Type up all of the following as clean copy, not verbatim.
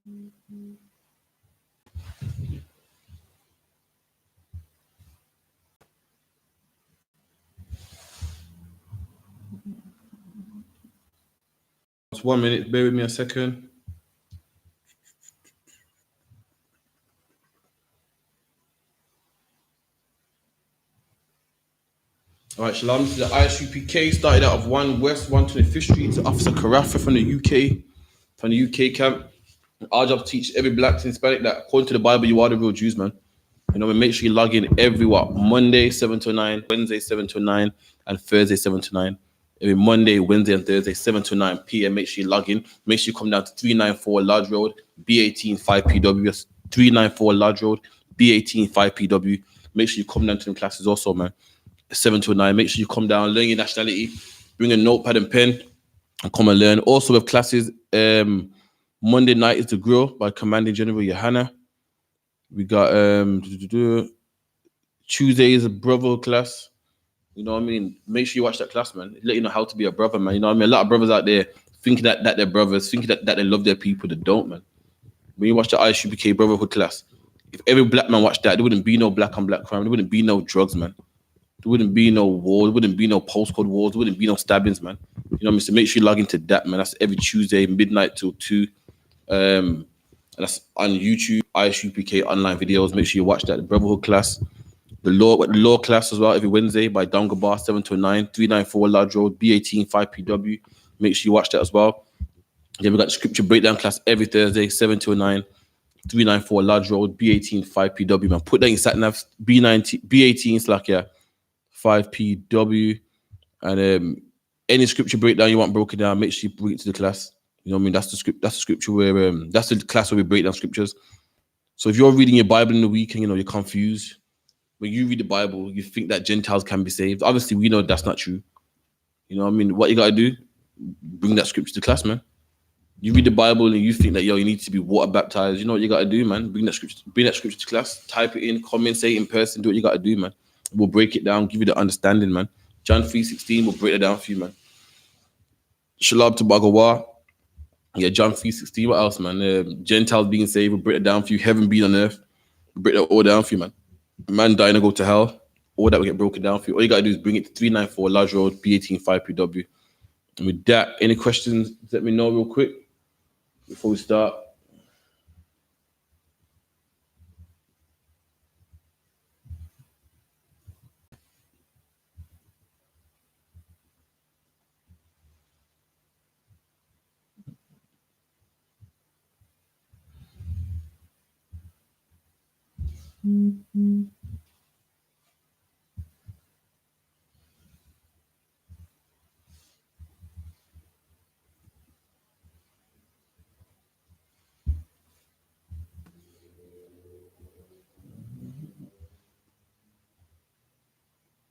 Just 1 minute. Bear with me a second. All right, Shalom. This is the I.S.U.P.K. Started out of 1 West 125th Street to Officer Carafa from the UK camp. Our job to teach every black and Hispanic that according to the Bible, you are the real Jews, man. You know, we make sure you log in every Monday 7 to 9, Wednesday 7 to 9, and Thursday 7 to 9. Every Monday, Wednesday, and Thursday 7 to 9 p.m. Make sure you log in. Make sure you come down to 394 Lodge Road, B18 5PW. 394 Lodge Road, B18 5PW. Make sure you come down to them classes also, man. 7 to 9. Make sure you come down, learn your nationality, bring a notepad and pen, and come and learn. Also, we have classes. Monday night is the Grill by Commanding General YAHANNA. We got Tuesday is a brotherhood class. You know what I mean? Make sure you watch that class, man. Let you know how to be a brother, man. You know what I mean? A lot of brothers out there thinking that they're brothers, thinking that they love their people. They don't, man. When you watch the I.S.U.P.K. brotherhood class, if every black man watched that, there wouldn't be no black on black crime. There wouldn't be no drugs, man. There wouldn't be no war. There wouldn't be no postcode wars. There wouldn't be no stabbings, man. You know what I mean? So make sure you log into that, man. That's every Tuesday, midnight till 2. And that's on YouTube, I.S.U.P.K. online videos. Make sure you watch that. The brotherhood class. The law class as well, every Wednesday by Dongabar, 7 to 9, 394 Lodge Road, B18 5PW. Make sure you watch that as well. Then we got the scripture breakdown class every Thursday, 7 to 9, 394 Lodge Road, B18 5PW. Man, put that in sat nav, B18 slash 5PW. And any scripture breakdown you want broken down, make sure you bring it to the class. You know what I mean? That's the scripture where that's the class where we break down scriptures. So if you're reading your Bible in the week and you're confused, when you read the Bible, you think that Gentiles can be saved. Obviously, we know that's not true. You know what I mean? What you got to do, bring that scripture to class, man. You read the Bible and you think that, you need to be water baptized. You know what you got to do, man? Bring that scripture to class, type it in, comment, say it in person, do what you got to do, man. We'll break it down, give you the understanding, man. John 3:16, we'll break it down for you, man. Shalom to Bagawa. Yeah, John 3:16, what else, man? Gentiles being saved, we'll break it down for you. Heaven being on earth, we'll break that all down for you, man. Man dying to go to hell, all that will get broken down for you. All you got to do is bring it to 394 Lodge Road, B18 5PW. And with that, any questions, let me know real quick before we start.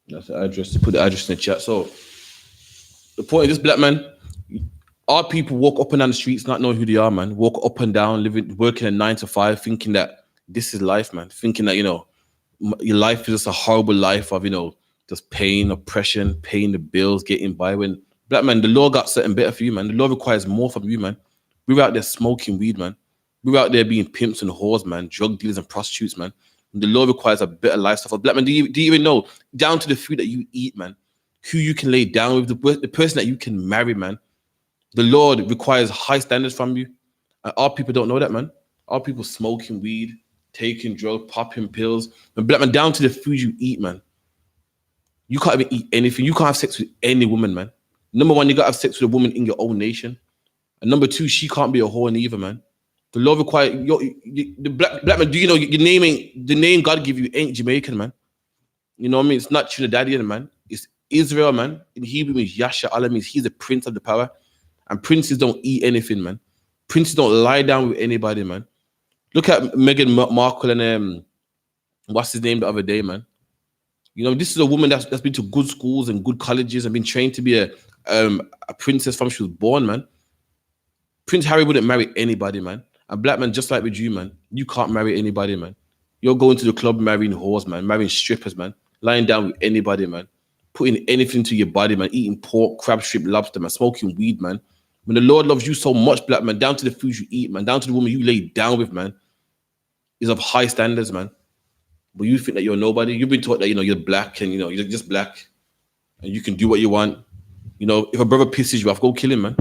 That's the address. Put the address in the chat. So the point is, this black man, our people walk up and down the streets not knowing who they are, man. Walk up and down, living, working a 9 to 5, thinking that this is life, man. Thinking that, your life is just a horrible life of, just pain, oppression, paying the bills, getting by. When black man, the law got something better for you, man. The law requires more from you, man. We were out there smoking weed, man. We were out there being pimps and whores, man. Drug dealers and prostitutes, man. And the law requires a better lifestyle for black man. Do you even know, down to the food that you eat, man, who you can lay down with, the person that you can marry, man. The Lord requires high standards from you. And our people don't know that, man. Our people smoking weed, taking drugs, popping pills. And black man, down to the food you eat, man. You can't even eat anything. You can't have sex with any woman, man. Number one, you got to have sex with a woman in your own nation. And number two, she can't be a whore neither, man. The law requires, the black man, do you know, the name God give you ain't Jamaican, man. You know what I mean? It's not Trinidadian, man. It's Israel, man. In Hebrew means YAHANNA, means he's the prince of the power. And princes don't eat anything, man. Princes don't lie down with anybody, man. Look at Meghan Markle and what's his name the other day, man. This is a woman that's been to good schools and good colleges and been trained to be a princess from she was born, man. Prince Harry wouldn't marry anybody, man. And black man, just like with you, man, you can't marry anybody, man. You're going to the club marrying whores, man, marrying strippers, man, lying down with anybody, man, putting anything to your body, man, eating pork, crab, shrimp, lobster, man, smoking weed, man, When the Lord loves you so much, black man, down to the food you eat, man, down to the woman you lay down with, man, is of high standards, man. But you think that you're nobody. You've been taught that, you're black and, you're just black and you can do what you want. If a brother pisses you off, go kill him, man.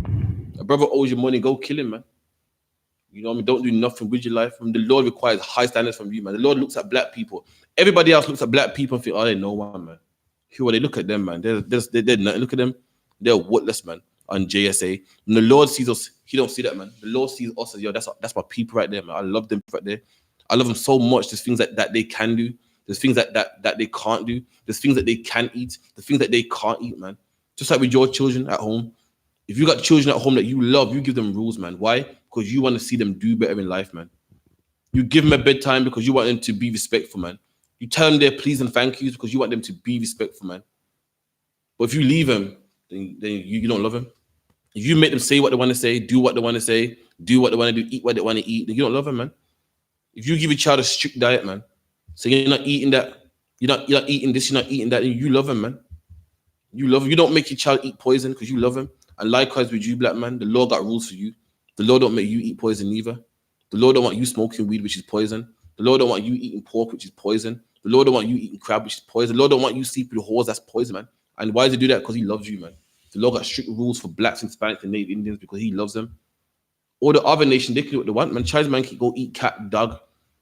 A brother owes you money, go kill him, man. You know what I mean? Don't do nothing with your life. The Lord requires high standards from you, man. The Lord looks at black people. Everybody else looks at black people and think, oh, they know one, man. Who are they? Look at them, man. They're nothing. Look at them. They're worthless, man, on JSA. When the Lord sees us, he don't see that, man. The Lord sees us as, that's my people right there, man. I love them right there. I love them so much. There's things that they can do. There's things that they can't do. There's things that they can eat. The things that they can't eat, man. Just like with your children at home. If you got children at home that you love, you give them rules, man. Why? Because you want to see them do better in life, man. You give them a bedtime because you want them to be respectful, man. You tell them their please and thank yous because you want them to be respectful, man. But if you leave them, then you don't love them. If you make them say what they want to say, do what they want to say, do what they want to do, eat what they want to eat, then you don't love them, man. If you give a child a strict diet, man, so you're not eating that, you're not eating this, you're not eating that, then you love them, man. You love him. You don't make your child eat poison because you love him. And likewise with you, black man, the Lord got rules for you. The Lord don't make you eat poison either. The Lord don't want you smoking weed, which is poison. The Lord don't want you eating pork, which is poison. The Lord don't want you eating crab, which is poison. The Lord don't want you sleeping with whores, that's poison, man. And why does he do that? Because he loves you, man. The Lord got strict rules for blacks and Hispanics and Native Indians because he loves them. All the other nations, they can do what they want, man. Chinese man can go eat cat, dog.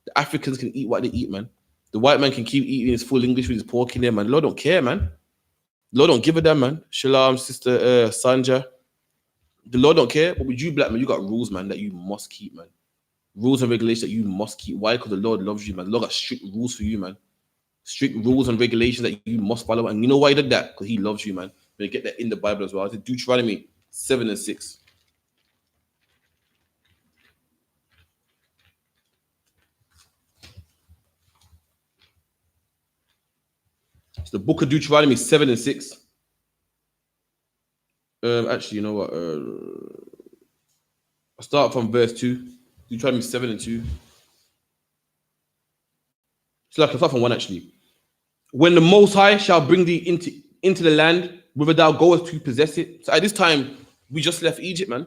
The Africans can eat what they eat, man. The white man can keep eating his full English with his pork in there, man. The Lord don't care, man. The Lord don't give a damn, man. Shalom, sister Sanja. The Lord don't care. But with you, black man, you got rules, man, that you must keep, man. Rules and regulations that you must keep. Why? Because the Lord loves you, man. The Lord got strict rules for you, man. Strict rules and regulations that you must follow. And you know why he did that? Because he loves you, man. We get that in the Bible as well. It's Deuteronomy 7 and 6. It's the book of Deuteronomy 7 and 6. Actually, you know what? I'll start from verse 2. Deuteronomy 7 and 2. So I'll start from 1 actually. When the Most High shall bring thee into the land, whither thou goest to possess it. So at this time, we just left Egypt, man.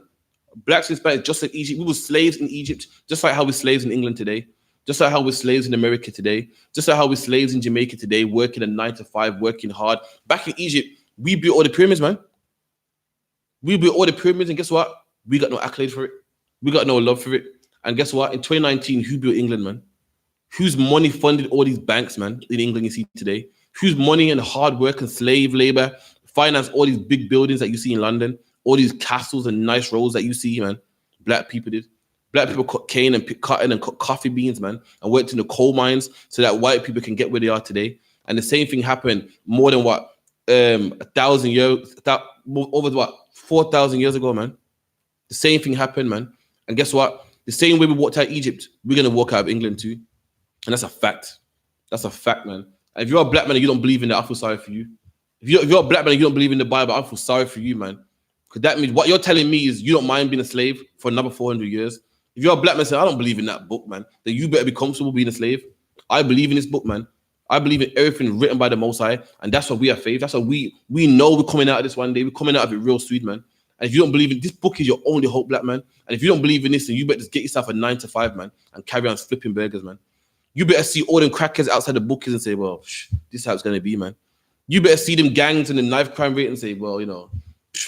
Blacks and Hispanics just left Egypt. We were slaves in Egypt, just like how we're slaves in England today. Just like how we're slaves in America today. Just like how we're slaves in Jamaica today, working a 9 to 5, working hard. Back in Egypt, we built all the pyramids, man. We built all the pyramids, and guess what? We got no accolade for it. We got no love for it. And guess what? In 2019, who built England, man? Whose money funded all these banks, man, in England you see today? Whose money and hard work and slave labor financed all these big buildings that you see in London? All these castles and nice roads that you see, man? Black people did. Black people cut cane and pick cotton and cut coffee beans, man, and worked in the coal mines so that white people can get where they are today. And the same thing happened more than what, 1,000 years, over what, 4,000 years ago, man. The same thing happened, man. And guess what? The same way we walked out of Egypt, we're going to walk out of England too. And that's a fact. That's a fact, man. And if you're a black man and you don't believe in that, I feel sorry for you. If you're a black man and you don't believe in the Bible, I feel sorry for you, man. Because that means what you're telling me is you don't mind being a slave for another 400 years. If you're a black man saying, I don't believe in that book, man, then you better be comfortable being a slave. I believe in this book, man. I believe in everything written by the Most High. And that's why we have faith. That's why we know we're coming out of this one day. We're coming out of it real sweet, man. And if you don't believe in this book is your only hope, black man. And if you don't believe in this, then you better just get yourself a 9 to 5, man, and carry on flipping burgers, man. You better see all them crackers outside the bookies and say, well, this is how it's going to be, man. You better see them gangs and the knife crime rate and say, well,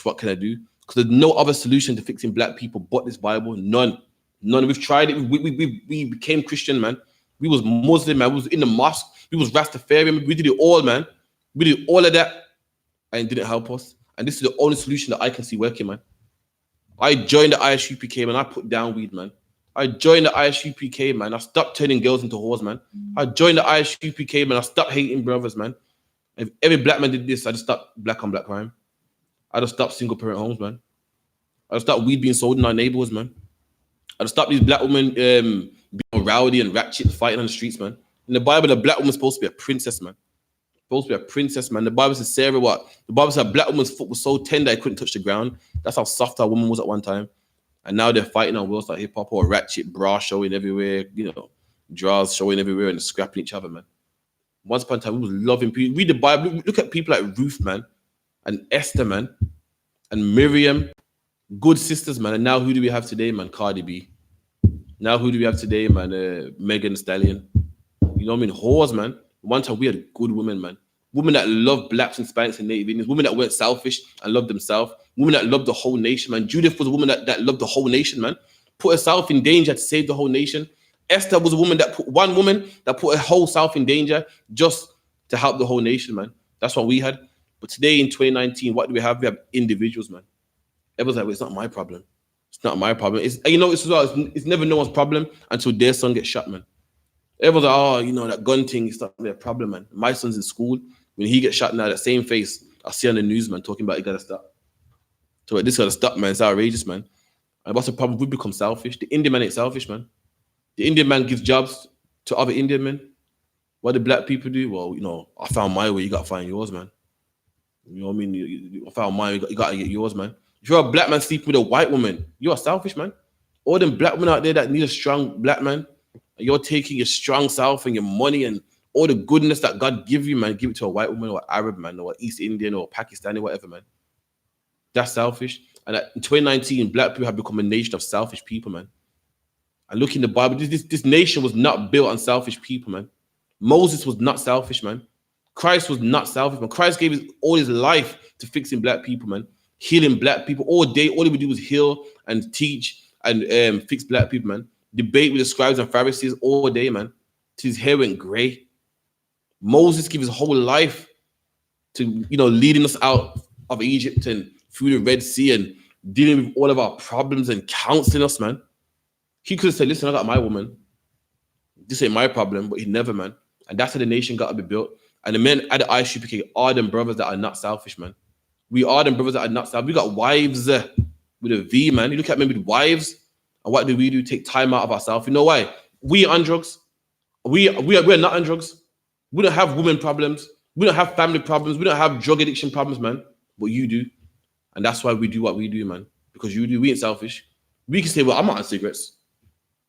what can I do? Because there's no other solution to fixing black people but this Bible. None. We've tried it. We became Christian, man. We was Muslim, man. We was in the mosque. We was Rastafarian. We did it all, man. We did all of that. And it didn't help us. And this is the only solution that I can see working, man. I joined the I.S.U.P.K, man. I put down weed, man. I joined the I.S.U.P.K, man. I stopped turning girls into whores, man. I joined the I.S.U.P.K, man. I stopped hating brothers, man. If every black man did this, I just stopped black on black crime. I just stopped single parent homes, man. I just stopped weed being sold in our neighborhoods, man. I just stopped these black women being rowdy and ratchet fighting on the streets, man. In the Bible, a black woman's supposed to be a princess, man. Supposed to be a princess, man. The Bible says Sarah what? The Bible said a black woman's foot was so tender it couldn't touch the ground. That's how soft our woman was at one time. And now they're fighting on wheels like hip hop or ratchet, bra showing everywhere, drawers showing everywhere and scrapping each other, man. Once upon a time, we was loving people. Read the Bible. Look at people like Ruth, man, and Esther, man, and Miriam, Good sisters, man. And now who do we have today, man? Cardi B. Now who do we have today, man? Megan Thee Stallion. You know what I mean? Whores, man. One time we had good women, man. Women that love blacks and Hispanics and Native Indians. Women that weren't selfish and loved themselves. Women that loved the whole nation, man. Judith was a woman that loved the whole nation, man. Put herself in danger to save the whole nation. Esther was a woman that put her whole self in danger just to help the whole nation, man. That's what we had. But today in 2019, what do we have? We have individuals, man. Everyone's like, well, it's not my problem. It's not my problem. It's never no one's problem until their son gets shot, man. Everyone's like, oh, that gun thing is not their problem, man. My son's in school. When he gets shot now, that same face I see on the news, man, talking about it gotta stop. So this gotta stop, man. It's outrageous, man. And what's the problem? We become selfish. The Indian man ain't selfish, man. The Indian man gives jobs to other Indian men. What do black people do? Well, I found my way. You gotta find yours, man. You know what I mean? I found mine. You gotta get yours, man. If you're a black man sleeping with a white woman, you're selfish, man. All them black men out there that need a strong black man, you're taking your strong self and your money and all the goodness that God give you, man, give it to a white woman or Arab man or East Indian or Pakistani, whatever, man. That's selfish. And in 2019, black people have become a nation of selfish people, man. And look in the Bible, this nation was not built on selfish people, man. Moses was not selfish, man. Christ was not selfish, man. Christ gave all his life to fixing black people, man. Healing black people all day. All he would do was heal and teach and fix black people, man. Debate with the scribes and Pharisees all day, man. Till his hair went gray. Moses gave his whole life to, leading us out of Egypt and through the Red Sea and dealing with all of our problems and counseling us, man. He could have said, listen, I got my woman. This ain't my problem, but he never, man. And that's how the nation got to be built. And the men at the I.S.U.P.K are them brothers that are not selfish, man. We are them brothers that are not selfish. We got wives with a V, man. You look at men with wives, and what do we do? Take time out of ourselves. You know why? We are on drugs. We're not on drugs. We don't have women problems. We don't have family problems. We don't have drug addiction problems, man. But you do. And that's why we do what we do, man. Because you do. We ain't selfish. We can say, well, I'm not on cigarettes.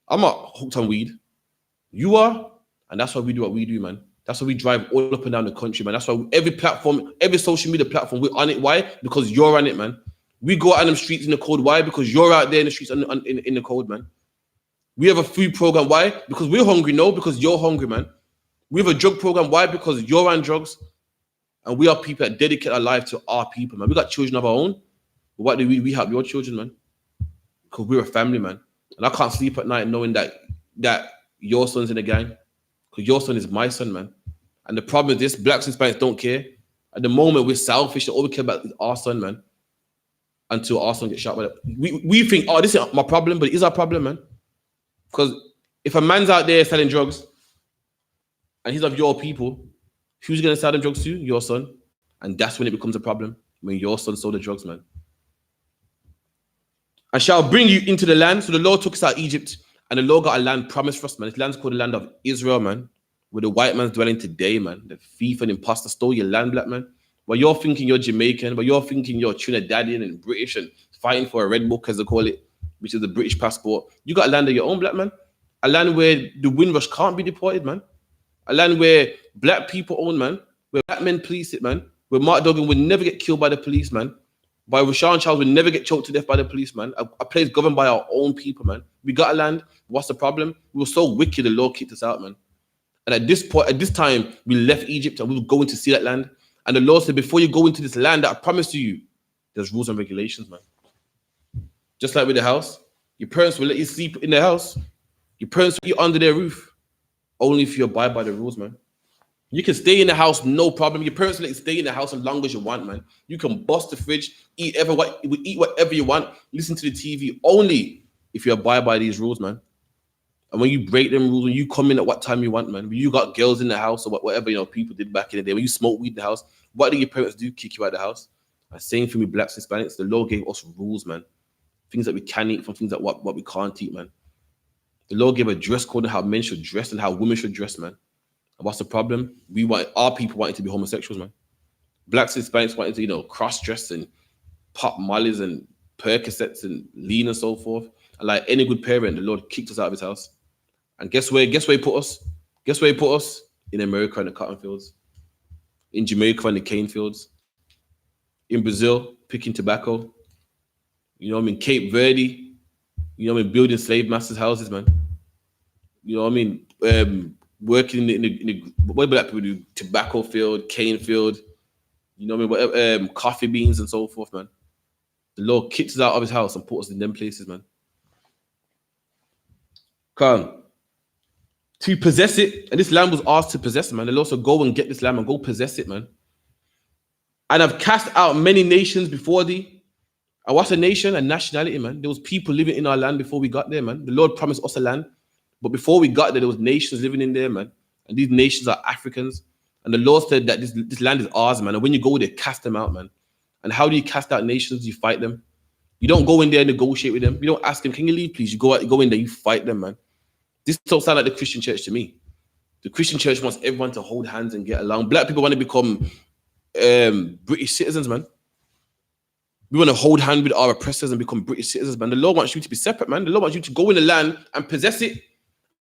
I'm not hooked on weed. You are. And that's why we do what we do, man. That's why we drive all up and down the country, man. That's why every platform, every social media platform, we're on it. Why? Because you're on it, man. We go out on the streets in the cold. Why? Because you're out there in the streets in the cold, man. We have a food program. Why? Because we're hungry. No, because you're hungry, man. We have a drug program. Why? Because you're on drugs. And we are people that dedicate our life to our people, man. We got children of our own. But what do we? We help your children, man. Because we're a family, man. And I can't sleep at night knowing that your son's in the gang. Because your son is my son, man. And the problem is this, blacks and Hispanics don't care. At the moment, we're selfish. All we care about is our son, man. Until our son gets shot. We think, oh, this is my problem, but it is our problem, man. Because if a man's out there selling drugs and he's of your people, who's going to sell them drugs to? Your son. And that's when it becomes a problem. When your son sold the drugs, man. I shall bring you into the land. So the Lord took us out of Egypt. And the Lord got a land promised for us, man. This land's called the land of Israel, man. Where the white man's dwelling today, man. The thief and imposter stole your land, black man. But you're thinking you're Jamaican, but you're thinking you're Trinidadian and British and fighting for a red book, as they call it, which is the British passport. You got a land of your own, black man. A land where the Windrush can't be deported, man. A land where black people own, man. Where black men police it, man. Where Mark Duggan would never get killed by the police, man. By Rashawn Charles would never get choked to death by the police, man. A place governed by our own people, man. We got a land. What's the problem? We were so wicked, the Lord kicked us out, man. And at this time, we left Egypt and we were going to see that land. And the Lord said, before you go into this land that I promised to you, there's rules and regulations, man. Just like with the house, your parents will let you sleep in the house. Your parents will let you under their roof. Only if you abide by the rules, man. You can stay in the house, no problem. Your parents will let you stay in the house as long as you want, man. You can bust the fridge, eat whatever you want, listen to the TV, only if you abide by these rules, man. And when you break them rules, when you come in at what time you want, man, when you got girls in the house or whatever, people did back in the day, when you smoke weed in the house, what do your parents do? Kick you out of the house. And same thing with blacks and Hispanics. The Lord gave us rules, man. Things that we can eat from things that what we can't eat, man. The Lord gave a dress code on how men should dress and how women should dress, man. And what's the problem? Our people wanting to be homosexuals, man. Blacks and Hispanics wanting to, cross-dress and pop mollies and Percocets and lean and so forth. And like any good parent, the Lord kicked us out of his house. And guess where he put us? Guess where he put us? In America in the cotton fields. In Jamaica in the cane fields. In Brazil, picking tobacco. You know what I mean? Cape Verde. You know what I mean? Building slave masters' houses, man. You know what I mean? Working in the what black people do? Tobacco field, cane field. You know what I mean? Whatever, coffee beans and so forth, man. The Lord kicks us out of his house and puts us in them places, man. Come to possess it, and this land was asked to possess it, man. They'll also go and get this land and go possess it, man. And I've cast out many nations before thee. And what's a nation? A nationality, man. There was people living in our land before we got there, man. The Lord promised us a land, but before we got there, there was nations living in there, man. And these nations are Africans. And the Lord said that this land is ours, man. And when you go there, cast them out, man. And how do you cast out nations? You fight them. You don't go in there and negotiate with them. You don't ask them, can you leave, please? You go in there, you fight them, man. This don't sound like the Christian church to me. The Christian church wants everyone to hold hands and get along. Black people want to become British citizens, man. We want to hold hands with our oppressors and become British citizens, man. The Lord wants you to be separate, man. The Lord wants you to go in the land and possess it.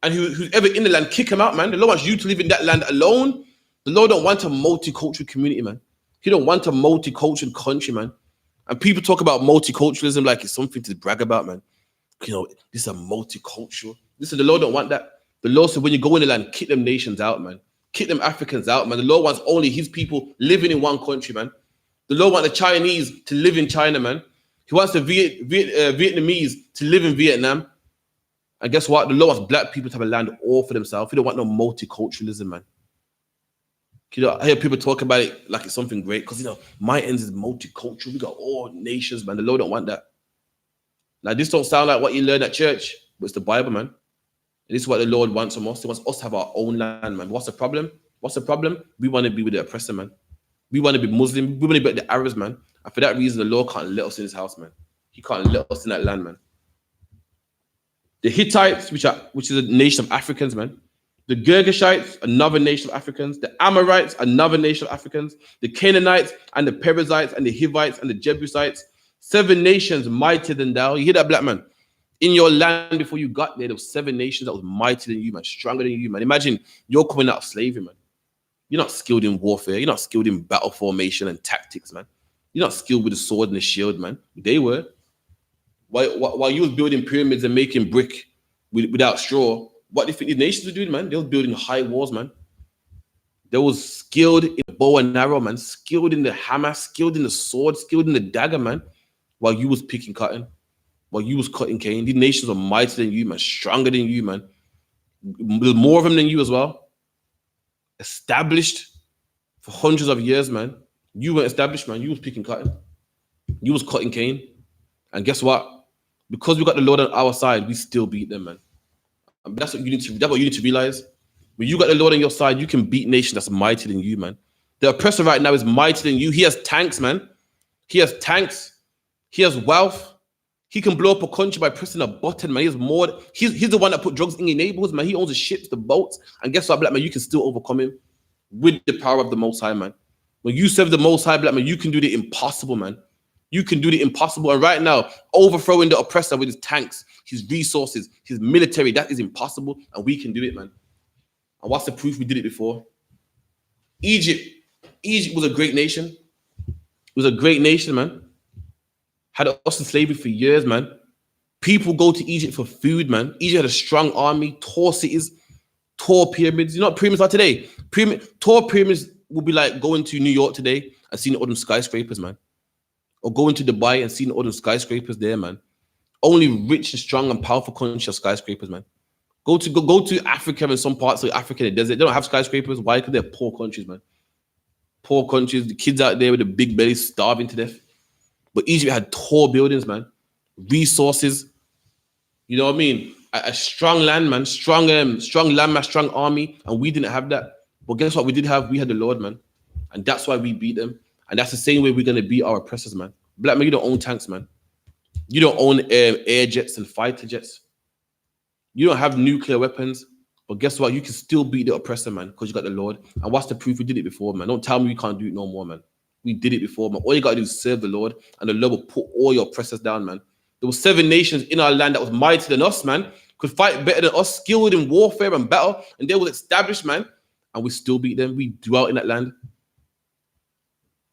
And whoever in the land, kick him out, man. The Lord wants you to live in that land alone. The Lord don't want a multicultural community, man. He don't want a multicultural country, man. And people talk about multiculturalism like it's something to brag about, man. You know, this is a multicultural. Listen, the Lord don't want that. The Lord said when you go in the land, kick them nations out, man. Kick them Africans out, man. The Lord wants only his people living in one country, man. The Lord wants the Chinese to live in China, man. He wants the Vietnamese to live in Vietnam. And guess what? The Lord wants black people to have a land all for themselves. He don't want no multiculturalism, man. You know, I hear people talk about it like it's something great because, you know, my ends is multicultural. We got all nations, man. The Lord don't want that. Now, this don't sound like what you learn at church, but it's the Bible, man. And this is what the Lord wants from us. He wants us to have our own land, man. What's the problem? What's the problem? We want to be with the oppressor, man. We want to be Muslim. We want to be like the Arabs, man. And for that reason, the Lord can't let us in his house, man. He can't let us in that land, man. The Hittites, which is a nation of Africans, man. The Girgashites, another nation of Africans. The Amorites, another nation of Africans. The Canaanites and the Perizzites and the Hivites and the Jebusites. 7 nations mightier than thou. You hear that, black man? In your land before you got there, there was 7 nations that was mightier than you, man. Stronger than you, man. Imagine you're coming out of slavery, man. You're not skilled in warfare. You're not skilled in battle formation and tactics, man. You're not skilled with the sword and the shield, man. They were. While you was building pyramids and making brick without straw, what do you think the nations were doing, man? They were building high walls, man. They was skilled in the bow and arrow, man. Skilled in the hammer, skilled in the sword, skilled in the dagger, man. While you was picking cotton, while you was cutting cane. These nations are mightier than you, man. Stronger than you, man. There's more of them than you as well. Established for hundreds of years, man. You weren't established, man. You was picking cotton. You was cutting cane. And guess what? Because we got the Lord on our side, we still beat them, man. And that's what you need to realize. When you got the Lord on your side, you can beat nations that's mightier than you, man. The oppressor right now is mightier than you. He has tanks, man. He has tanks. He has wealth. He can blow up a country by pressing a button, man. He has more. He's the one that put drugs in your neighborhoods, man. He owns the ships, the boats. And guess what, black man? You can still overcome him with the power of the Most High, man. When you serve the Most High, black man, you can do the impossible, man. You can do the impossible. And right now, overthrowing the oppressor with his tanks, his resources, his military, that is impossible. And we can do it, man. And what's the proof? We did it before. Egypt was a great nation. It was a great nation, man. Had us in slavery for years, man. People go to Egypt for food, man. Egypt had a strong army, tall cities, tall pyramids. You know what pyramids are today? Tall pyramids would be like going to New York today and seeing all them skyscrapers, man. Or going to Dubai and seeing all them skyscrapers there, man. Only rich and strong and powerful countries have skyscrapers, man. Go to Africa and some parts of Africa in the desert. They don't have skyscrapers. Why? Because they're poor countries, man. Poor countries. The kids out there with the big bellies starving to death. But Egypt had tall buildings, man. Resources. You know what I mean? A strong land, man. Strong landmass, strong army. And we didn't have that. But guess what we did have? We had the Lord, man. And that's why we beat them. And that's the same way we're going to beat our oppressors, man. Black man, you don't own tanks, man. You don't own air jets and fighter jets. You don't have nuclear weapons. But guess what? You can still beat the oppressor, man, because you got the Lord. And what's the proof? We did it before, man. Don't tell me we can't do it no more, man. We did it before, man. All you got to do is serve the Lord, and the Lord will put all your oppressors down, man. There were 7 nations in our land that was mightier than us, man. Could fight better than us, skilled in warfare and battle, and they were established, man. And we still beat them. We dwelt in that land.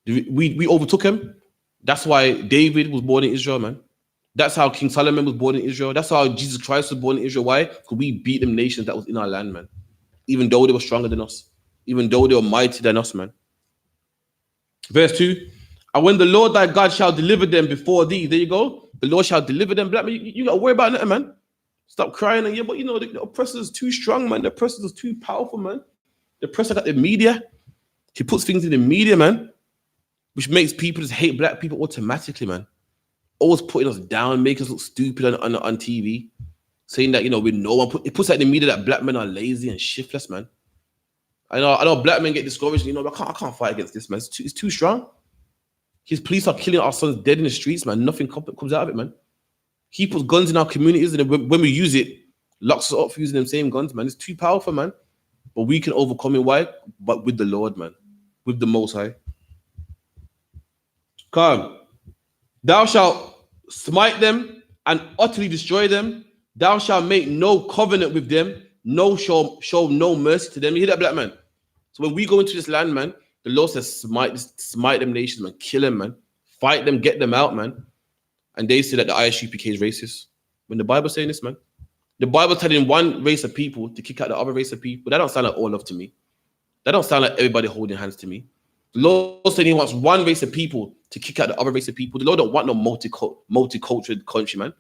We overtook him. That's why David was born in Israel, man. That's how King Solomon was born in Israel. That's how Jesus Christ was born in Israel. Why? Because we beat them nations that was in our land, man. Even though they were stronger than us. Even though they were mightier than us, man. Verse 2. And when the Lord thy God shall deliver them before thee, there you go. The Lord shall deliver them. Black man, you got to worry about nothing, man. Stop crying. And yeah, but you know, the oppressor is too strong, man. The oppressor is too powerful, man. The oppressor got the media. He puts things in the media, man, which makes people just hate black people automatically, man. Always putting us down, making us look stupid on TV, saying that, you know, with no one. It puts out in the media that black men are lazy and shiftless, man. I know black men get discouraged. You know, I can't fight against this, man. It's too strong. His police are killing our sons dead in the streets, man. Nothing comes out of it, man. He puts guns in our communities, and when we use it, locks us up for using them same guns, man. It's too powerful, man. But we can overcome it. Why? But with the Lord, man. With the Most High. Come. Thou shalt smite them and utterly destroy them. Thou shalt make no covenant with them. No show no mercy to them. You hear that, black man? So when we go into this land, man, the Lord says smite them nations, man. Kill them, man. Fight them, get them out, man. And they say that the I.S.U.P.K is racist. When the Bible's saying this, man. The Bible telling one race of people to kick out the other race of people. That don't sound like all love to me. That don't sound like everybody holding hands to me. The Lord said he wants one race of people to kick out the other race of people. The Lord don't want no multicultural country, man.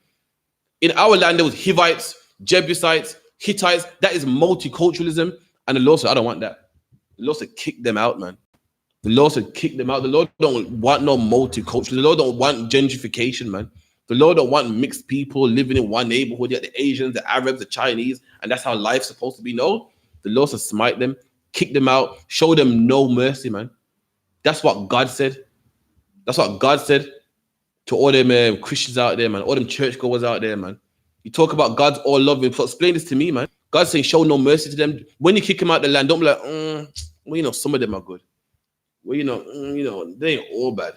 In our land, there was Hivites, Jebusites, Hittites. That is multiculturalism. And the Lord said, I don't want that. The Lord said, kick them out, man. The Lord said, kick them out. The Lord don't want no multicultural. The Lord don't want gentrification, man. The Lord don't want mixed people living in one neighborhood. You got the Asians, the Arabs, the Chinese, and that's how life's supposed to be. No, the Lord said, smite them, kick them out, show them no mercy, man. That's what God said. That's what God said to all them Christians out there, man. All them churchgoers out there, man. You talk about God's all loving. So explain this to me, man. God's saying show no mercy to them. When you kick them out the land, don't be like, well, you know, some of them are good. Well, you know, they ain't all bad.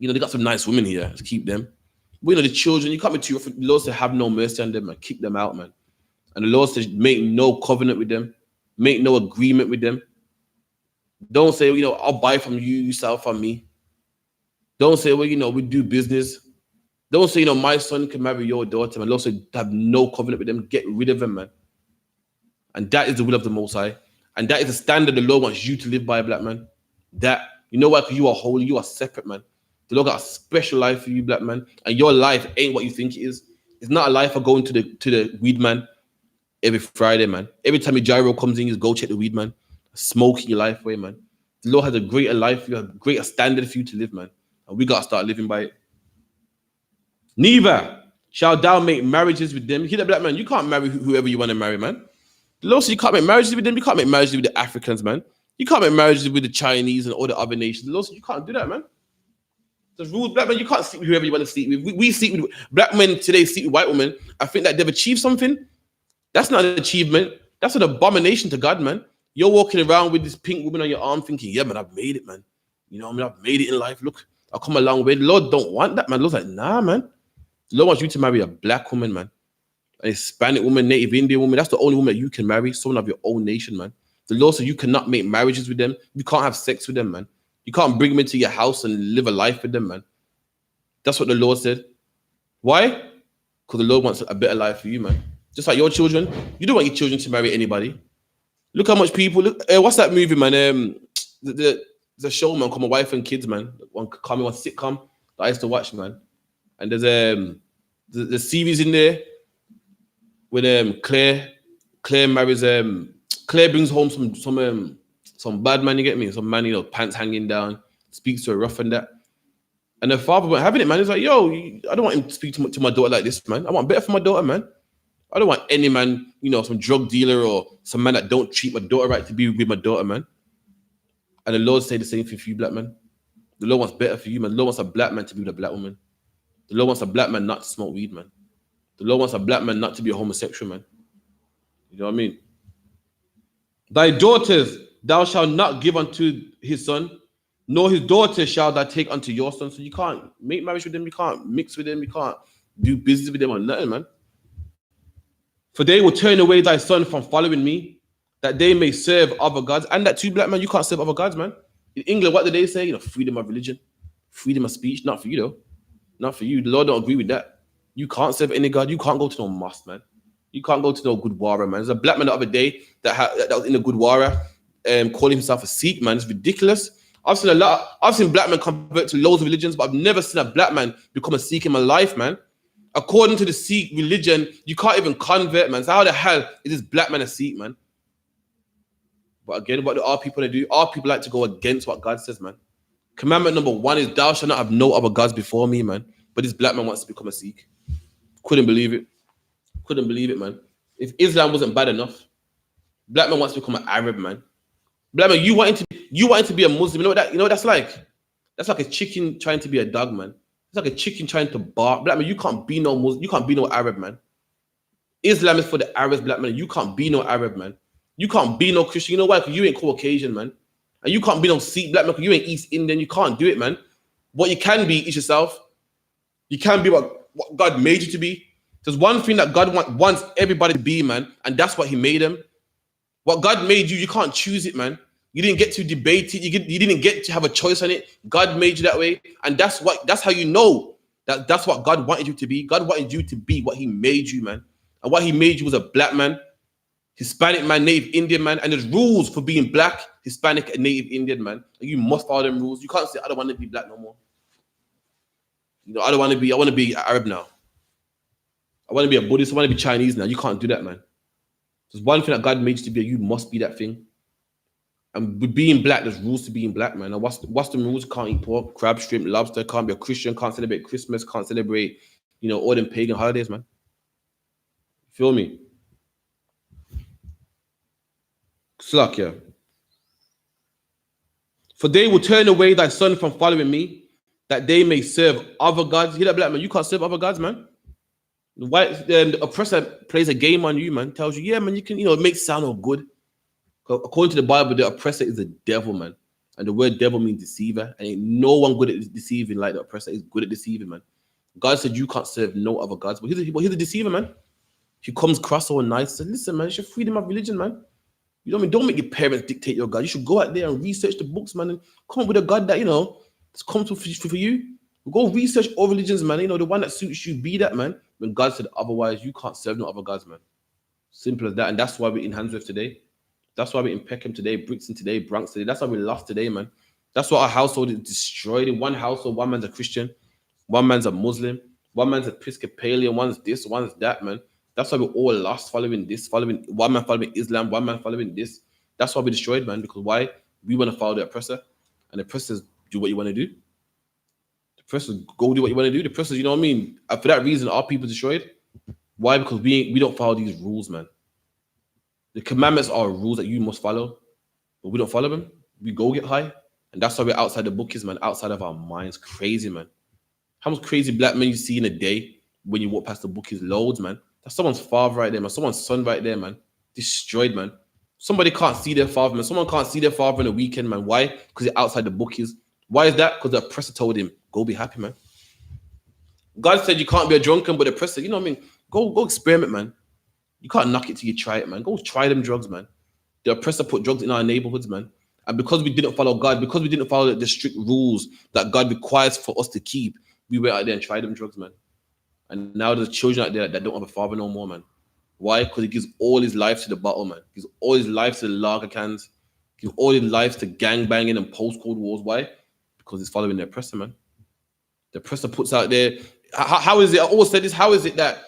You know, they got some nice women here to keep them. But, you know, the children, you can't be too rough. The Lord said have no mercy on them and kick them out, man. And the Lord says make no covenant with them. Make no agreement with them. Don't say, you know, I'll buy from you, you sell from me. Don't say, well, you know, we do business. Don't say, you know, my son can marry your daughter, man. Lord said, have no covenant with them. Get rid of them, man. And that is the will of the Most High. And that is the standard the Lord wants you to live by, black man. That, you know what? You are holy. You are separate, man. The Lord got a special life for you, black man. And your life ain't what you think it is. It's not a life of going to the weed man every Friday, man. Every time a gyro comes in, you go check the weed man. Smoking your life away, man. The Lord has a greater life for you, a greater standard for you to live, man. And we got to start living by it. Neither shall thou make marriages with them. You hear that, black man? You can't marry whoever you want to marry, man. The Lord said you can't make marriages with them. You can't make marriages with the Africans, man. You can't make marriages with the Chinese and all the other nations. The Lord said you can't do that, man. There's rules, black man. You can't sleep with whoever you want to sleep with. We sleep with black men today, sleep with white women. I think that they've achieved something. That's not an achievement. That's an abomination to God, man. You're walking around with this pink woman on your arm thinking, yeah, man, I've made it, man. You know, I mean, I've made it in life. Look, I've come a long way. The Lord don't want that, man. The Lord's like, nah, man. The Lord wants you to marry a black woman, man. A Hispanic woman, Native Indian woman. That's the only woman that you can marry, someone of your own nation, man. The Lord said you cannot make marriages with them. You can't have sex with them, man. You can't bring them into your house and live a life with them, man. That's what the Lord said. Why? Because the Lord wants a better life for you, man. Just like your children. You don't want your children to marry anybody. Look how much people. Look, what's that movie, man? The show, man, called My Wife and Kids, man. One sitcom that I used to watch, man. And there's the series in there with Claire. Claire marries Claire brings home some bad man. You get me? Some man, you know, pants hanging down, speaks to her rough and that. And her father went having it, man. He's like, yo, I don't want him to speak to my daughter like this, man. I want better for my daughter, man. I don't want any man, you know, some drug dealer or some man that don't treat my daughter right to be with my daughter, man. And the Lord say the same thing for you, black man. The Lord wants better for you, man. The Lord wants a black man to be with a black woman. The Lord wants a black man not to smoke weed, man. The Lord wants a black man not to be a homosexual, man. You know what I mean? Thy daughters thou shalt not give unto his son, nor his daughters shall thou take unto your son. So you can't make marriage with them. You can't mix with them. You can't do business with them or nothing, man. For they will turn away thy son from following me, that they may serve other gods. And that too, black man, you can't serve other gods, man. In England, what do they say? You know, freedom of religion, freedom of speech. Not for you, though. Not for you. The Lord don't agree with that. You can't serve any God. You can't go to no mosque, man. You can't go to no good warrior, man. There's a black man the other day that was in a good warrior, calling himself a Sikh, man. It's ridiculous. I've seen black men convert to loads of religions, but I've never seen a black man become a Sikh in my life, man. According to the Sikh religion, you can't even convert, man. So how the hell is this black man a Sikh, man? But again, what do our people do? Our people like to go against what God says, man. Commandment number 1 is thou shalt not have no other gods before me, man. But this black man wants to become a Sikh. Couldn't believe it. Couldn't believe it, man. If Islam wasn't bad enough, black man wants to become an Arab, man. Black man, you wanting to be a Muslim. You know what that's like? That's like a chicken trying to be a dog, man. It's like a chicken trying to bark. Black man, you can't be no Muslim. You can't be no Arab, man. Islam is for the Arabs, black man. You can't be no Arab, man. You can't be no Christian. You know why? Because you ain't Caucasian, man. And you can't be no Sikh, black man, because you ain't East Indian. You can't do it, man. What you can be is yourself. You can be what God made you to be. There's one thing that God wants everybody to be, man, and that's what he made them. What God made you, you can't choose it, man. You didn't get to debate it. You didn't get to have a choice on it. God made you that way. And that's how you know that's what God wanted you to be. God wanted you to be what he made you, man. And what he made you was a black man, Hispanic man, Native Indian man. And there's rules for being black, Hispanic, and Native Indian, man. And you must follow them rules. You can't say, I don't want to be black no more. You know, I want to be Arab now. I want to be a Buddhist. I want to be Chinese now. You can't do that, man. There's one thing that God made you to be. You must be that thing. And with being black, there's rules to being black, man. And what's the rules? Can't eat pork, crab, shrimp, lobster. Can't be a Christian. Can't celebrate Christmas. Can't celebrate, all them pagan holidays, man. Feel me? Slack, yeah. For they will turn away thy son from following me, that they may serve other gods. You hear that, black man? You can't serve other gods, man. The oppressor plays a game on you, man. Tells you, yeah, man, you can, it makes sound all good. According to the Bible, the oppressor is the devil, man. And the word devil means deceiver. And ain't no one good at deceiving like the oppressor is good at deceiving, man. God said you can't serve no other gods. But he's a deceiver, man. He comes across all nice. Said, listen, man, it's your freedom of religion, man. You know what I mean? Don't make your parents dictate your God. You should go out there and research the books, man, and come up with a God that, is comfortable for you. Go research all religions, man. The one that suits you, be that, man. When God said otherwise, you can't serve no other gods, man. Simple as that. And that's why we're in Handsworth today. That's why we're in Peckham today, Brixton today, Bronx today. That's why we lost today, man. That's why our household is destroyed. In one household, one man's a Christian, one man's a Muslim, one man's Episcopalian, one's this, one's that, man. That's why we're all lost following this, following one man following Islam, one man following this. That's why we're destroyed, man. Because why? We want to follow the oppressor. And the oppressors do what you want to do. The oppressors go do what you want to do. The oppressors, you know what I mean? And for that reason, our people destroyed. Why? Because we don't follow these rules, man. The commandments are rules that you must follow, but we don't follow them. We go get high. And that's why we're outside the bookies, man, outside of our minds. Crazy, man. How much crazy black men you see in a day when you walk past the bookies? Loads, man. That's someone's father right there, man. Someone's son right there, man. Destroyed, man. Somebody can't see their father, man. Someone can't see their father on the weekend, man. Why? Because they're outside the bookies. Why is that? Because the oppressor told him, go be happy, man. God said you can't be a drunken, but the oppressor, you know what I mean? Go experiment, man. You can't knock it till you try it, man. Go try them drugs, man. The oppressor put drugs in our neighborhoods, man. And because we didn't follow God, because we didn't follow the strict rules that God requires for us to keep, we went out there and tried them drugs, man. And now there's children out there that don't have a father no more, man. Why? Because he gives all his life to the bottle, man. He gives all his life to the lager cans. He gives all his life to gang banging and post-Cold Wars. Why? Because he's following the oppressor, man. The oppressor puts out there. How is it? I always said this. How is it that,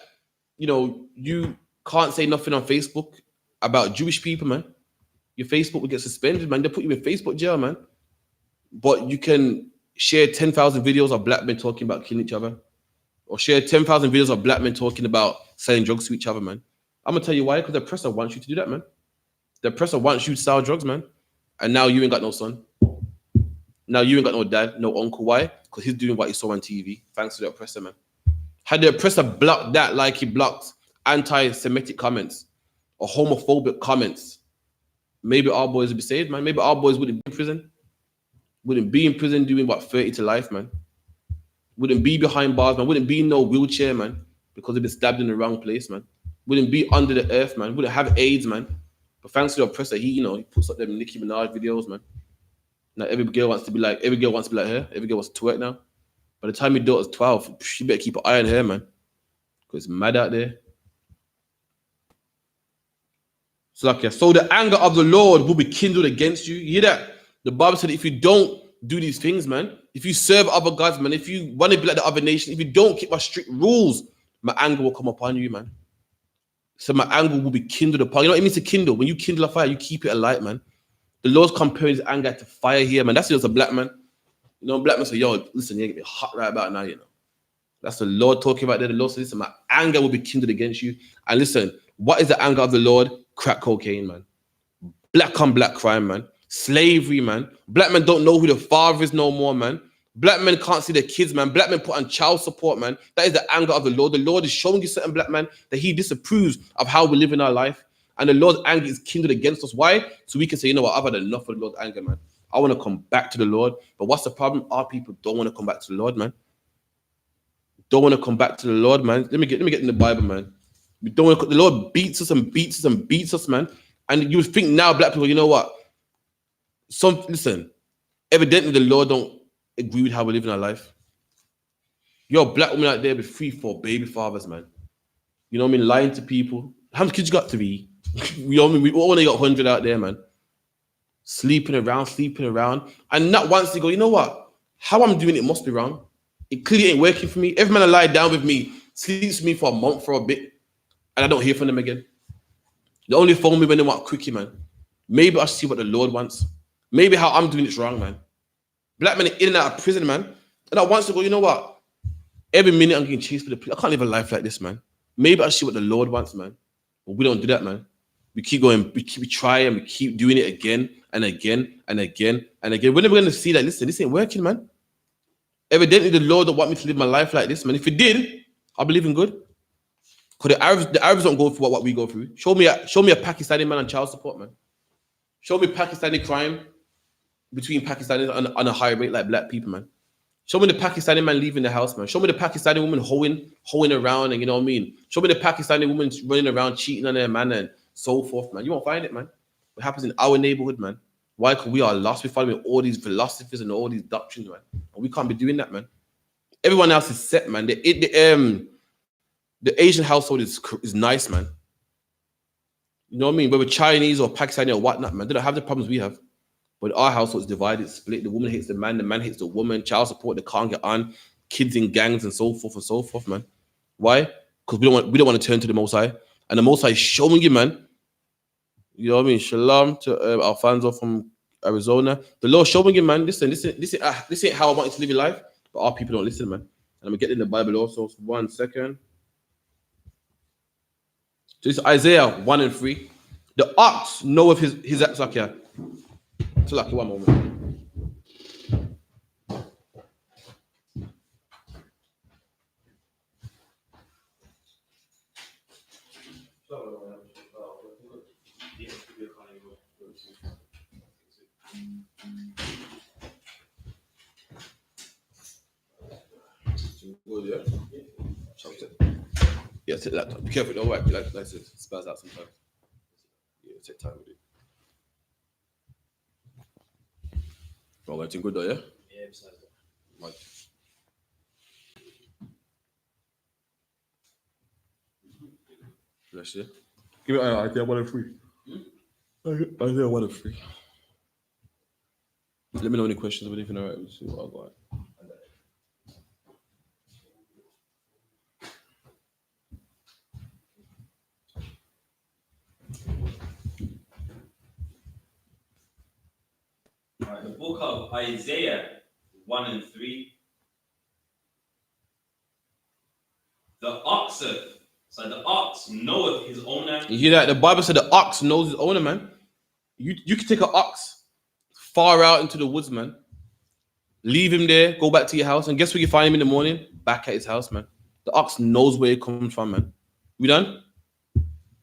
you can't say nothing on Facebook about Jewish people, man? Your Facebook will get suspended, man. They'll put you in Facebook jail, man. But you can share 10,000 videos of black men talking about killing each other. Or share 10,000 videos of black men talking about selling drugs to each other, man. I'm going to tell you why. Because the oppressor wants you to do that, man. The oppressor wants you to sell drugs, man. And now you ain't got no son. Now you ain't got no dad, no uncle. Why? Because he's doing what he saw on TV. Thanks to the oppressor, man. Had the oppressor blocked that like he blocked anti-Semitic comments or homophobic comments, maybe our boys would be saved, man. Maybe our boys wouldn't be in prison. Wouldn't be in prison doing what 30 to life, man. Wouldn't be behind bars, man. Wouldn't be in no wheelchair, man, because they've been stabbed in the wrong place, man. Wouldn't be under the earth, man. Wouldn't have AIDS, man. But thanks to the oppressor, he puts up them Nicki Minaj videos, man. Now every girl wants to be like her. Every girl wants to twerk now. By the time your daughter's 12, she better keep an eye on her, man. Because it's mad out there. So the anger of the Lord will be kindled against you. You hear that? The Bible said if you don't do these things, man, if you serve other gods, man, if you want to be like the other nation, if you don't keep my strict rules, my anger will come upon you, man. So my anger will be kindled upon. You know what it means to kindle? When you kindle a fire, you keep it alight, man. The Lord's comparing his anger to fire here, man. That's just a black man. You know, black man say, yo, listen, you're getting hot right about now, you know. That's the Lord talking about there. The Lord says, listen, my anger will be kindled against you. And listen, what is the anger of the Lord? Crack cocaine, man. Black on black crime, man. Slavery, man. Black men don't know who the father is no more, man. Black men can't see their kids, man. Black men put on child support, man. That is the anger of the Lord. The Lord is showing you certain black men that he disapproves of how we live in our life. And the Lord's anger is kindled against us. Why? So we can say, you know what, I've had enough of the Lord's anger, man. I want to come back to the Lord. But what's the problem? Our people don't want to come back to the Lord, man. Don't want to come back to the Lord, man. Let me get in the Bible, man. We don't want to, the Lord beats us and beats us and beats us, man. And you would think now, black people, you know what? Listen, evidently the Lord don't agree with how we live in our life. You're a black woman out there with 3-4 baby fathers, man. You know what I mean? Lying to people. How many kids you got? 3? You know what I mean? We all only got 100 out there, man. Sleeping around. And not once they go, you know what? How I'm doing it must be wrong. It clearly ain't working for me. Every man that lied down with me sleeps with me for a month, for a bit, and I don't hear from them again. They only phone me when they want quickie, man. Maybe I should see what the Lord wants. Maybe how I'm doing it's wrong, man. Black men are in and out of prison, man. And I once to go, you know what? Every minute I'm getting chased for the police. I can't live a life like this, man. Maybe I should see what the Lord wants, man. But we don't do that, man. We keep going, we try and we keep doing it again and again and again and again. We're never going to see that, listen, this ain't working, man. Evidently, the Lord don't want me to live my life like this, man. If he did, I'll be living good. Because the Arabs don't go through what we go through. Show me a Pakistani man on child support, man. Show me Pakistani crime between Pakistanis on a higher rate like black people, man. Show me the Pakistani man leaving the house, man. Show me the Pakistani woman hoeing around, and you know what I mean? Show me the Pakistani woman running around cheating on their man and so forth, man. You won't find it, man. It happens in our neighborhood, man. Why? Because we are lost. We're following all these philosophies and all these doctrines, man. And we can't be doing that, man. Everyone else is set, man. The Asian household is nice, man. You know what I mean? Whether Chinese or Pakistani or whatnot, man, they don't have the problems we have. But our household is divided, split. The woman hates the man hates the woman. Child support, they can't get on. Kids in gangs and so forth, man. Why? Because we don't want to turn to the Most High. And the Most High is showing you, man. You know what I mean? Shalom to Alfonso from Arizona. The Lord showing you, man. Listen, this ain't how I want you to live your life. But our people don't listen, man. And I'm gonna get in the Bible also. So 1 second. So it's Isaiah 1 and 3. The ox knoweth his acts. So lucky, one moment. Good, yeah. Yeah, take that. Be careful, don't wipe. Like to spaz out sometimes. Yeah, take time with it. Oh, everything good though, yeah? Yeah, besides that. Right. Bless you. Give me Isaiah 1 and 3. Isaiah 1 and 3. Let me know any questions or anything. All right, we'll see what I'll go at. The book of Isaiah 1 and 3. The ox knoweth his owner. You hear that? The Bible said the ox knows his owner, man. You can take an ox far out into the woods, man. Leave him there, go back to your house, and guess where you find him in the morning? Back at his house, man. The ox knows where it comes from, man. We done?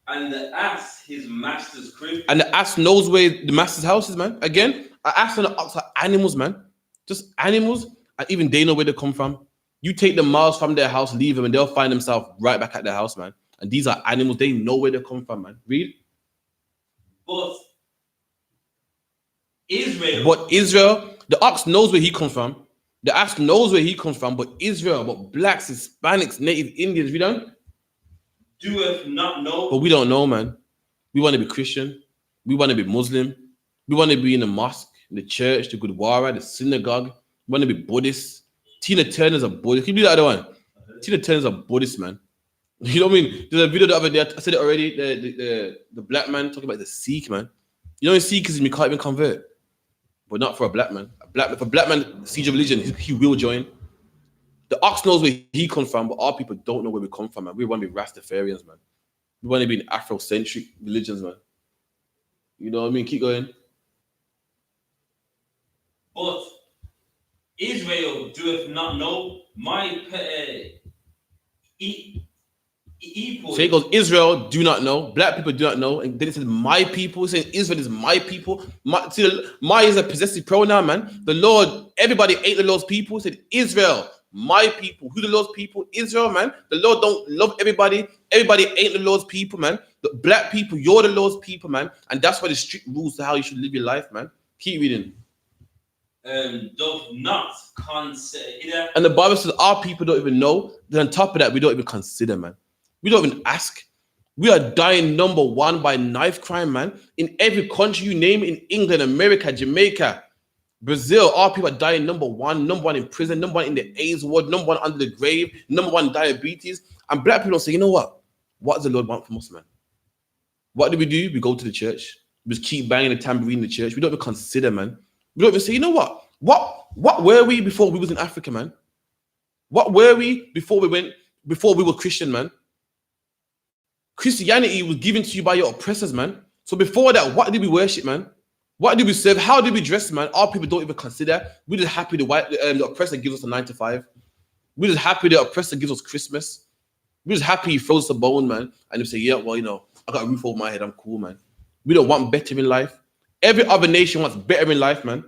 And the ass his master's crib. And the ass knows where the master's house is, man. Again, an ass and an ox are animals, man. Just animals, and even they know where they come from. You take them miles from their house, leave them, and they'll find themselves right back at their house, man. And these are animals, they know where they come from, man. Read. But Israel, the ox knows where he comes from. The Ask knows where he comes from, but Israel, but blacks, Hispanics, native Indians, we don't. Doeth not know. But we don't know, man. We want to be Christian. We want to be Muslim. We want to be in the mosque, in the church, the Gurdwara, the synagogue. We want to be Buddhist. Tina Turner's a Buddhist. Can you do the other one? Tina Turner's a Buddhist, man. You know what I mean? There's a video the other day, I said it already, the black man talking about the Sikh, man. You know, Sikhism, you can't even convert. But not for a black man. If a black man sees your religion, he will join. The ox knows where he comes from, but our people don't know where we come from, man. We want to be Rastafarians, man. We want to be in Afrocentric religions, man. You know what I mean? Keep going. But Israel doeth not know my So he goes, Israel do not know, black people do not know, and then it says my people, saying Israel is my people. My is a possessive pronoun, man. The Lord, everybody ain't the Lord's people. He said Israel, my people. Who the Lord's people? Israel, man. The Lord don't love everybody. Everybody ain't the Lord's people, man. The black people, you're the Lord's people, man. And that's why the strict rules to how you should live your life, man. Keep reading. Doth not consider. And the Bible says our people don't even know. Then on top of that, we don't even consider, man. We don't even ask. We are dying number one by knife crime, man. In every country you name, in England, America, Jamaica, Brazil, our people are dying number one in prison, number one in the AIDS ward, number one under the grave, number one diabetes. And black people don't say, you know what? What does the Lord want from us, man? What do? We go to the church. We just keep banging the tambourine in the church. We don't even consider, man. We don't even say, you know what? What were we before we was in Africa, man? What were we before we were Christian, man? Christianity was given to you by your oppressors, man. So before that, what did we worship, man? What did we serve? How did we dress, man? Our people don't even consider. We're just happy the oppressor gives us a 9 to 5. We're just happy the oppressor gives us Christmas. We're just happy he throws us a bone, man. And they say, yeah, well, you know, I got a roof over my head. I'm cool, man. We don't want better in life. Every other nation wants better in life, man.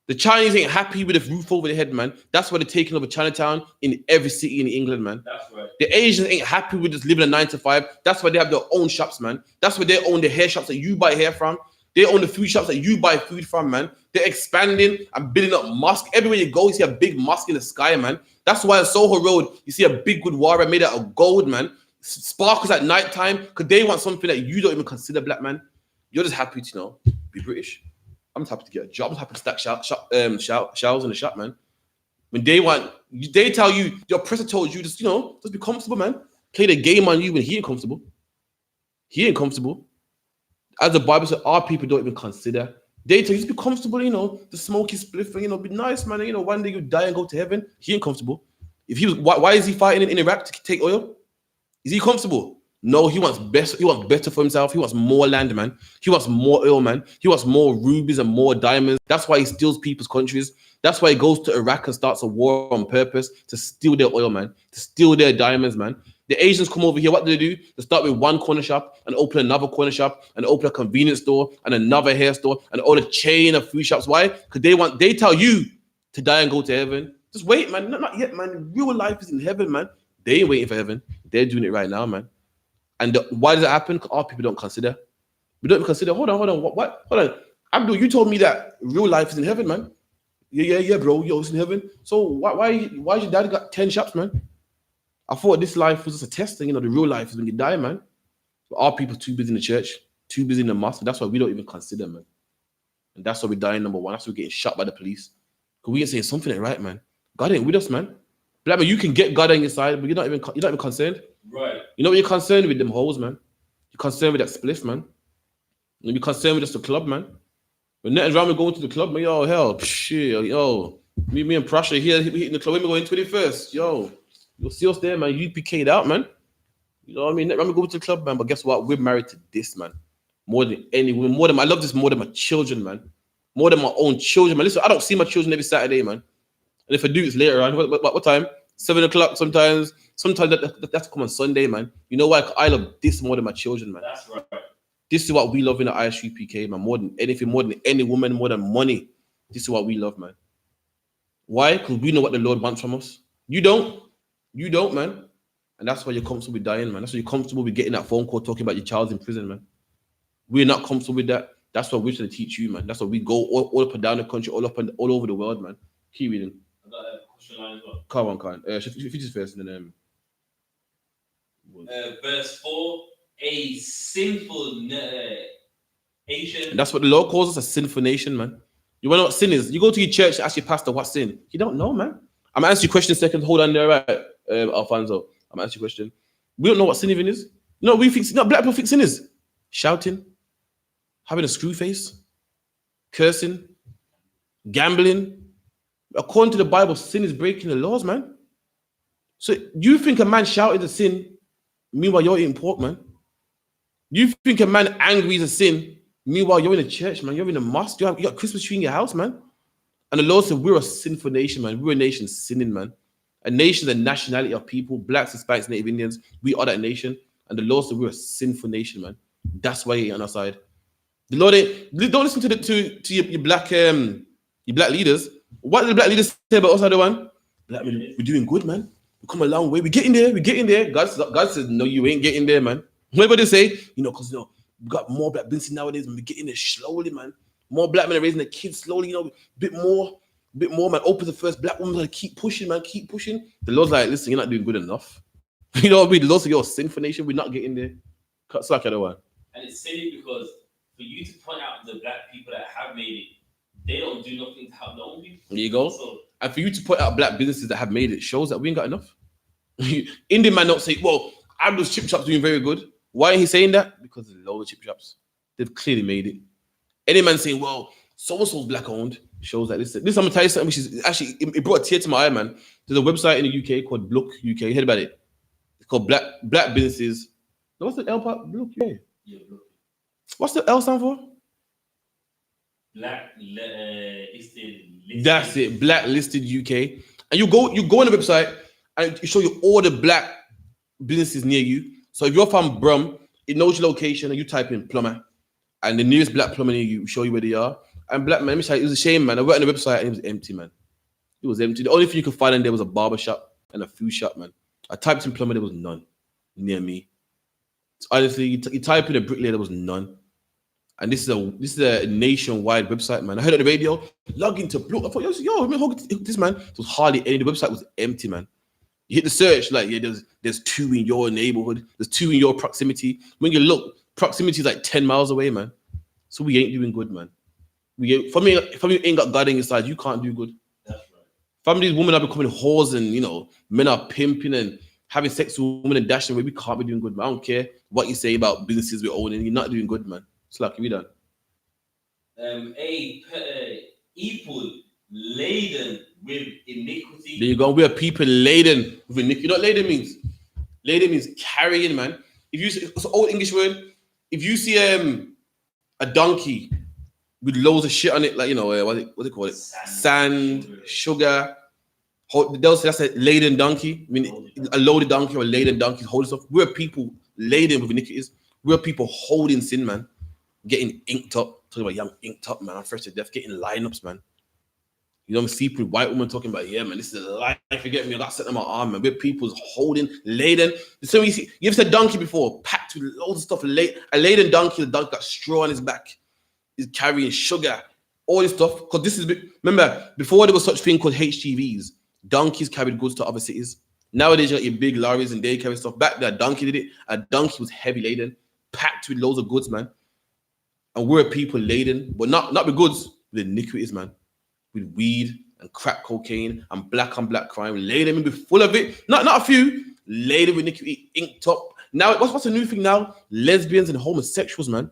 The Chinese ain't happy with a roof over their head, man. That's why they're taking over Chinatown in every city in England, man. That's right. The Asians ain't happy with just living a 9 to 5. That's why they have their own shops, man. That's why they own the hair shops that you buy hair from. They own the food shops that you buy food from, man. They're expanding and building up mosques. Everywhere you go, you see a big mosque in the sky, man. That's why on Soho Road, you see a big Gurdwara made out of gold, man. Sparkles at night time because they want something that you don't even consider, black man. You're just happy to, you know, be British. I'm just happy to get a job. I'm happy to stack showers in the shop, man. When they tell you, your oppressor told you, just, you know, just be comfortable, man. Play the game on you when he ain't comfortable. He ain't comfortable. As the Bible says, our people don't even consider. They tell you, just be comfortable, you know, the smoky spliff, you know, be nice, man. You know, one day you die and go to heaven. He ain't comfortable. If he was, why is he fighting in Iraq to take oil? Is he comfortable? No, he wants best. He wants better for himself. He wants more land, man. He wants more oil, man. He wants more rubies and more diamonds. That's why he steals people's countries. That's why he goes to Iraq and starts a war on purpose to steal their oil, man. To steal their diamonds, man. The Asians come over here. What do? They start with one corner shop and open another corner shop and open a convenience store and another hair store and all a chain of food shops. Why? Because they tell you to die and go to heaven. Just wait, man. Not yet, man. Real life is in heaven, man. They ain't waiting for heaven. They're doing it right now, man. And why does it happen? Because our people don't consider. We don't consider. Hold on. What? Hold on. Abdul, you told me that real life is in heaven, man. Yeah, bro. Yo, it's in heaven. So why your dad got 10 shops, man? I thought this life was just a testing. You know, the real life is when you die, man. But our people too busy in the church, too busy in the mosque. That's why we don't even consider, man. And that's why we're dying number one. That's why we're getting shot by the police. Because we ain't saying something ain't right, man. God ain't with us, man. Black man, you can get God on your side, but you're not even concerned. Right. You know what you're concerned with? Them hoes, man. You're concerned with that spliff, man. You're concerned with just the club, man. When nothing's wrong with going to the club, man. Yo, hell, shit, yo. Me and Prasha here, we hitting the club. We're going 21st. Yo, you'll see us there, man. UPK'd out, man. You know what I mean? Nothing wrong with going to the club, man. But guess what? We're married to this, man. More than any woman. I love this more than my children, man. More than my own children, man. Listen, I don't see my children every Saturday, man. And if I do, it's later on. What time? 7 o'clock sometimes. Sometimes that's come on Sunday, man. You know why? I love this more than my children, man. That's right. This is what we love in the I.S.U.P.K, man. More than anything, more than any woman, more than money. This is what we love, man. Why? Because we know what the Lord wants from us. You don't. You don't, man. And that's why you're comfortable with dying, man. That's why you're comfortable with getting that phone call talking about your child's in prison, man. We're not comfortable with that. That's what we're trying to teach you, man. That's why we go all up and down the country, all over the world, man. Keep reading. I got question line as well. Come on, Khan. If you just first and then Verse 4, a sinful nation. and that's what the Lord calls us, a sinful nation, man. You wanna know what sin is? You go to your church, ask your pastor what sin. You don't know, man. I'm gonna answer your question in a second. Hold on there, right? Alfonso. I'm gonna answer your question. We don't know what sin even is. You know, we think black people think sin is shouting, having a screw face, cursing, gambling. According to the Bible, sin is breaking the laws, man. So you think a man shouting is a sin, meanwhile you're eating pork, man. You think a man angry is a sin, meanwhile you're in a church, man. You're in a mosque. You got Christmas tree in your house, man. And the Lord said, we're a sinful nation, man. We're a nation sinning, man. A nation, the nationality of people, blacks, Hispanics, Native Indians. We are that nation. And the Lord said, we're a sinful nation, man. That's why you're on our side. The Lord, don't listen to your black leaders. What did the black leaders say about us, other one? Black men, we're doing good, man. We come a long way. We're getting there. We're getting there. God says, no, you ain't getting there, man. Whatever they say, because we got more black businesses nowadays, and we're getting there slowly, man. More black men are raising their kids slowly, a bit more, man. Open the first black woman, like, keep pushing, man. Keep pushing. The Lord's like, listen, you're not doing good enough. You know what I mean? The Lord said, you're a sinful nation. We're not getting there. Cut slack, other one. And it's silly because for you to point out the black people that have made it, they don't do nothing to help their own people. There you go. So, and for you to point out black businesses that have made it shows that we ain't got enough. Indian man not say, well, Abdul's chip shops doing very good. Why ain't he saying that? Because there's loads of chip shops. They've clearly made it. Any man saying, well, so-and-so's black owned, shows that this I'm gonna tell you something which is actually, it brought a tear to my eye, man. There's a website in the UK called Look UK. You heard about it? It's called Black Businesses. What's the L part? Look, yeah. What's the L stand for? That's it, Blacklisted UK. And you go on the website and it show you all the black businesses near you. So if you're from Brum, it knows your location and you type in plumber and the nearest black plumber near you will show you where they are. And black man, let me tell you, it was a shame, man. I went on the website and it was empty, man. It was empty. The only thing you could find in there was a barber shop and a food shop, man. I typed in plumber, there was none near me. So honestly, you type in a bricklayer, there was none. And this is a nationwide website, man. I heard on the radio, log into Blue. I thought, let me hook this, man. It was hardly any. The website was empty, man. You hit the search, like, yeah, there's 2 in your neighborhood. There's 2 in your proximity. When you look, proximity is like 10 miles away, man. So we ain't doing good, man. For me, ain't got God in your side, you can't do good. that's right. Some of these women are becoming whores and, men are pimping and having sex with women and dashing away. We can't be doing good, man. I don't care what you say about businesses we're owning. You're not doing good, man. It's like, we done. A people laden with iniquity. There you go. We are people laden with iniquity. You know what laden means? Laden means carrying, man. It's an old English word. If you see a donkey with loads of shit on it, like, what they call it? Sand, sugar. They'll say that's a laden donkey. I mean, a loaded donkey or a laden donkey holding stuff. We're people laden with iniquities. We're people holding sin, man. Getting inked up. Talking about young inked up, man. I'm fresh to death. Getting lineups, man. I'm sleeping with white woman talking about, yeah, man, this is a life. You get me? I got set on my arm, man. We're people holding, laden. So you ever said donkey before? Packed with loads of stuff. A laden donkey, the donkey got straw on his back. He's carrying sugar, all this stuff. Because this is, remember, before there was such thing called HGVs, donkeys carried goods to other cities. Nowadays, you got your big lorries and they carry stuff. Back there, a donkey did it. A donkey was heavy laden, packed with loads of goods, man. And we're people laden, but not with goods, with iniquities, man. With weed and crack cocaine and black on black crime, laden with full of it. Not a few, laden with iniquity, inked up. Now, what's a new thing now? Lesbians and homosexuals, man.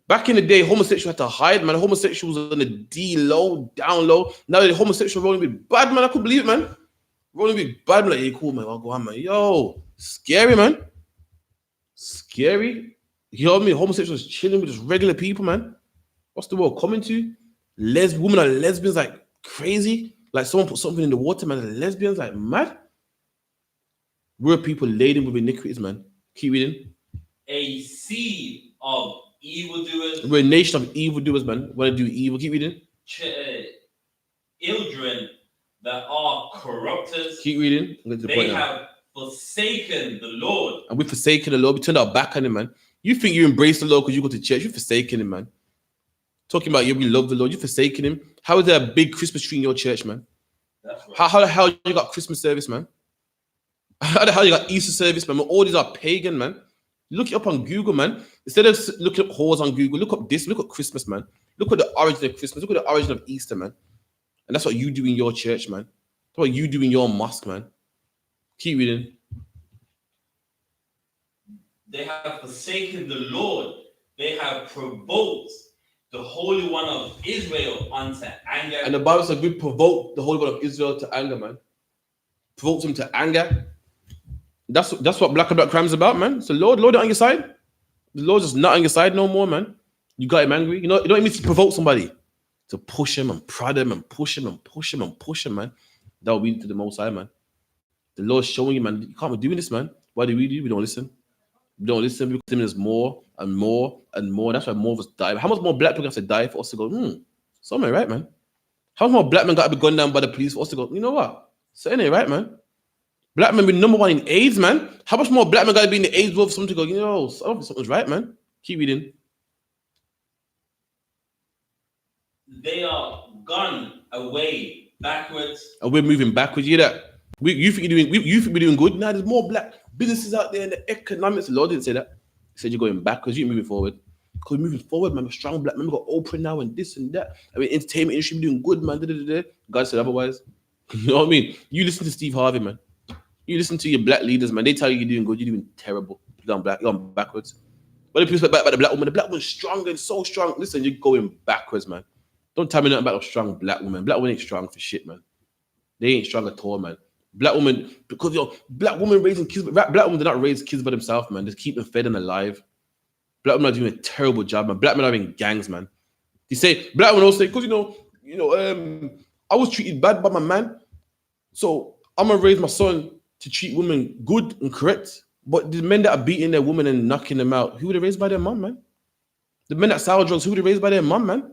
Back in the day, homosexuals had to hide, man. Homosexuals on the D low, down low. Now the homosexual rolling with bad, man. I couldn't believe it, man. Rolling with bad, man. Like, hey, cool, man. I'll go on, man. Yo, scary, man. Scary. You know what I mean? Homosexuals chilling with just regular people, man. What's the world coming to? Women are lesbians like crazy. Like someone put something in the water, man. The lesbians like mad. We're people laden with iniquities, man. Keep reading. A seed of evildoers. We're a nation of evildoers, man. Want to do evil. Keep reading. Children that are corrupters. Keep reading. They have forsaken the Lord. And we've forsaken the Lord. We turned our back on him, man. You think you embrace the Lord because you go to church. You're forsaken him, man. Talking about we love the Lord. You're forsaken him. How is there a big Christmas tree in your church, man? That's right. How the hell you got Christmas service, man? How the hell you got Easter service, man? All these are pagan, man. Look it up on Google, man. Instead of looking up whores on Google, look up this. Look up Christmas, man. Look at the origin of Christmas. Look at the origin of Easter, man. And that's what you do in your church, man. That's what you do in your mosque, man. Keep reading. They have forsaken the Lord. They have provoked the Holy One of Israel unto anger. And the Bible says we provoke the Holy One of Israel to anger, man. Provoked him to anger. That's what black and black crime is about, man. So Lord on your side. The Lord's just not on your side no more, man. You got him angry. You know what it means to provoke somebody? To push him and prod him and push him and push him and push him, man. That will lead to the Most High, man. The Lord's showing you, man, you can't be doing this, man. Why do? We don't listen. We don't listen because there's more and more and more. That's why more of us die. How much more black people have to die for us to go, something right, man? How much more black men got to be gunned down by the police for us to go, you know what? Something ain't right, man. Black men be number one in AIDS, man. How much more black men got to be in the AIDS world for someone to go, you know, something's right, man? Keep reading. They are gone away backwards. And we're moving backwards. You hear that? You think we're doing good? Nah, there's more black businesses out there in the economics. The Lord didn't say that. He said you're going backwards. You're moving forward. Because we're moving forward, man. We're strong black men. We got Oprah now and this and that. I mean, entertainment industry doing good, man. God said otherwise. You know what I mean? You listen to Steve Harvey, man. You listen to your black leaders, man. They tell you you're doing good. You're doing terrible. You're going backwards. But if you speak about the black woman, the black woman's strong and so strong. Listen, you're going backwards, man. Don't tell me nothing about a strong black woman. Black woman ain't strong for shit, man. They ain't strong at all, man. Black woman, because black women raising kids, black women do not raise kids by themselves, man. Just keep them fed and alive. Black women are doing a terrible job, man. Black men are in gangs, man. They say black women also say, because I was treated bad by my man, so I'm gonna raise my son to treat women good and correct. But the men that are beating their women and knocking them out, who were they raised by their mom, man? The men that sell drugs, who were they raised by their mom, man?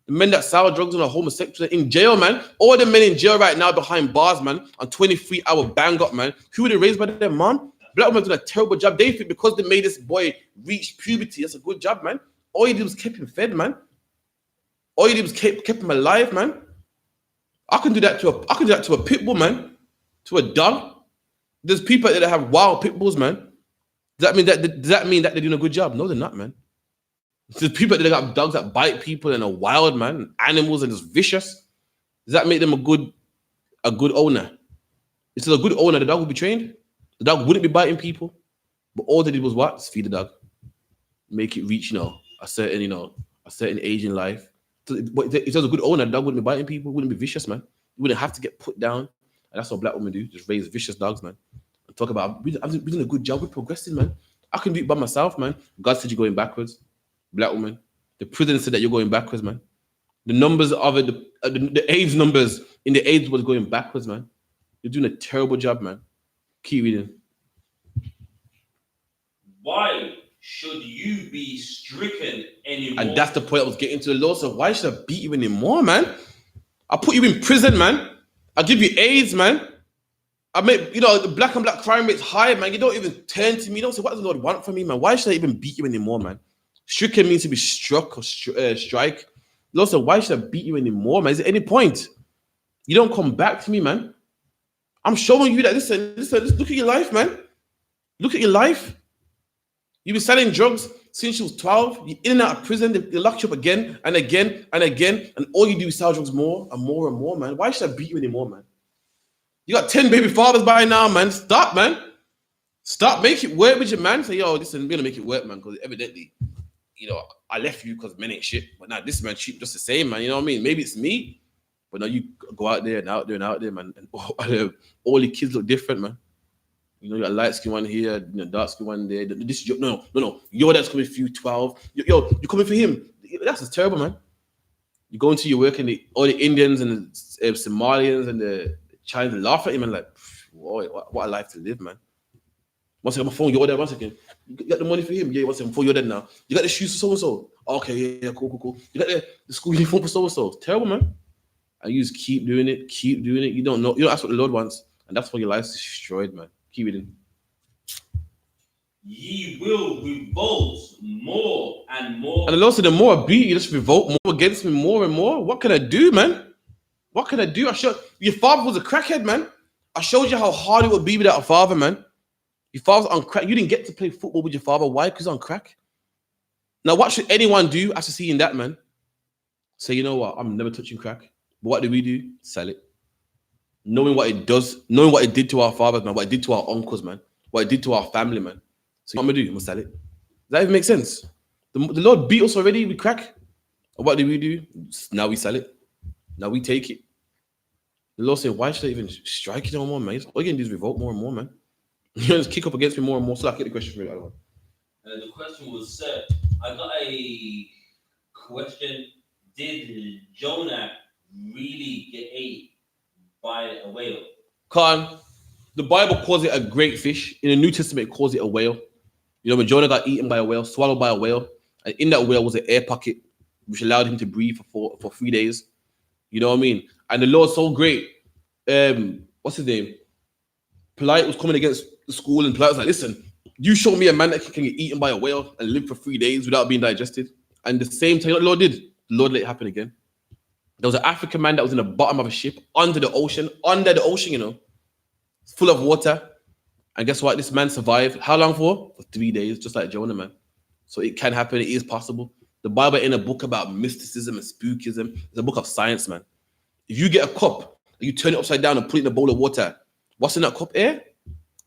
The men that sell drugs and are homosexual in jail, man. All the men in jail right now behind bars, man, on 23-hour bang up, man. Who were they raised by their mom? Black women doing a terrible job. They think because they made this boy reach puberty, that's a good job, man. All you did was keep him fed, man. All you did was keep him alive, man. I can do that to a pit bull, man. To a dog. There's people that have wild pit bulls, man. Does that mean that they're doing a good job? No, they're not, man. There's people that got dogs that bite people and are wild, man. Animals and just vicious. Does that make them a good owner? If it's a good owner, the dog would be trained. The dog wouldn't be biting people. But all they did was what? Just feed the dog. Make it reach, a certain age in life. But if there's a good owner, the dog wouldn't be biting people, wouldn't be vicious, man. You wouldn't have to get put down. And that's what black women do. Just raise vicious dogs, man. And talk about, I'm doing a good job. We're progressing, man. I can do it by myself, man. God said you're going backwards. Black woman. The president said that you're going backwards, man. The numbers of it, the AIDS numbers in the AIDS was going backwards, man. You're doing a terrible job, man. Keep reading. Why should you be stricken anymore? And that's the point I was getting to. The Lord said, why should I beat you anymore, man? I'll put you in prison, man. I'll give you AIDS, man. I make, the black and black crime rate's high, man. You don't even turn to me. You don't say, what does the Lord want from me, man? Why should I even beat you anymore, man? Stricken means to be struck or strike. The Lord said, why should I beat you anymore, man? Is there any point? You don't come back to me, man. I'm showing you that, listen, look at your life, man. Look at your life. You've been selling drugs since you was 12. You're in and out of prison. They lock you up again and again and again. And all you do is sell drugs more and more and more, man. Why should I beat you anymore, man? You got 10 baby fathers by now, man. Stop, man. Stop. Make it work with your man. Say, yo, listen, we're going to make it work, man. Because evidently, I left you because men ain't shit. But now this man cheap just the same, man. You know what I mean? Maybe it's me. But now you go out there and out there and out there, man. And all the kids look different, man. You got a light skin one here, dark skin one there. No. Your dad's coming for you, 12. You're coming for him. That's just terrible, man. You go into your work and all the Indians and the Somalians and the Chinese laugh at him and like, boy, what a life to live, man. One second, my phone, your dad, 1 second. You got the money for him? Yeah, 1 second, for your dad now. You got the shoes for so-and-so? Okay, yeah, cool. You got the school uniform for so-and-so. It's terrible, man. And you just keep doing it. You don't know. That's what the Lord wants. And that's why your life's destroyed, man. Keep reading. Ye will revolt more and more. And the Lord said, the more I beat you, just revolt more against me more and more. What can I do, man? What can I do? Your father was a crackhead, man. I showed you how hard it would be without a father, man. Your father's on crack. You didn't get to play football with your father. Why? Because he's on crack. Now, what should anyone do after seeing that, man? Say, you know what? I'm never touching crack. But what do? Sell it. Knowing what it does, knowing what it did to our fathers, man, what it did to our uncles, man, what it did to our family, man. So what I'm gonna do? I'm gonna sell it. Does that even make sense? The Lord beat us already with crack. And what do? Now we sell it. Now we take it. The Lord said, why should I even strike you no more, man? All you can do is revolt more and more, man. You just kick up against me more and more. So I get the question for you. The question was, sir, I got a question. Did Jonah really get ate by a whale? Khan, the Bible calls it a great fish. In the New Testament, it calls it a whale. You know, when Jonah got eaten by a whale, swallowed by a whale, and in that whale was an air pocket, which allowed him to breathe for 3 days. You know what I mean? And the Lord's so great. What's his name? Polite was coming against the school, and Polite was like, listen, you show me a man that can get eaten by a whale and live for 3 days without being digested. And the same thing, what the Lord did, the Lord let it happen again. There was an African man that was in the bottom of a ship, under the ocean, you know, full of water. And guess what? This man survived. How long for? For 3 days, just like Jonah, man. So it can happen. It is possible. The Bible ain't a book about mysticism and spookism. It's a book of science, man. If you get a cup, you turn it upside down and put it in a bowl of water, what's in that cup? Air.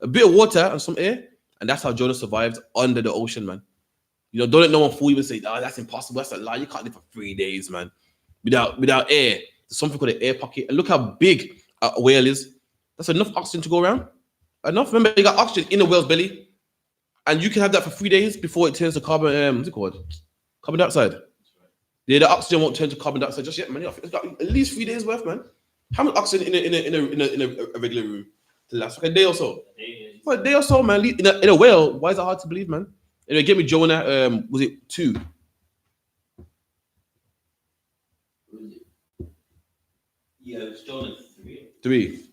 A bit of water and some air. And that's how Jonah survived under the ocean, man. You know, don't let no one fool you and say, oh, that's impossible. That's a lie. You can't live for 3 days, man. Without air. There's something called an air pocket. And look how big a whale is. That's enough oxygen to go around. Enough. Remember, you got oxygen in the whale's belly. And you can have that for 3 days before it turns to carbon, what's it called? Carbon dioxide. Yeah, the oxygen won't turn to carbon dioxide just yet, man. It's got at least 3 days worth, man. How much oxygen in a regular room to last? Like a day or so? For a day or so, man. In a whale, why is it hard to believe, man? Anyway, give me Jonah, was it 2? Yeah, it's Jonah 3. 3.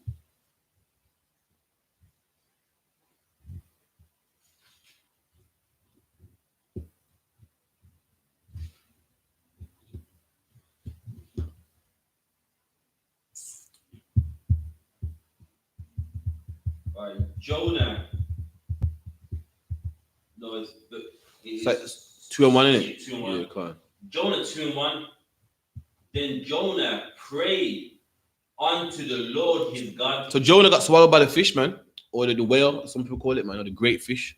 Jonah. No, It's like 2 and 1, innit? 2 and 1. Yeah, come on. Jonah 2 and 1. Then Jonah prayed unto the Lord his God. So Jonah got swallowed by the fish, man, or the whale, some people call it, man, or the great fish.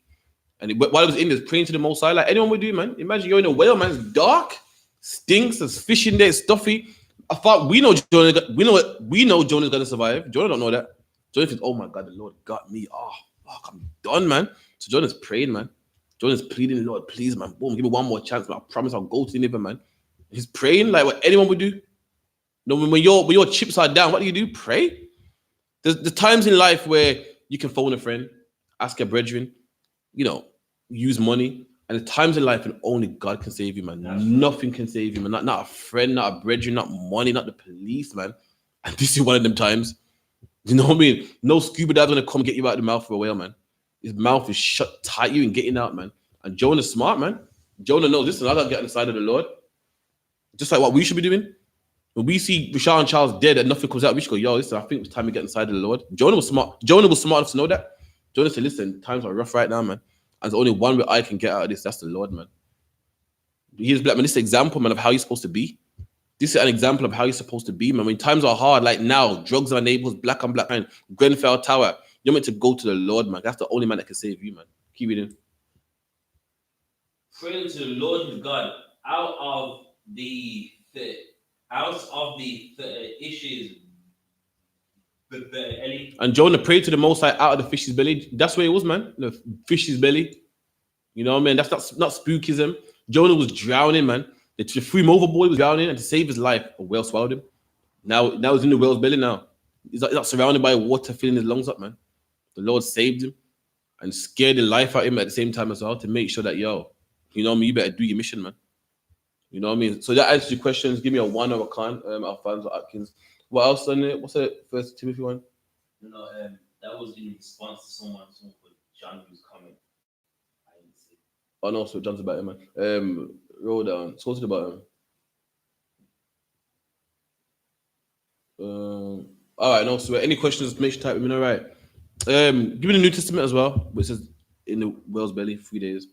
And while he was in this, praying to the Most High, like anyone would do, man. Imagine you're in a whale, man. It's dark, stinks. There's fish in there, it's stuffy. I thought we know Jonah's gonna survive. Jonah don't know that. Jonah thinks, oh my God, the Lord got me. Oh, fuck, I'm done, man. So Jonah's praying, man. Jonah's pleading, Lord, please, man. Boom, give me one more chance, man. I promise I'll go to Nineveh, man. He's praying like what anyone would do. You know, when your chips are down, what do? Pray. There's times in life where you can phone a friend, ask a brethren, you know, use money. And the times in life when only God can save you, man. Nothing can save you, man. Not a friend, not a brethren, not money, not the police, man. And this is one of them times. You know what I mean? No scuba dive's gonna come get you out of the mouth of a whale, man. His mouth is shut tight, you ain't getting out, man. And Jonah's smart, man. Jonah knows, listen, I gotta get on the side of the Lord. Just like what we should be doing. When we see Rashad and Charles dead and nothing comes out, we should go, yo, listen, I think it's time to get inside of the Lord. Jonah was smart. Jonah was smart enough to know that. Jonah said, listen, times are rough right now, man. And there's only one way I can get out of this. That's the Lord, man. Here's black man. This is an example, man, of how you're supposed to be. This is an example of how you're supposed to be, man. When times are hard, like now, drugs in our neighborhoods, black on black, man, Grenfell Tower. You're meant to go to the Lord, man. That's the only man that can save you, man. Keep reading. Pray to the Lord his God out of the issues. And Jonah prayed to the Most High out of the fish's belly. That's where it was, man. The fish's belly. You know what I mean? That's not spookism. Jonah was drowning, man. They threw him overboard, he was drowning, and to save his life, a whale swallowed him. Now he's in the whale's belly now. He's not surrounded by water filling his lungs up, man. The Lord saved him and scared the life out of him at the same time as well to make sure that, yo, you know what I mean? You better do your mission, man. You know what I mean? So that answers your questions. Give me a 1 or a con, Alfonso Atkins. What else on it? What's the First Timothy one? No, that was in response to someone called John who's coming. I didn't see. Oh no, so John's about him, man. Roll down. What's it about him? All right, no. So any questions? Make sure to type them in. All right. Give me the New Testament as well, which says in the whale's belly 3 days.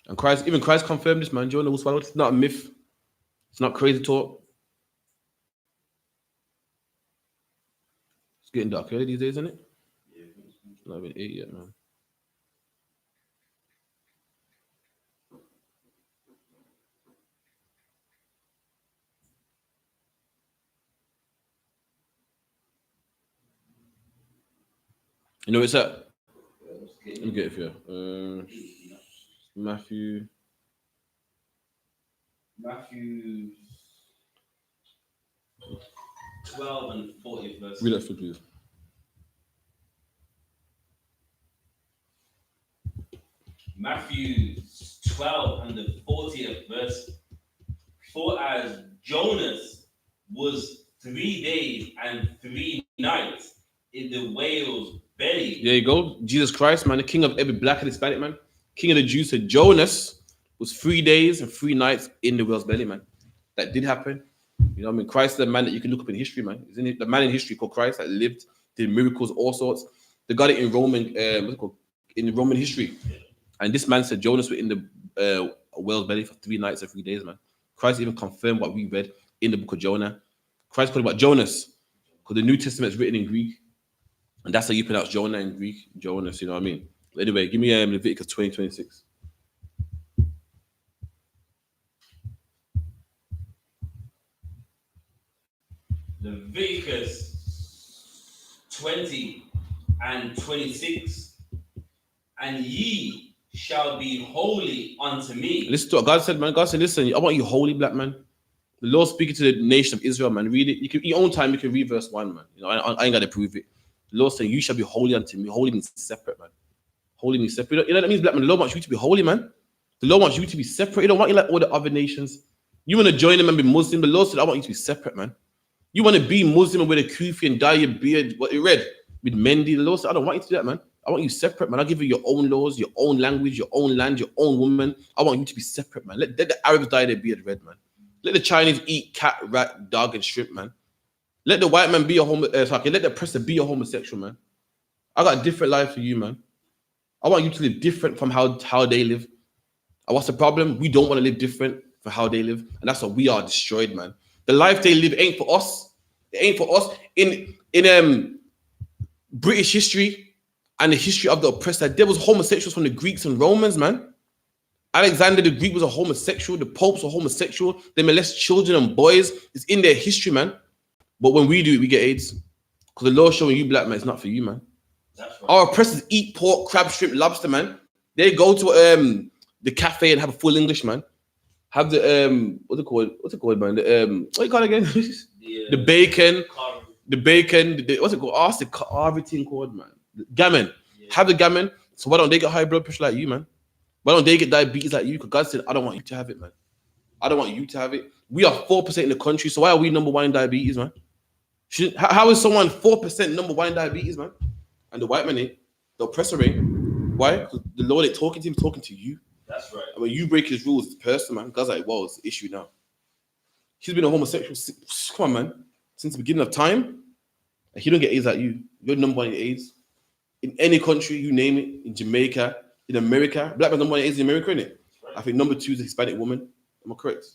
And Christ, even Christ confirmed this, man. Jonah was swallowed. It's not a myth. It's not crazy talk. It's getting dark early these days, isn't it? Yeah. It's not even 8 yet, man. You know where it's at? Let me get it for you. Matthew. Matthew 12 and 40th verse. Read that for please. Matthew 12 and the 40th verse. For as Jonas was 3 days and 3 nights in the whale's belly. There you go. Jesus Christ, man, the king of every black and Hispanic, man. King of the Jews. So Jonas was 3 days and 3 nights in the whale's belly, man. That did happen. You know what I mean? Christ is the man that you can look up in history, man. Isn't it? The man in history called Christ that lived, did miracles, all sorts. They got it in Roman, what's it called? In Roman history. And this man said Jonas was in the whale's belly for 3 nights and 3 days, man. Christ even confirmed what we read in the book of Jonah. Christ called about Jonas, because the New Testament is written in Greek. And that's how you pronounce Jonah in Greek, Jonas, you know what I mean? Anyway, give me Leviticus 20:26. Leviticus 20 and 26. And ye shall be holy unto me. Listen to what God said, man. God said, listen, I want you holy, black man. The Lord speaking to the nation of Israel, man. Read it. You can, your own time, you can read verse 1, man. You know, I ain't got to prove it. The Lord saying, you shall be holy unto me. Holy means separate, man. Holy means separate. You know what that means, black man? The Lord wants you to be holy, man. The Lord wants you to be separate. He don't want you like all the other nations. You want to join them and be Muslim. The Lord said, I want you to be separate, man. You want to be Muslim and wear a kufi and dye your beard, what you read, with Mendy. The Lord said, I don't want you to do that, man. I want you separate, man. I'll give you your own laws, your own language, your own land, your own woman. I want you to be separate, man. Let the Arabs dye their beard red, man. Let the Chinese eat cat, rat, dog, and shrimp, man. Let the white man be a let the oppressor be a homosexual, man. I got a different life for you, man. I want you to live different from how they live. And what's the problem? We don't want to live different from how they live. And that's why we are destroyed, man. The life they live ain't for us. It ain't for us. In British history and the history of the oppressor, there was homosexuals from the Greeks and Romans, man. Alexander the Greek was a homosexual. The popes were homosexual. They molest children and boys. It's in their history, man. But when we do it, we get AIDS. Because the Lord's showing you, black man, it's not for you, man. That's right. Our oppressors eat pork, crab, shrimp, lobster, man. They go to the cafe and have a full English, man. Have the what's it called? What's it called, man? The what you call it again? The bacon. The bacon. What's it called? Ask the everything called, man. Gammon. Yeah. Have the gammon. So why don't they get high blood pressure like you, man? Why don't they get diabetes like you? Because God said, I don't want you to have it, man. I don't want you to have it. We are 4% in the country, so why are we number one in diabetes, man? How is someone 4% number one in diabetes, man? And the white man ain't. The oppressor ain't. Why? Because the Lord ain't talking to him, talking to you. That's right. And when you break his rules, it's personal, man. God's like, well, it's the issue now. He's been a homosexual, come on, man, since the beginning of time. And he don't get AIDS like you. You're number one in AIDS. In any country, you name it, in Jamaica, in America. Black man number one in AIDS in America, isn't it? Right. I think number 2 is a Hispanic woman. Am I correct?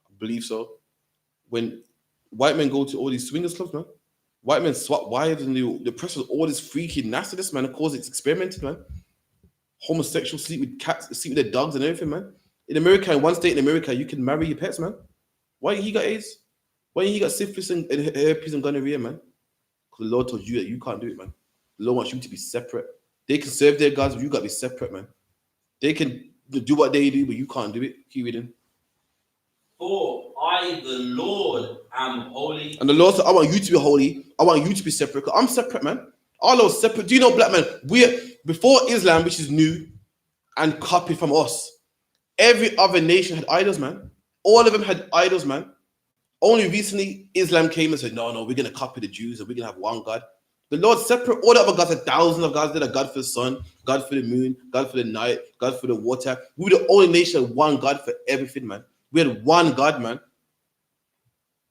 I believe so. When white men go to all these swingers clubs, man, white men swap wives and the press with all this freaky nastiness, man. Of course, it's experimented, man. Homosexual, sleep with cats, sleep with their dogs and everything, man. In America, in one state in America, you can marry your pets, man. Why he got AIDS? Why he got syphilis and herpes and gonorrhea, man? Because the Lord told you that you can't do it, man. The Lord wants you to be separate. They can serve their gods, but you got to be separate, man. They can do what they do, but you can't do it. Keep reading. For I, the Lord, am holy. And the Lord said, I want you to be holy. I want you to be separate. Because I'm separate, man. Our Lord's separate. Do you know, black man? Before Islam, which is new and copied from us, every other nation had idols, man. All of them had idols, man. Only recently, Islam came and said, no, we're going to copy the Jews and we're going to have one God. The Lord separate. All the other gods had thousands of gods. They had a God for the sun, God for the moon, God for the night, God for the water. We were the only nation with one God for everything, man. We had one God, man.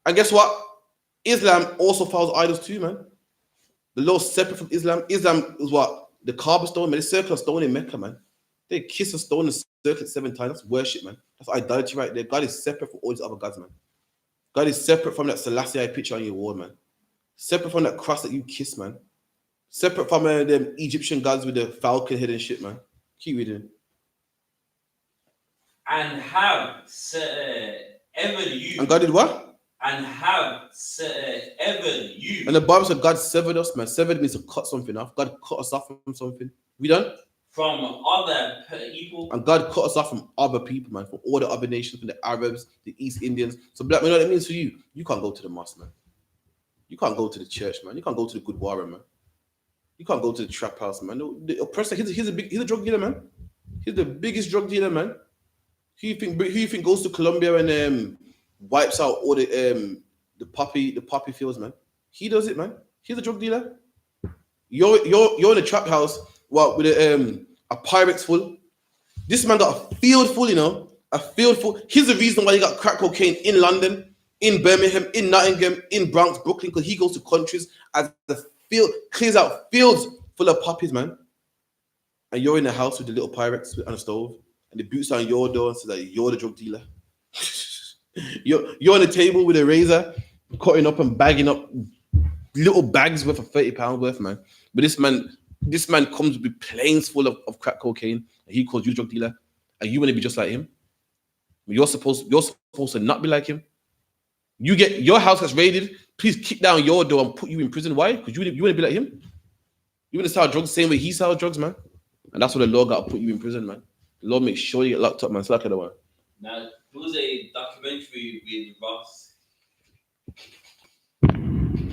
And guess what? Islam also follows idols too, man. The law separate from Islam. Islam is what? The Kaaba stone, man. The circle of stone in Mecca, man. They kiss a stone and circle it 7 times. That's worship, man. That's idolatry right there. God is separate from all these other gods, man. God is separate from that Selassie picture on your wall, man. Separate from that cross that you kiss, man. Separate from them Egyptian gods with the falcon head and shit, man. Keep reading. And have ever you. And God did what? And have ever you. And the Bible said God severed us, man. Severed means to cut something off. God cut us off from something. We done? From other people. And God cut us off from other people, man. From all the other nations, from the Arabs, the East Indians. So black man, you know what it means for you? You can't go to the mosque, man. You can't go to the church, man. You can't go to the good warrior, man. You can't go to the trap house, man. The oppressor, he's a drug dealer, man. He's the biggest drug dealer, man. Who you think goes to Colombia and wipes out all the poppy fields, man? He does it, man. He's a drug dealer. You're in a trap house, what, with a Pyrex full. This man got a field full, you know, a field full. Here's the reason why he got crack cocaine in London, in Birmingham, in Nottingham, in Bronx, Brooklyn, because he goes to countries as the field clears out fields full of poppies, man. And you're in the house with the little Pyrex on the stove, and the boots on your door and says that you're the drug dealer. You're on the table with a razor, cutting up and bagging up little bags worth of £30 worth, man. But this man comes with planes full of crack cocaine, and he calls you drug dealer, and you want to be just like him. You're supposed to not be like him. You get your house gets raided, please kick down your door and put you in prison. Why? Because you want to be like him. You want to sell drugs the same way he sells drugs, man. And that's what the law got to put you in prison, man. The law makes sure you get locked up, man. It's like the one. Now, there was a documentary with Ross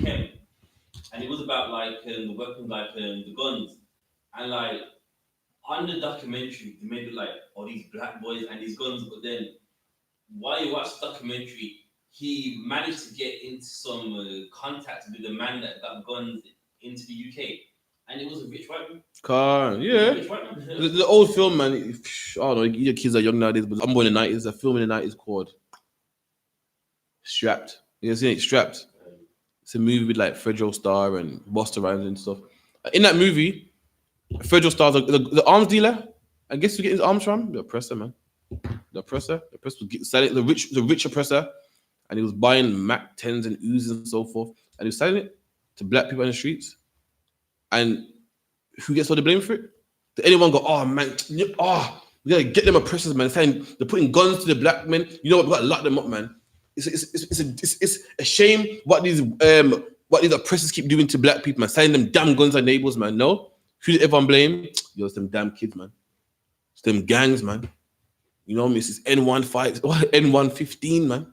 Kemp, and it was about like the weapons, like the guns, and like on the documentary they made it like all these black boys and these guns, but then while you watch the documentary, he managed to get into some contact with the man that got guns into the UK, and it was a rich white man. Yeah. The old film, man. I don't know. Your kids are young nowadays, but I'm born in the 90s. A film in the 90s called Strapped. You guys seen it? Strapped. It's a movie with like Fredro Starr and Busta Rhymes and stuff. In that movie, Fredro Starr's the arms dealer. I guess you get his arms from the oppressor, man. The oppressor was selling the rich oppressor, and he was buying Mac 10s and Uzis and so forth, and he was selling it to black people in the streets. And who gets all the blame for it? Did anyone go, oh man, we gotta get them oppressors, man? Saying they're putting guns to the black men. You know what? We gotta lock them up, man. It's a shame what these oppressors keep doing to black people, man. Selling them damn guns like neighbors, man. No, who did everyone blame? Yo, it's them damn kids, man. It's them gangs, man. You know what I mean? It's this N115, man.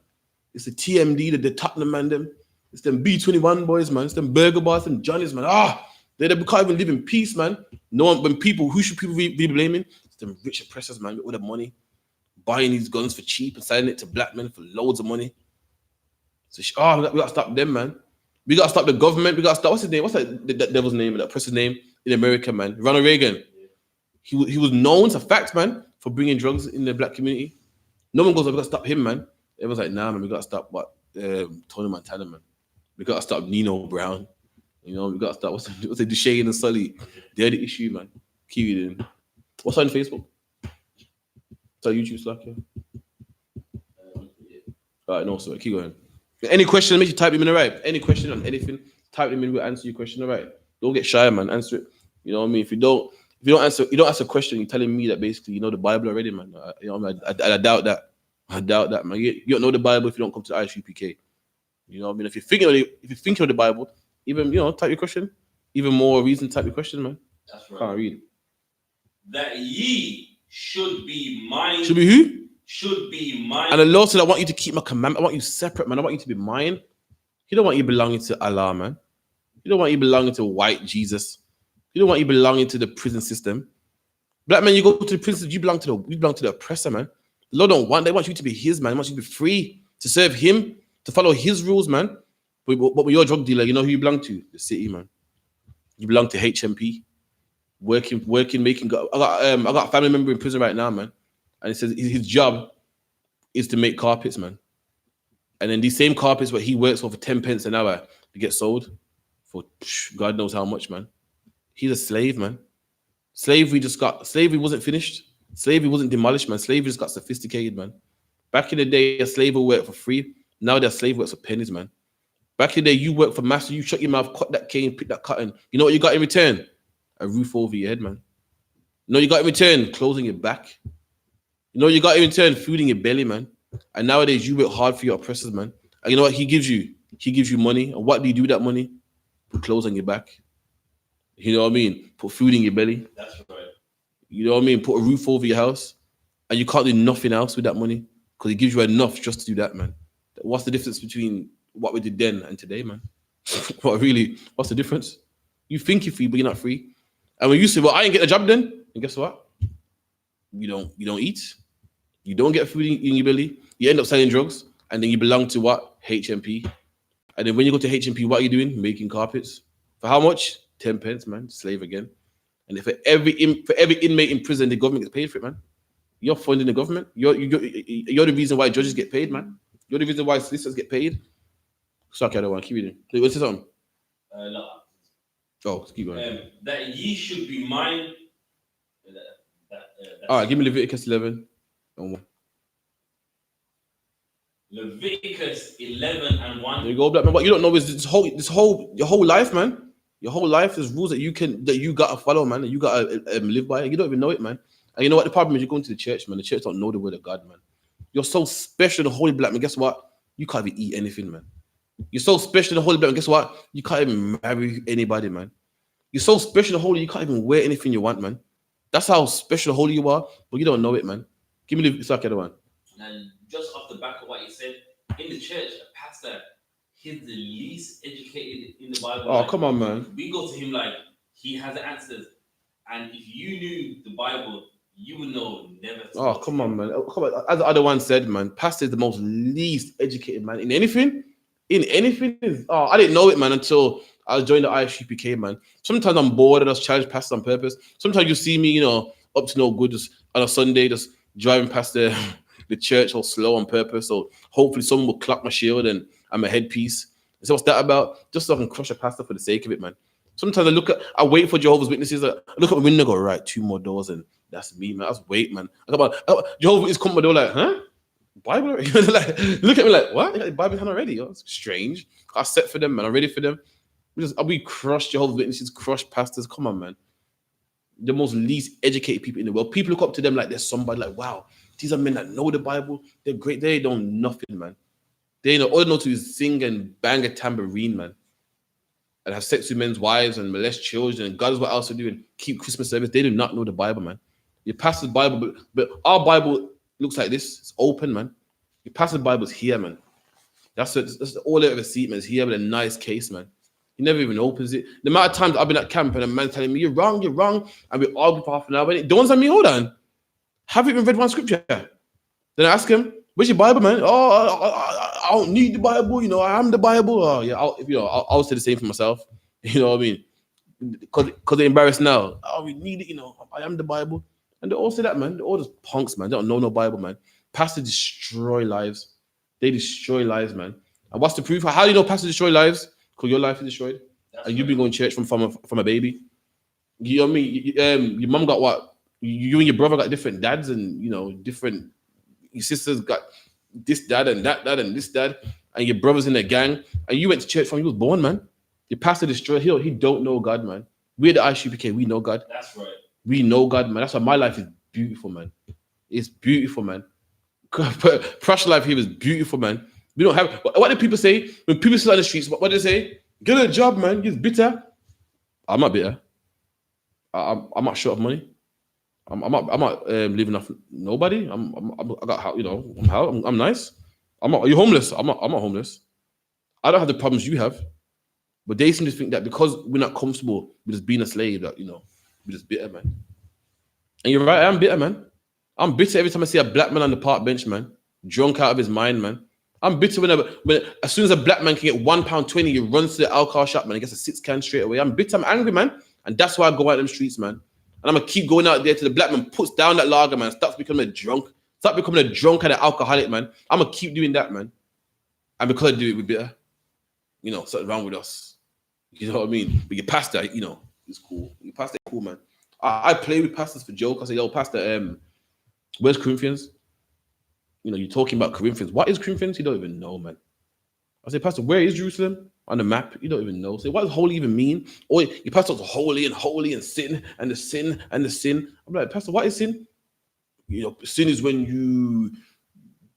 It's the TMD, the Tottenham man, them. It's them B21 boys, man. It's them Burger Bars and Johnny's, man. They can't even live in peace, man. No one, who should people be blaming? It's them rich oppressors, man, with all the money, buying these guns for cheap and selling it to black men for loads of money. So, we got to stop them, man. We got to stop the government. We got to stop, what's his name? What's that devil's name, that oppressor's name in America, man? Ronald Reagan. He was known, it's a fact, man, for bringing drugs in the black community. No one goes, we got to stop him, man. Everyone's like, nah, man, we got to stop Tony Montana, man. We got to stop Nino Brown. You know, we got to start. What's the Duchesne and Sully? They're the issue, man. Keep it in. What's on Facebook? It's on YouTube, Slack, yeah. All right, no, so keep going. Any question, make sure you type them in, all right? Any question on anything, type them in, we'll answer your question, all right? Don't get shy, man. Answer it. You know what I mean? If you don't answer a question, you're telling me that basically you know the Bible already, man. You know what I mean? I doubt that. I doubt that, man. You don't know the Bible if you don't come to the I.S.U.P.K. You know what I mean? If you're thinking of the Bible, even, type your question. Even more reason to type your question, man. That's right. Can't read. That ye should be mine. Should be who? Should be mine. And the Lord said, I want you to keep my commandment. I want you separate, man. I want you to be mine. He don't want you belonging to Allah, man. He don't want you belonging to white Jesus. He don't want you belonging to the prison system. Black man, you go to the prison, you belong to the oppressor, man. The Lord don't want. They want you to be his, man. He wants you to be free to serve him, to follow his rules, man. But when you're a drug dealer, you know who you belong to? The city, man. You belong to HMP. Working, making. I got a family member in prison right now, man. And he says his job is to make carpets, man. And then these same carpets where he works for 10 pence an hour to get sold for God knows how much, man. He's a slave, man. Slavery wasn't finished. Slavery wasn't demolished, man. Slavery just got sophisticated, man. Back in the day, a slave would work for free. Now their slave works for pennies, man. Back in the day, you work for master, you shut your mouth, cut that cane, pick that cotton. You know what you got in return? A roof over your head, man. You know what you got in return? Clothes on your back. You know what you got in return? Food in your belly, man. And nowadays, you work hard for your oppressors, man. And you know what he gives you? He gives you money. And what do you do with that money? Put clothes on your back. You know what I mean? Put food in your belly. That's right. You know what I mean? Put a roof over your house. And you can't do nothing else with that money because he gives you enough just to do that, man. What's the difference between what we did then and today, man? What's the difference? You think you're free, but you're not free. And when you say, well, I ain't get a job then, and guess what? You don't eat. You don't get food in your belly. You end up selling drugs, and then you belong to what? HMP. And then when you go to HMP, what are you doing? Making carpets. For how much? 10 pence, man. Slave again. And if for every inmate in prison, the government gets paid for it, man. You're funding the government. You're the reason why judges get paid, man. You're the reason why solicitors get paid. Sorry, I don't want to keep reading. What's this on? No. Oh, keep going. That ye should be mine. All right, give me Leviticus 11 and 1. Leviticus 11 and 1. There you go, black man. What you don't know is your whole life, man. Your whole life is rules that you gotta follow, man. That you gotta live by. You don't even know it, man. And you know what? The problem is you're going to the church, man. The church don't know the word of God, man. You're so special, the holy black man. Guess what? You can't even eat anything, man. You're so special, the holy black man. Guess what? You can't even marry anybody, man. You're so special, the holy. You can't even wear anything you want, man. That's how special, holy you are, but you don't know it, man. Give me the second one. And just off the back of what you said, in the church, a pastor, he's the least educated in the Bible. Oh, come on, man. We go to him like he has the answers, and if you knew the Bible, you would know never. Oh, come on, man. Oh, come on. As the other one said, man, pastor is the most least educated man in anything. In anything. I didn't know it, man, until I joined the I.S.U.P.K, man. Sometimes I'm bored. I just challenge pastors on purpose. Sometimes you see me, up to no good, just on a Sunday, just driving past the church all slow on purpose. So hopefully someone will clock my shield and my headpiece. So what's that about? Just so I can crush a pastor for the sake of it, man. Sometimes I wait for Jehovah's Witnesses. I look at the window, go, right, 2 more doors, and that's me, man. That's wait, man. Jehovah's Witnesses come to my door like, huh? Bible? Like, look at me like, what? The Bible hand already? Oh, it's strange. I set for them, man. I'm ready for them. We crush Jehovah's Witnesses, crush pastors. Come on, man. The most least educated people in the world. People look up to them like they're somebody like, wow, these are men that know the Bible. They're great. They don't know nothing, man. They know all they know to is sing and bang a tambourine, man. And have sex with men's wives and molest children. And God is what else to do and keep Christmas service. They do not know the Bible, man. Your pastor's Bible, but our Bible looks like this. It's open, man. Your pastor's Bible's here, man. That's all I ever see, man. It's here with a nice case, man. He never even opens it. The amount of times I've been at camp and a man telling me, you're wrong. And we argue for half an hour. And it dawns on me, hold on. Have you even read one scripture? Then I ask him, where's your Bible, man? Oh, I don't need the Bible. I am the Bible. Oh, yeah, I'll say the same for myself. You know what I mean? Because they're embarrassed now. Oh, we need it, I am the Bible. And they all say that, man. They're all just punks, man. They don't know no Bible, man. Pastors destroy lives. They destroy lives, man. And what's the proof? How do you know pastors destroy lives? Because your life is destroyed. And you've been going to church from a baby. You know what I mean? Your mom got what? You and your brother got different dads and, different... Your sisters got this dad and that dad and this dad. And your brother's in a gang. And you went to church from you was born, man. Your pastor destroyed. He don't know God, man. We're the I.S.U.P.K. We know God. That's right. We know God, man. That's why my life is beautiful, man. It's beautiful, man. Crush life here is beautiful, man. We don't have... What do people say? When people sit on the streets, what do they say? Get a job, man. You're bitter. I'm not bitter. I'm not short of money. I'm not living off nobody. I got, I'm nice. Are you homeless? I'm not homeless. I don't have the problems you have. But they seem to think that because we're not comfortable with just being a slave, that, we're just bitter, man. And you're right, I am bitter, man. I'm bitter every time I see a black man on the park bench, man. Drunk out of his mind, man. I'm bitter when as soon as a black man can get £1.20, he runs to the alcohol shop, man. He gets a 6 can straight away. I'm bitter, I'm angry, man. And that's why I go out them streets, man. And I'm going to keep going out there till the black man puts down that lager, man. Starts becoming a drunk. Start becoming a drunk and an alcoholic, man. I'm going to keep doing that, man. And because I do it with bitter, you know, something wrong with us. You know what I mean? But your pastor, you know, is cool. Your pastor is cool, man. I play with pastors for joke. I say, yo, pastor, where's Corinthians? You know, you're talking about Corinthians. What is Corinthians? You don't even know, man. I say, pastor, where is Jerusalem on the map? You don't even know. Say, what does holy even mean? Or your pastor's holy and sin and the sin and the sin. I'm like, pastor, what is sin? You know, sin is when you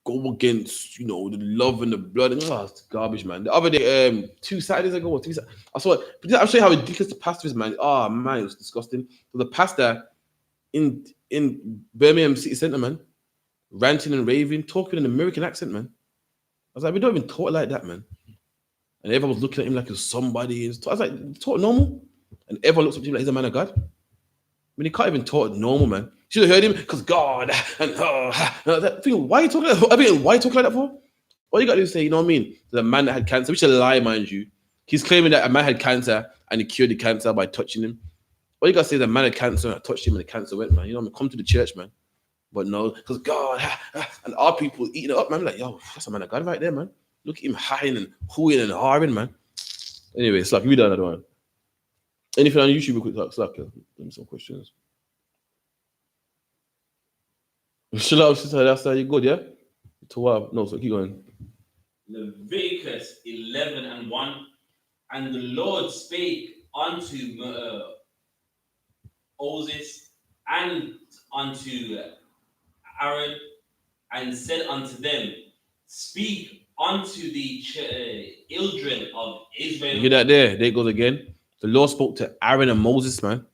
go against, you know, the love and the blood. And it's garbage, man. The other day, 2 Saturdays ago, I saw it. But I'll show you how ridiculous the pastor is, man. Oh, man, it was disgusting. So the pastor in Birmingham City Centre, man, ranting and raving, talking in an American accent, man. I was like, we don't even talk like that, man. And everyone was looking at him like he was somebody. I was like, talk normal. And everyone looks up to him like he's a man of God. I mean, he can't even talk normal, man. You should have heard him because God and that thing. Why are you talking like that? I mean, why are you talking like that for? All you got to do is say, you know what I mean? The man that had cancer, which is a lie, mind you. He's claiming that a man had cancer and he cured the cancer by touching him. All you got to say is a man had cancer and I touched him and the cancer went, man. You know what I mean? Come to the church, man. But no, because God and our people eating it up, man. I'm like, yo, that's a man of God right there, man. Look at him hiding and hooing and harring, man. Anyway, Slack, we done another one. Anything on YouTube, real quick, Slack? Give me some questions. SHALAM, sister, that's how you good, yeah? To what? No, so keep going. Leviticus 11:1, and the Lord spake unto Moses and unto Aaron, and said unto them, speak unto the children of Israel. You hear that there? There it goes again. The Lord spoke to Aaron and Moses, man.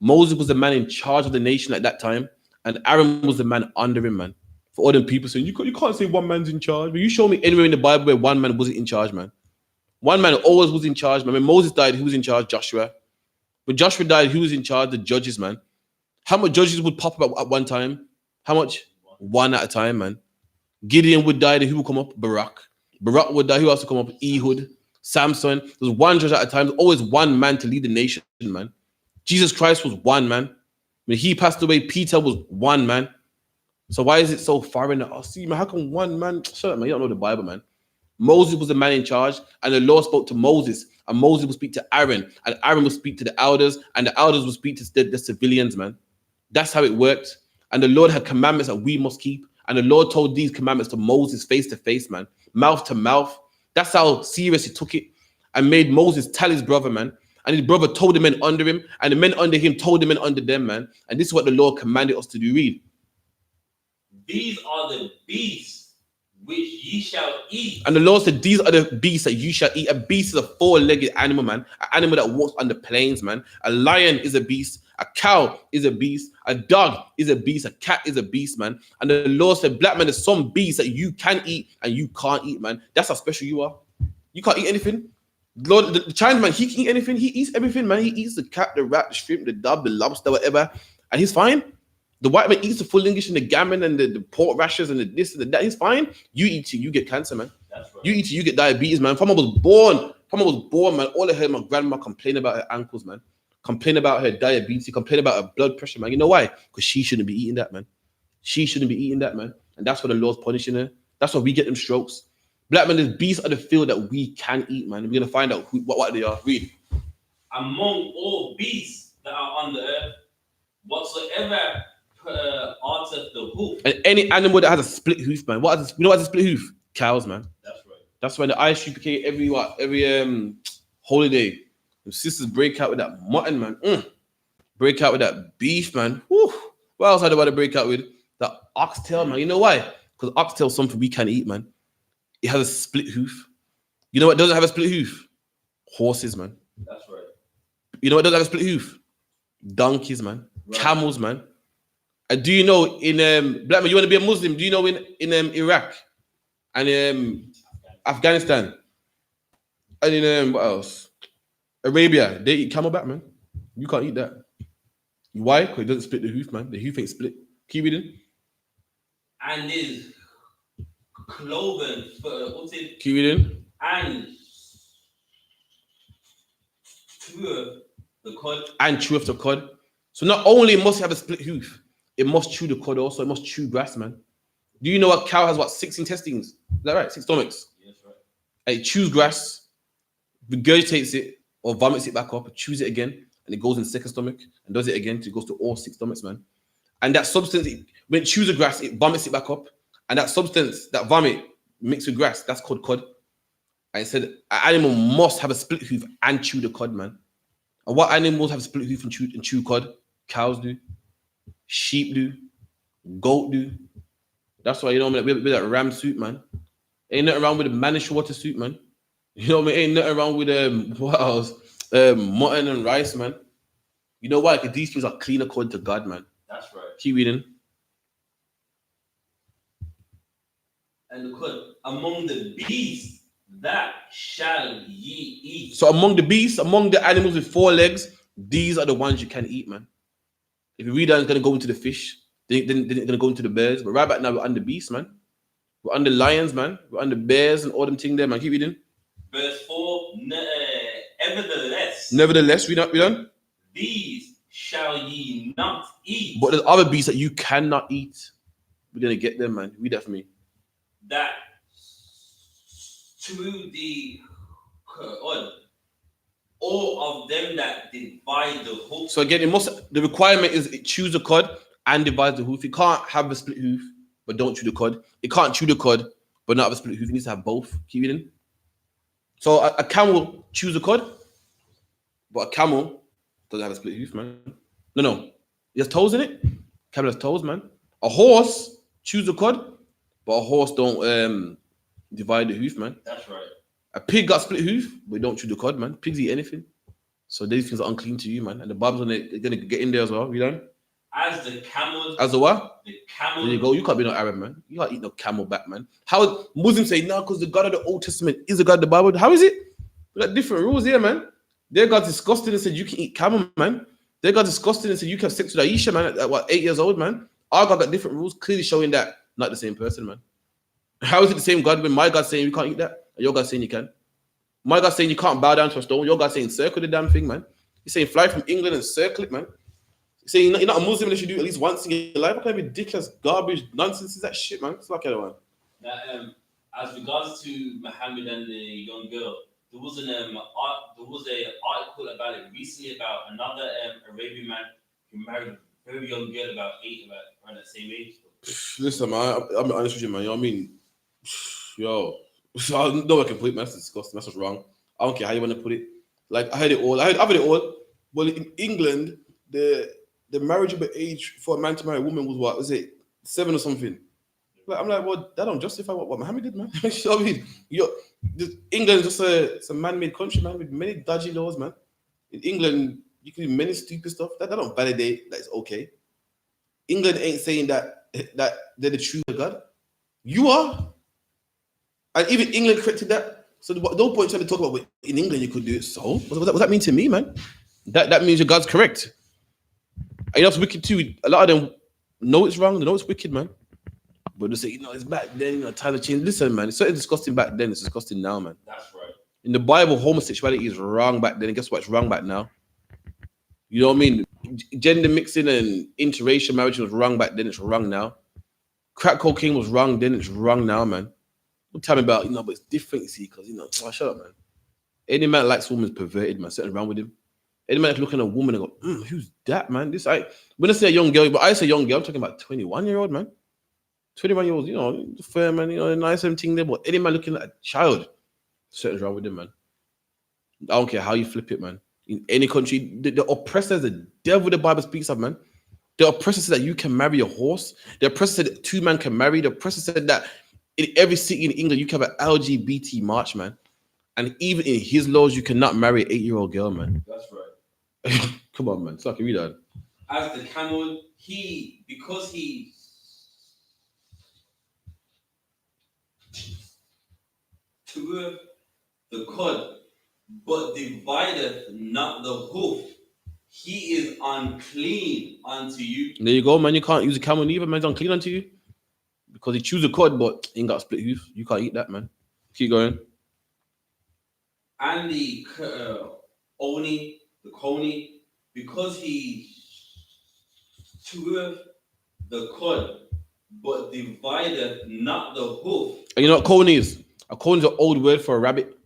Moses was the man in charge of the nation at that time, and Aaron was the man under him, man. For all them people saying, you can't say one man's in charge. But you show me anywhere in the Bible where one man wasn't in charge, man. One man always was in charge, man. When Moses died, who was in charge? Joshua. When Joshua died, who was in charge? The judges, man. How much judges would pop up at one time? How much? One at a time, man. Gideon would die, then who would come up? Barak. Barak would die, who else would come up? Ehud. Samson. There's one judge at a time. There's always one man to lead the nation, man. Jesus Christ was one man. When he passed away, Peter was one man. So why is it so foreign? Oh, see, man, how come one man? Shut up, man. You don't know the Bible, man. Moses was the man in charge, and the Lord spoke to Moses, and Moses would speak to Aaron, and Aaron would speak to the elders, and the elders would speak to the civilians, man. That's how it worked. And the Lord had commandments that we must keep. And the Lord told these commandments to Moses face to face, man, mouth to mouth. That's how serious he took it, and made Moses tell his brother, man. And his brother told the men under him, and the men under him told the men under them, man. And this is what the Lord commanded us to do. Read. These are the beasts which ye shall eat. And the Lord said, these are the beasts that you shall eat. A beast is a four-legged animal, man. An animal that walks on the plains, man. A lion is a beast. A cow is a beast. A dog is a beast. A cat is a beast, man. And the Lord said, black man, there's some beasts that you can eat and you can't eat, man. That's how special you are. You can't eat anything. Lord, the Chinese man, he can eat anything. He eats everything, man. He eats the cat, the rat, the shrimp, the dove, the lobster, whatever. And he's fine. The white man eats the full English and the gammon and the pork rashers and the this and the that. He's fine. You eat it, you get cancer, man. That's right. You eat it, you get diabetes, man. Fama was born, man. All I heard my grandma complain about her ankles, man. Complain about her diabetes, complain about her blood pressure, man. You know why? Because she shouldn't be eating that, man. She shouldn't be eating that, man. And that's why the Lord's punishing her. That's why we get them strokes. Black man, there's beasts of the field that we can eat, man. We're gonna find out what they are. Read. Among all beasts that are on the earth, whatsoever arteth the hoof. And any animal that has a split hoof, man. You know what has a split hoof? Cows, man. That's right. That's why the I.S.U.P.K every holiday, the sisters break out with that mutton, man. Break out with that beef, man. Whew. What else I about to break out with? That oxtail, man. You know why? Because oxtail is something we can eat, man. It has a split hoof. You know what doesn't have a split hoof? Horses, man. That's right. You know what doesn't have a split hoof? Donkeys, man. Right. Camels, man. And do you know in black man, you want to be a Muslim? Do you know in Iraq and Afghanistan and in what else? Arabia, they eat camelback, man. You can't eat that. Why? Because it doesn't split the hoof, man. The hoof ain't split. Keep reading. And is cloven what's it? Keep reading. And cheweth the cud. And cheweth the cud. So not only must it have a split hoof, it must chew the cud also. It must chew grass, man. Do you know a cow has, 6 intestines? Is that right? 6 stomachs? Yes, right. and it chews grass, regurgitates it, or vomits it back up, chews it again, and it goes in the second stomach, and does it again till it goes to all 6 stomachs, man. And that substance, when it chews the grass, it vomits it back up. And that substance, that vomit mixed with grass, that's called cud. And it said an animal must have a split hoof and chew the cud, man. And what animals have a split hoof and chew cud? Cows do, sheep do, goat do. That's why, you know what I mean? With that ram suit, man. Ain't nothing wrong with a manish water suit, man. You know what I mean? Ain't nothing wrong with what else? Mutton and rice, man. You know why? Because these things are clean according to God, man. That's right. Keep reading. And the cud, among the beasts, that shall ye eat. So among the beasts, among the animals with 4 legs, these are the ones you can eat, man. If you read that, it's going to go into the fish. Then it's going to go into the birds. But right back now, we're under beasts, man. We're under lions, man. We're under bears and all them things there, man. Keep reading. Verse 4, nevertheless. Nevertheless, we done? These shall ye not eat. But there's other beasts that you cannot eat. We're going to get them, man. Read that for me. That to the all of them that divide the hoof. So again, the requirement is it chews the cud and divides the hoof. It can't have a split hoof but don't chew the cud. It can't chew the cud but not have a split hoof. It needs to have both. Keep reading. So a camel chews the cud, but a camel doesn't have a split hoof, man. No. It has toes in it. Camel has toes, man. A horse chews the cud, but a horse don't divide the hoof, man. That's right. A pig got split hoof, but don't chew the cud, man. Pigs eat anything. So these things are unclean to you, man. And the Bible's gonna get in there as well. You know? As the camel. As the what? The camel. There you go. You can't be no Arab, man. You can't eat no camel back, man. How Muslims say no, because the God of the Old Testament is the God of the Bible. How is it? We got different rules here, man. Their God's disgusting and said you can eat camel, man. Their God's disgusting and said you can have sex with Aisha, man, at what, 8 years old, man. Our God got different rules, clearly showing that not the same person, man. How is it the same God when my God's saying you can't eat that, and your God's saying you can? My God's saying you can't bow down to a stone. Your God's saying circle the damn thing, man. He's saying fly from England and circle it, man. He's saying you're not a Muslim unless you do it at least once in your life. What kind of ridiculous garbage nonsense is that shit, man? It's like everyone. That as regards to Muhammad and the young girl, there was an article about it recently about another Arabian man who married a very young girl about around that same age. Listen, man, I'm honest with you, man. You know what I mean? Yo, no one can put it, man. That's disgusting. That's what's wrong. I don't care how you want to put it. Like, I heard it all. I've heard it all. Well, in England, the marriageable age for a man to marry a woman was what? Was it 7 or something? Like, I'm like, well, that don't justify what Muhammad did, man. You know what I mean? England is just it's a man-made country, man, with many dodgy laws, man. In England, you can do many stupid stuff. That don't validate that it's okay. England ain't saying that they're the true God. You are. And even England corrected that. So no point trying to talk about what in England you could do it. So what does that mean to me, man? That means your God's correct. And you know it's wicked too. A lot of them know it's wrong. They know it's wicked, man. But they say, it's back then, time to change. Listen, man, it's certainly disgusting back then. It's disgusting now, man. That's right. In the Bible, homosexuality is wrong back then. And guess what? It's wrong back now. You know what I mean? Gender mixing and interracial marriage was wrong back then. It's wrong now. Crack cocaine was wrong then. It's wrong now, man. Don't tell me about, but it's different, see, because, shut up, man. Any man that likes women is perverted, man. Something wrong with him. Any man that's looking at a woman and go, who's that, man? When I say a young girl, but I say young girl, I'm talking about 21-year-old, man. 21-year-olds, fair, man, a nice everything there, but any man looking at a child, something's wrong with him, man. I don't care how you flip it, man. In any country, the oppressor is the devil the Bible speaks of, man. The oppressor said that you can marry a horse. The oppressor said that 2 men can marry. The oppressor said that in every city in England, you can have an LGBT march, man. And even in his laws, you cannot marry an 8-year-old girl, man. That's right. Come on, man. So I can read that. As the camel, because he toweth the cud, but divideth not the hoof, he is unclean unto you. There you go, man. You can't use a camel either, man. It's unclean unto you. Because he chews a cud, but he ain't got a split hoof. You can't eat that, man. Keep going. And the coney, because he cheweth the cud, but divideth not the hoof. And you know what coney is? According to the old word for a rabbit,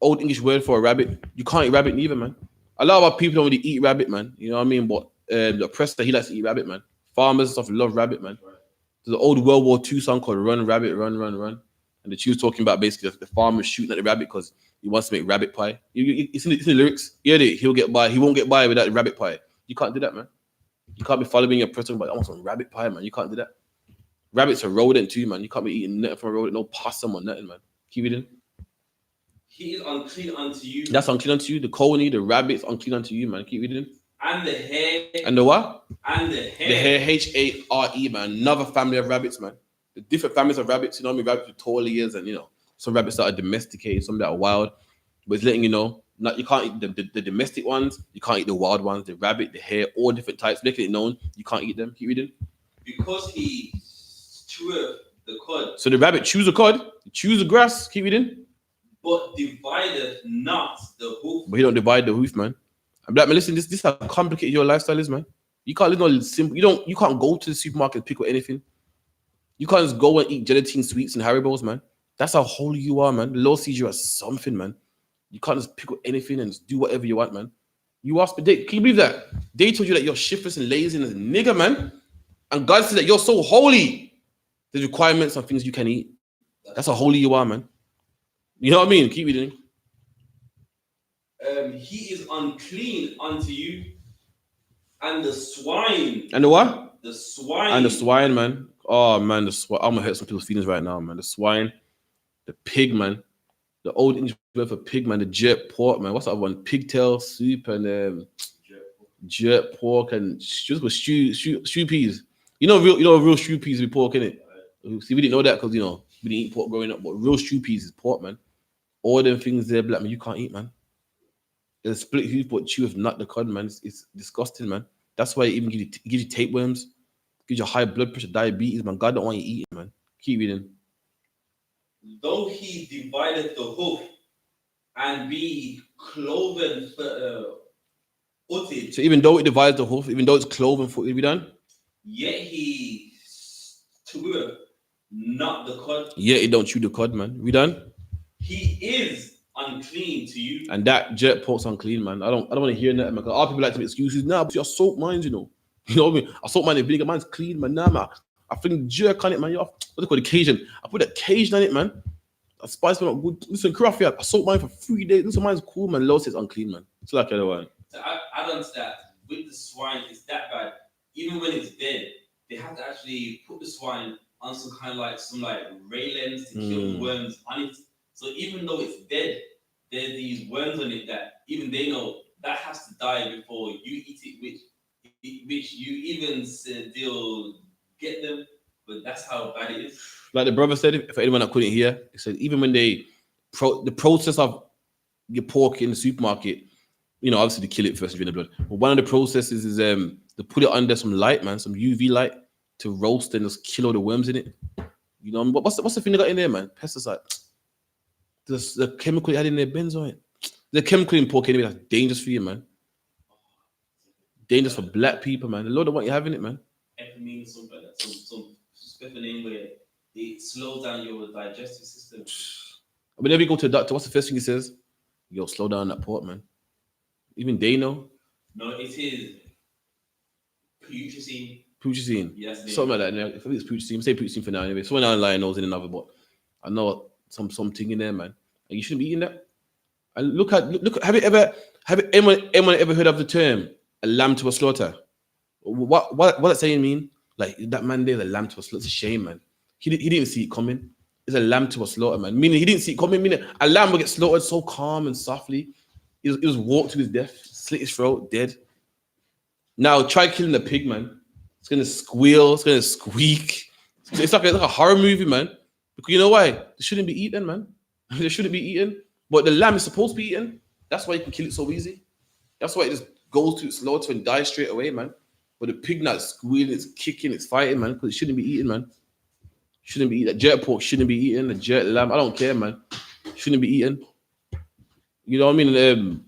old English word for a rabbit, you can't eat rabbit neither, man. A lot of our people don't really eat rabbit, man. You know what I mean? But the oppressor, he likes to eat rabbit, man. Farmers and stuff love rabbit, man. There's an old World War II song called Run, Rabbit, Run, Run, Run. And the tune's talking about basically the farmer shooting at the rabbit because he wants to make rabbit pie. It's in the lyrics. Yeah, he'll get by. He won't get by without the rabbit pie. You can't do that, man. You can't be following your person, but I want some rabbit pie, man. You can't do that. Rabbits are rodent too, man. You can't be eating nothing from a rodent, no possum or nothing, man. Keep it in. He is unclean unto you. That's unclean unto you. The coney, the rabbit's unclean unto you, man. Keep it in. And the hair. And the what? And the hair. The hair, Hare, man. Another family of rabbits, man. The different families of rabbits, you know what I mean? Rabbits with tall ears and, you know, some rabbits that are domesticated, some that are wild. But it's letting you know, not you can't eat the domestic ones, you can't eat the wild ones, the rabbit, the hare, all different types. Making it known, you can't eat them. Keep reading. Because he cheweth the cud. So the rabbit chews the cud, he chews the grass. Keep reading. But divideth not the hoof. But he don't divide the hoof, man. I'm like, man, listen, this is how complicated your lifestyle is, man. You can't live no simple. You can't go to the supermarket and pick up anything. You can't just go and eat gelatine sweets and Haribos, man. That's how holy you are, man. The Lord sees you as something, man. You can't just pick up anything and just do whatever you want, man. You ask, can you believe that? They told you that you're shiftless and lazy and a nigger, man. And God said that you're so holy. There's requirements on things you can eat. That's how holy you are, man. You know what I mean? Keep reading. He is unclean unto you, and the swine. And the what? The swine. And the swine, man. Oh, man, the swine. I'm gonna hurt some people's feelings right now, man. The swine, the pig, man. The old English word for pig, man. The jerk pork, man. What's that one? Pigtail soup and jerk pork and stew peas. You know real stew peas with pork in it. See, we didn't know that because we didn't eat pork growing up. But real stew peas is pork, man. All them things there, black man, you can't eat, man. It's a split hoof, but chew with not the cud, man. It's disgusting, man. That's why it even gives you tapeworms, gives you high blood pressure, diabetes, man. God don't want you eating, man. Keep reading. Though he divided the hoof and be cloven footed. So even though it divides the hoof, even though it's cloven footed, we done? Yet he cheweth not the cud. Yeah, it don't chew the cud, man. We done? He is unclean to you. And that jerk pork's unclean, man. I don't want to hear that, man. All people like to make excuses. Nah, but I soak mine, you know. You know what I mean? I soak mine in vinegar. Mine's clean, man. Nah, man. I fling jerk on it, man. What's it called? The Cajun. I put a Cajun on it, man. I spice it up good. Listen, Crawford, I soak mine for 3 days. Listen, mine's cool, man. Low says unclean, man. It's like the other one. To add on to that, with the swine, it's that bad. Even when it's dead, they have to actually put the swine on some railings to kill the worms on it. So even though it's dead, there's these worms on it that even they know that has to die before you eat it, which you even still get them. But that's how bad it is. Like the brother said, for anyone that couldn't hear, he said even when the process of your pork in the supermarket, you know, obviously to kill it first, in the blood. But one of the processes is to put it under some light, man, some UV light to roast and just kill all the worms in it. You know, but what's the thing they got in there, man? Pesticide. The chemical they had in their benzoin. The chemical in pork anyway, that's dangerous for you, man. Dangerous for black people, man. The Lord don't want you having it, man. Epimine, something like that. Some special name where it slows down your digestive system. Whenever you go to the doctor, what's the first thing he says? Yo, slow down that pork, man. Even they know. No, it is putrescine. Putrescine. Yes, something like that. If it's putrescine, say putrescine for now anyway. Someone online knows in another, but I know something in there, man. And you shouldn't be eating that. And look. Have anyone ever heard of the term a lamb to a slaughter? What that saying mean? Like that man there's a lamb to a slaughter. It's a shame, man. He didn't see it coming. It's a lamb to a slaughter, man. Meaning he didn't see it coming. Meaning a lamb will get slaughtered so calm and softly. He was walked to his death, slit his throat, dead. Now try killing a pig, man. It's gonna squeal. It's gonna squeak. It's like a horror movie, man. Because you know why? They shouldn't be eaten, man. They shouldn't be eaten. But the lamb is supposed to be eaten. That's why you can kill it so easy. That's why it just goes to its slaughter and dies straight away, man. But the pig not squealing, it's kicking, it's fighting, man. Because it shouldn't be eaten, man. Shouldn't be eaten. That jerk pork shouldn't be eaten. The jerk lamb, I don't care, man. Shouldn't be eaten. You know what I mean?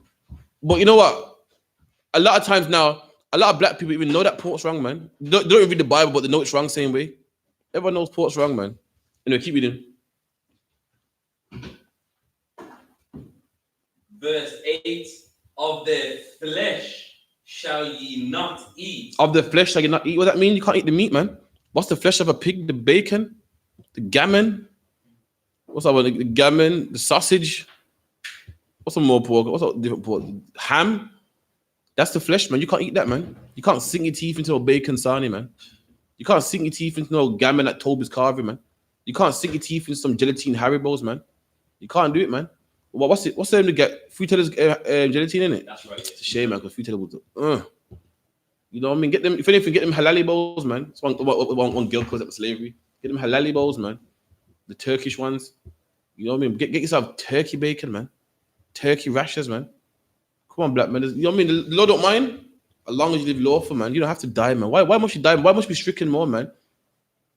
But you know what? A lot of times now, a lot of black people even know that pork's wrong, man. They don't even read the Bible, but they know it's wrong same way. Everyone knows pork's wrong, man. Anyway, keep reading. Verse 8, of their flesh shall ye not eat. Of the flesh shall you not eat. What does that mean? You can't eat the meat, man. What's the flesh of a pig? The bacon? The gammon? What's that one? The gammon? The sausage? What's some more pork? What's a different pork? Ham? That's the flesh, man. You can't eat that, man. You can't sink your teeth into a bacon sarnie, man. You can't sink your teeth into no gammon at Toby's carving, man. You can't sink your teeth into some gelatine Haribos, man. You can't do it, man. What's it? What's the name to get? Fruit tellers gelatine in it? That's right. It's a shame, man, because fruit tellers will you know what I mean? Get them, if anything, get them halali bowls, man. It's one girl calls it slavery. Get them halali bowls, man. The Turkish ones. You know what I mean? Get yourself turkey bacon, man. Turkey rashers, man. Come on, black man. You know what I mean? The Lord don't mind. As long as you live lawful, man. You don't have to die, man. Why must you die? Why must you be stricken more, man?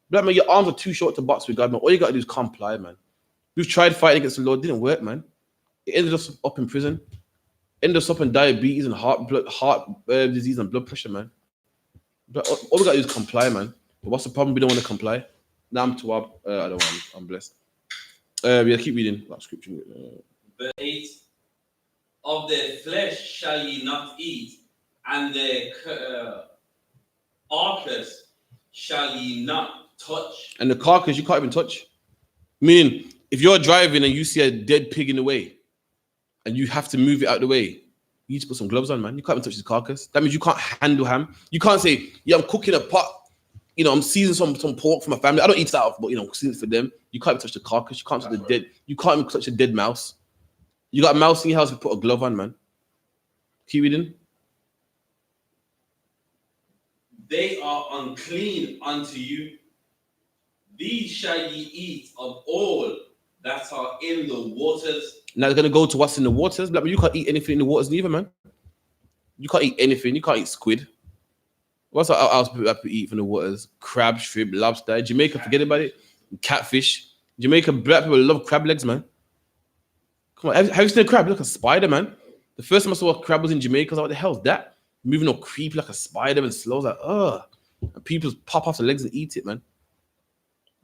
Black man, your arms are too short to box with God, man. All you got to do is comply, man. We've tried fighting against the Lord. It didn't work, man. It ended us up in prison. Ended us up in diabetes and heart disease and blood pressure, man. But all we got to do is comply, man. But what's the problem? We don't want to comply. Now I'm too up. I don't want. I'm blessed. Yeah, keep reading that scripture. Verse 8, of their flesh shall ye not eat, and their carcass shall ye not touch. And the carcass you can't even touch. Meaning, if you're driving and you see a dead pig in the way, and you have to move it out of the way, you need to put some gloves on, man. You can't even touch the carcass. That means you can't handle ham. You can't say, yeah, I'm cooking a pot. You know, I'm seasoning some pork for my family. I don't eat that, but, you know, season for them. You can't even touch the carcass. You can't touch the dead. You can't even touch a dead mouse. You got a mouse in your house, you put a glove on, man. Keep reading. They are unclean unto you. These shall ye eat of all that are in the waters. Now they're going to go to what's in the waters. Like, you can't eat anything in the waters neither, man. You can't eat anything. You can't eat squid. What's else people have to eat from the waters? Crab, shrimp, lobster. Jamaica, forget about it. Catfish. Jamaica, black people love crab legs, man. Come on, have you seen a crab? Look, a spider, man. The first time I saw a crab was in Jamaica. I was like, what the hell is that? Moving all creepy like a spider and slow. I was like, ugh. And people pop off the legs and eat it, man.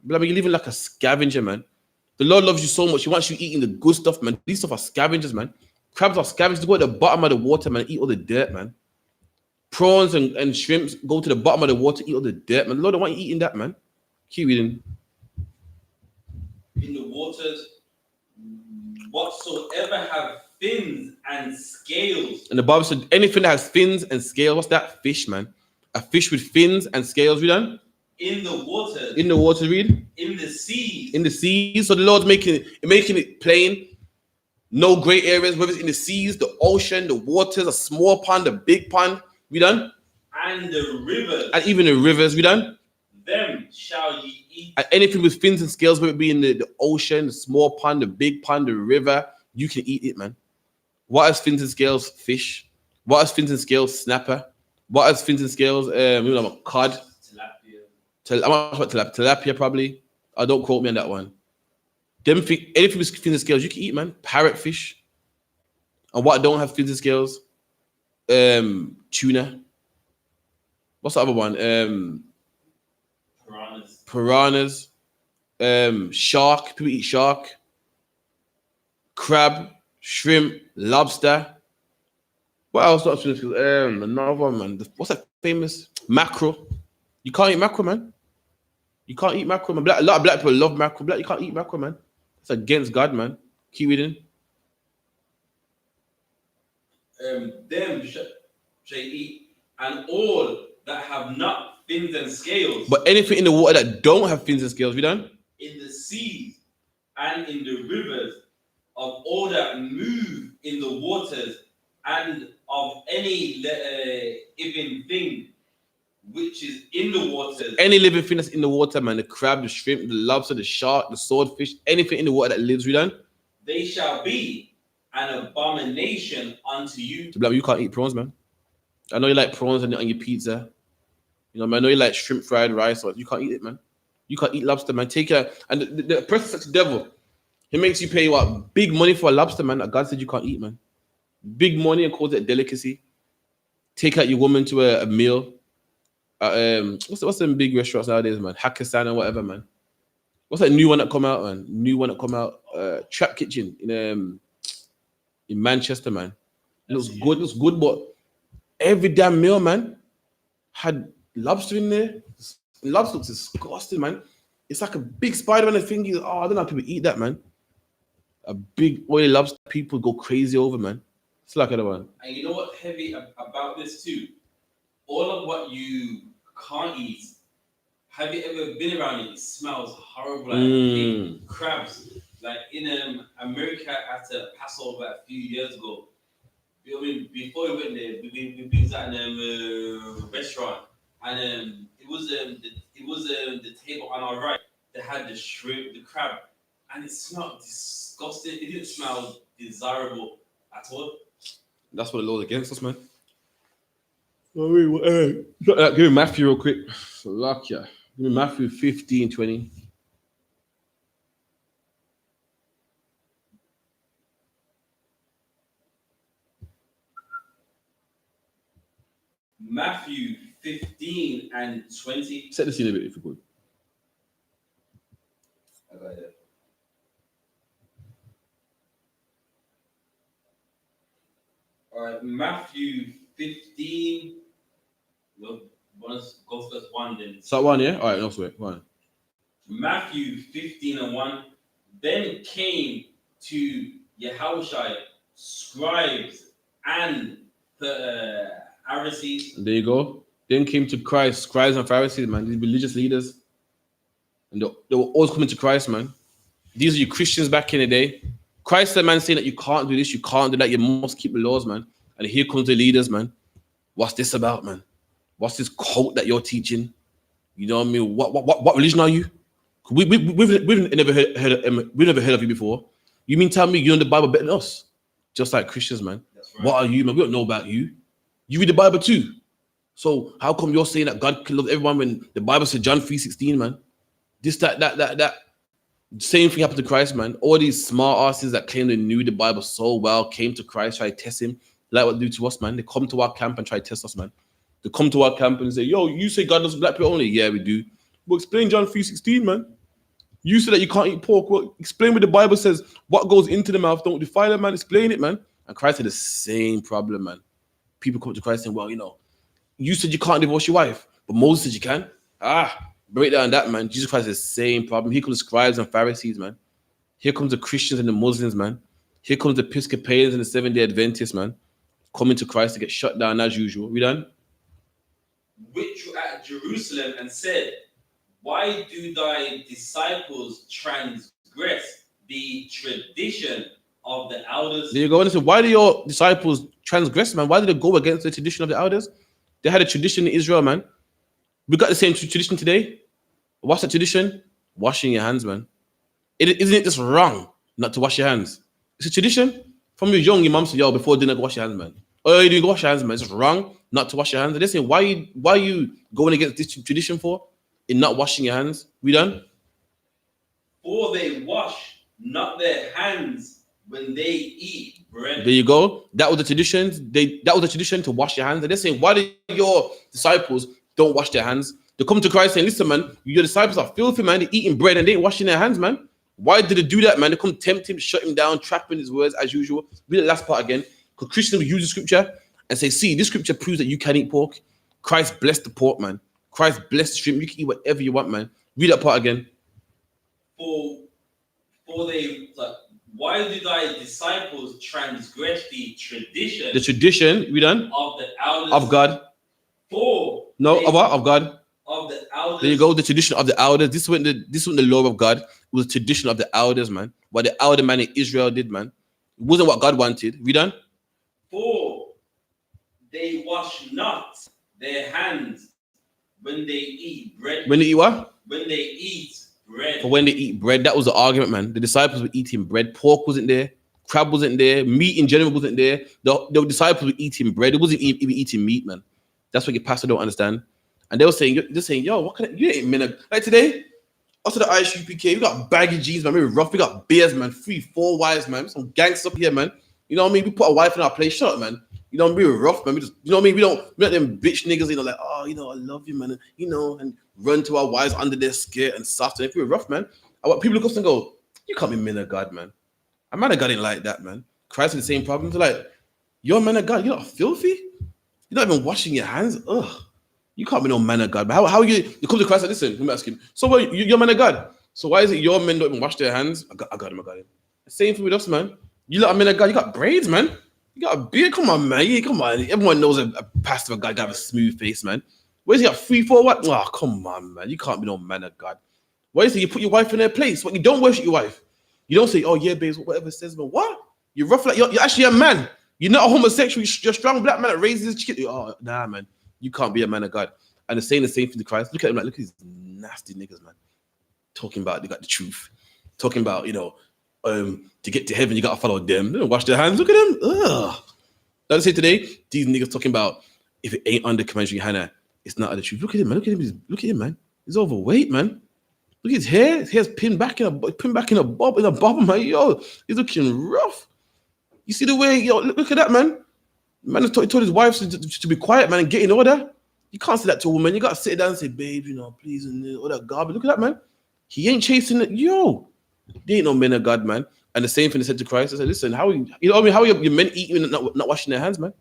But I mean, you're living like a scavenger, man. The Lord loves you so much. He wants you eating the good stuff, man. These stuff are scavengers, man. Crabs are scavengers. They go at the bottom of the water, man, and eat all the dirt, man. Prawns and shrimps go to the bottom of the water, eat all the dirt, man. The Lord don't want you eating that, man. Keep reading. In the waters, whatsoever have fins and scales. And the Bible said anything that has fins and scales, what's that? Fish, man. A fish with fins and scales, read on. In the waters. In the water, read. In the seas. In the seas. So the Lord's making it plain. No gray areas, whether it's in the seas, the ocean, the waters, a small pond, a big pond. We done? And the rivers. And even the rivers, we done? Them shall ye eat. And anything with fins and scales, whether it be in the ocean, the small pond, the big pond, the river, you can eat it, man. What has fins and scales? Fish. What has fins and scales? Snapper. What has fins and scales? Cod. Tilapia. Tilapia, probably. Don't quote me on that one. Anything with fins and scales, you can eat, man. Parrotfish. And what don't have fins and scales? Tuna. What's the other one? Piranhas. Shark. People eat shark. Crab, shrimp, lobster. What else? Another one, man. What's that famous? Mackerel. You can't eat mackerel, man. You can't eat mackerel, man. A lot of black people love mackerel. You can't eat mackerel, man. It's against God, man. Keep reading. Them shall eat, and all that have not fins and scales. But anything in the water that don't have fins and scales, we done? In the seas and in the rivers, of all that move in the waters, and of any living thing which is in the waters. Any living thing that's in the water, man. The crab, the shrimp, the lobster, the shark, the swordfish, anything in the water that lives, we done? They shall be an abomination unto you. So, you can't eat prawns, man. I know you like prawns on your pizza. You know, man, I know you like shrimp fried rice, or you can't eat it, man. You can't eat lobster, man. Take care. And the person such a devil. He makes you pay what? Big money for a lobster, man, that God said you can't eat, man. Big money and calls it a delicacy. Take out your woman to a meal. What's them big restaurants nowadays, man? Hakkasan or whatever, man. What's that new one that come out, man? New one that come out. Trap Kitchen in Manchester, man. It looks good. Looks good, but every damn meal, man, had lobster in there. Lobster looks disgusting, man. It's like a big spider-man thing. Oh, I don't know how people eat that, man. A big oily lobster, people go crazy over, man. It's like another one. And you know what's heavy about this too? All of what you can't eat. Have you ever been around it? It smells horrible, like big crabs. Like in America at a Passover a few years ago. I mean, before we went there, we was at a restaurant, and it was the table on our right that had the shrimp, the crab, and it smelled disgusting. It didn't smell desirable at all. That's what the Lord's against us, man. Give me Matthew real quick. Luck, yeah. Give me Matthew 15:20. Matthew 15 and 20. Set the scene a bit if you could. I got it. All right, Matthew 15. Well, go first one then. So one, yeah? All right, no sweat. One. Matthew 15 and 1. Then came to Yahushua scribes and the Pharisees. And there you go. Then came to Christ, scribes and Pharisees, man. These religious leaders. And they were always coming to Christ, man. These are you Christians back in the day. Christ, the man, saying that you can't do this, you can't do that, you must keep the laws, man. And here comes the leaders, man. What's this about, man? What's this cult that you're teaching? You know what I mean? What religion are you? We've never heard of you before. You mean tell me you know the Bible better than us? Just like Christians, man. That's right. What are you, man? We don't know about you. You read the Bible too. So how come you're saying that God can love everyone when the Bible said John 3:16, man? This, that. Same thing happened to Christ, man. All these smart asses that claim they knew the Bible so well came to Christ, try to test him. Like what they do to us, man. They come to our camp and try to test us, man. They come to our camp and say, yo, you say God loves black people only? Yeah, we do. Well, explain John 3:16, man. You said that you can't eat pork. Well, explain what the Bible says. What goes into the mouth, don't defile it, man. Explain it, man. And Christ had the same problem, man. People come to Christ saying, well, you know, you said you can't divorce your wife, but Moses said you can. Break down that, man. Jesus Christ has the same problem. Here comes the scribes and Pharisees, man. Here comes the Christians and the Muslims, man. Here comes the Episcopalians and the Seventh-day Adventists, man. Coming to Christ to get shut down as usual. We done? Which were at Jerusalem and said, why do thy disciples transgress the tradition of the elders? There you go. And say, why do your disciples transgress, man? Why did they go against the tradition of the elders? They had a tradition in Israel, man. We got the same tradition today. What's the tradition? Washing your hands, man. Isn't it just wrong not to wash your hands? It's a tradition. From you're young, your mom said, yo, before dinner, go wash your hands, man. Oh, you didn't go wash your hands, man. It's just wrong not to wash your hands. And they say, why are you going against this tradition for? In not washing your hands? We done? For they wash not their hands when they eat bread. There you go. That was the tradition. That was the tradition to wash your hands. And they're saying, why do your disciples don't wash their hands? They come to Christ saying, listen, man, your disciples are filthy, man. They're eating bread and they ain't washing their hands, man. Why did they do that, man? They come tempt him, shut him down, trapping his words as usual. Read the last part again. Because Christians will use the scripture and say, see, this scripture proves that you can eat pork. Christ blessed the pork, man. Christ blessed the shrimp. You can eat whatever you want, man. Read that part again. Why do thy disciples transgress the tradition? The tradition, we done? Of the elders. Of God. Of God. Of the elders. There you go. The tradition of the elders. This wasn't the law of God. It was the tradition of the elders, man. What the elder man in Israel did, man. It wasn't what God wanted. We done? For they wash not their hands when they eat bread. When they eat what? When they eat bread. For when they eat bread, that was the argument, man. The disciples were eating bread. Pork wasn't there. Crab wasn't there. Meat in general wasn't there. The disciples were eating bread. It wasn't even eating meat, man. That's what your pastor don't understand. And they were saying, yo, what can you ain't minute like today? Us to the I.S.U.P.K, we got baggy jeans, man. We rough. We got beers, man. 3-4 wives, man. Some gangsters up here, man. You know what I mean? We put a wife in our place. Shut up, man. You know what I mean? We're rough, man. We just, you know what I mean? We're not them bitch niggas, you know, like, oh, you know, I love you, man. And, you know, and run to our wives under their skirt and soft. And if we're rough, man. What people look up and go, you can't be men of God, man. A man of God ain't like that, man. Christ has the same problems. They're like, you're a man of God. You're not filthy. You're not even washing your hands. Ugh. You can't be no man of God. But how are you? You come to Christ and listen. Let me ask him. So what? You're a man of God. So why is it your men don't even wash their hands? I got him. Same thing with us, man. You lot a man of God. You got braids, man. You got a beard. Come on, man. Yeah, come on. Everyone knows a pastor of God got a smooth face, man. Where's he got 3, 4 what? Oh, come on, man. You can't be no man of God. Why is it you put your wife in her place? What, you don't worship your wife. You don't say, oh yeah, babes, whatever it says, but what? You're rough like you're actually a man. You're not a homosexual. You're a strong black man that raises his kid. Oh, nah, man. You can't be a man of God. And they're saying the same thing to Christ. Look at him like, look at these nasty niggas, man. Talking about they got the truth. Talking about, to get to heaven, you gotta follow them. They don't wash their hands. Look at them. Ugh. That's it today. These niggas talking about if it ain't under Commandment Yohanna, it's not the truth. Look at him, man. Look at him, man. He's overweight, man. Look at his hair. His hair's pinned back in a bob, man. Yo, he's looking rough. You see the way, look at that, man. Man has told his wife to be quiet, man, and get in order. You can't say that to a woman. You got to sit down and say, babe, please, and all that garbage. Look at that, man. He ain't chasing it. Yo, they ain't no men of God, man. And the same thing they said to Christ. I said, listen, how are your men eating and not washing their hands, man?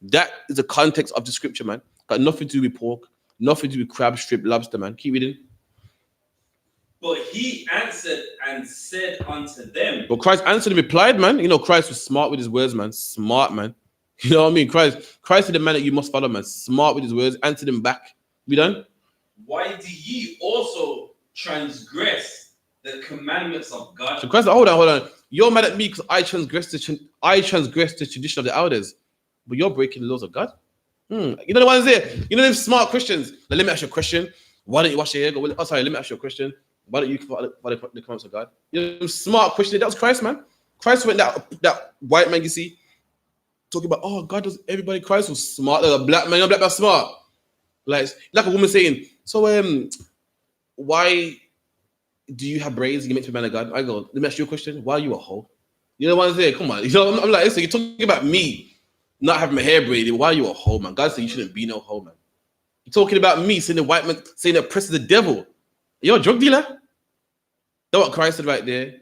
That is the context of the scripture, man. Got nothing to do with pork, nothing to do with crab, strip, lobster, man. Keep reading. But he answered and said unto them. But Christ answered and replied, man. Christ was smart with his words, man. Smart, man. You know what I mean? Christ is the man that you must follow, man. Smart with his words. Answered him back. We done? Why do ye also transgress the commandments of God? So Christ, hold on. You're mad at me because I transgressed the tradition of the elders. But you're breaking the laws of God? You know the ones there? You know them smart Christians? Now, let me ask you a question. Why don't you wash your hair? Let me ask you a question. Why don't you follow the commandments of God? Smart question. That was Christ, man. Christ went that white man, you see, talking about, oh, God does everybody. Christ was smart. Like a black man, black man smart. Like a woman saying, so why do you have braids? You meant to be a man of God. I go, let me ask you a question. Why are you a hoe? You know what I'm saying? Come on. I'm like, listen, you're talking about me not having my hair braided. Why are you a hoe, man? God said you shouldn't be no hoe, man. You're talking about me saying the white man saying that oppress is the devil. You're a drug dealer. That's what Christ said right there.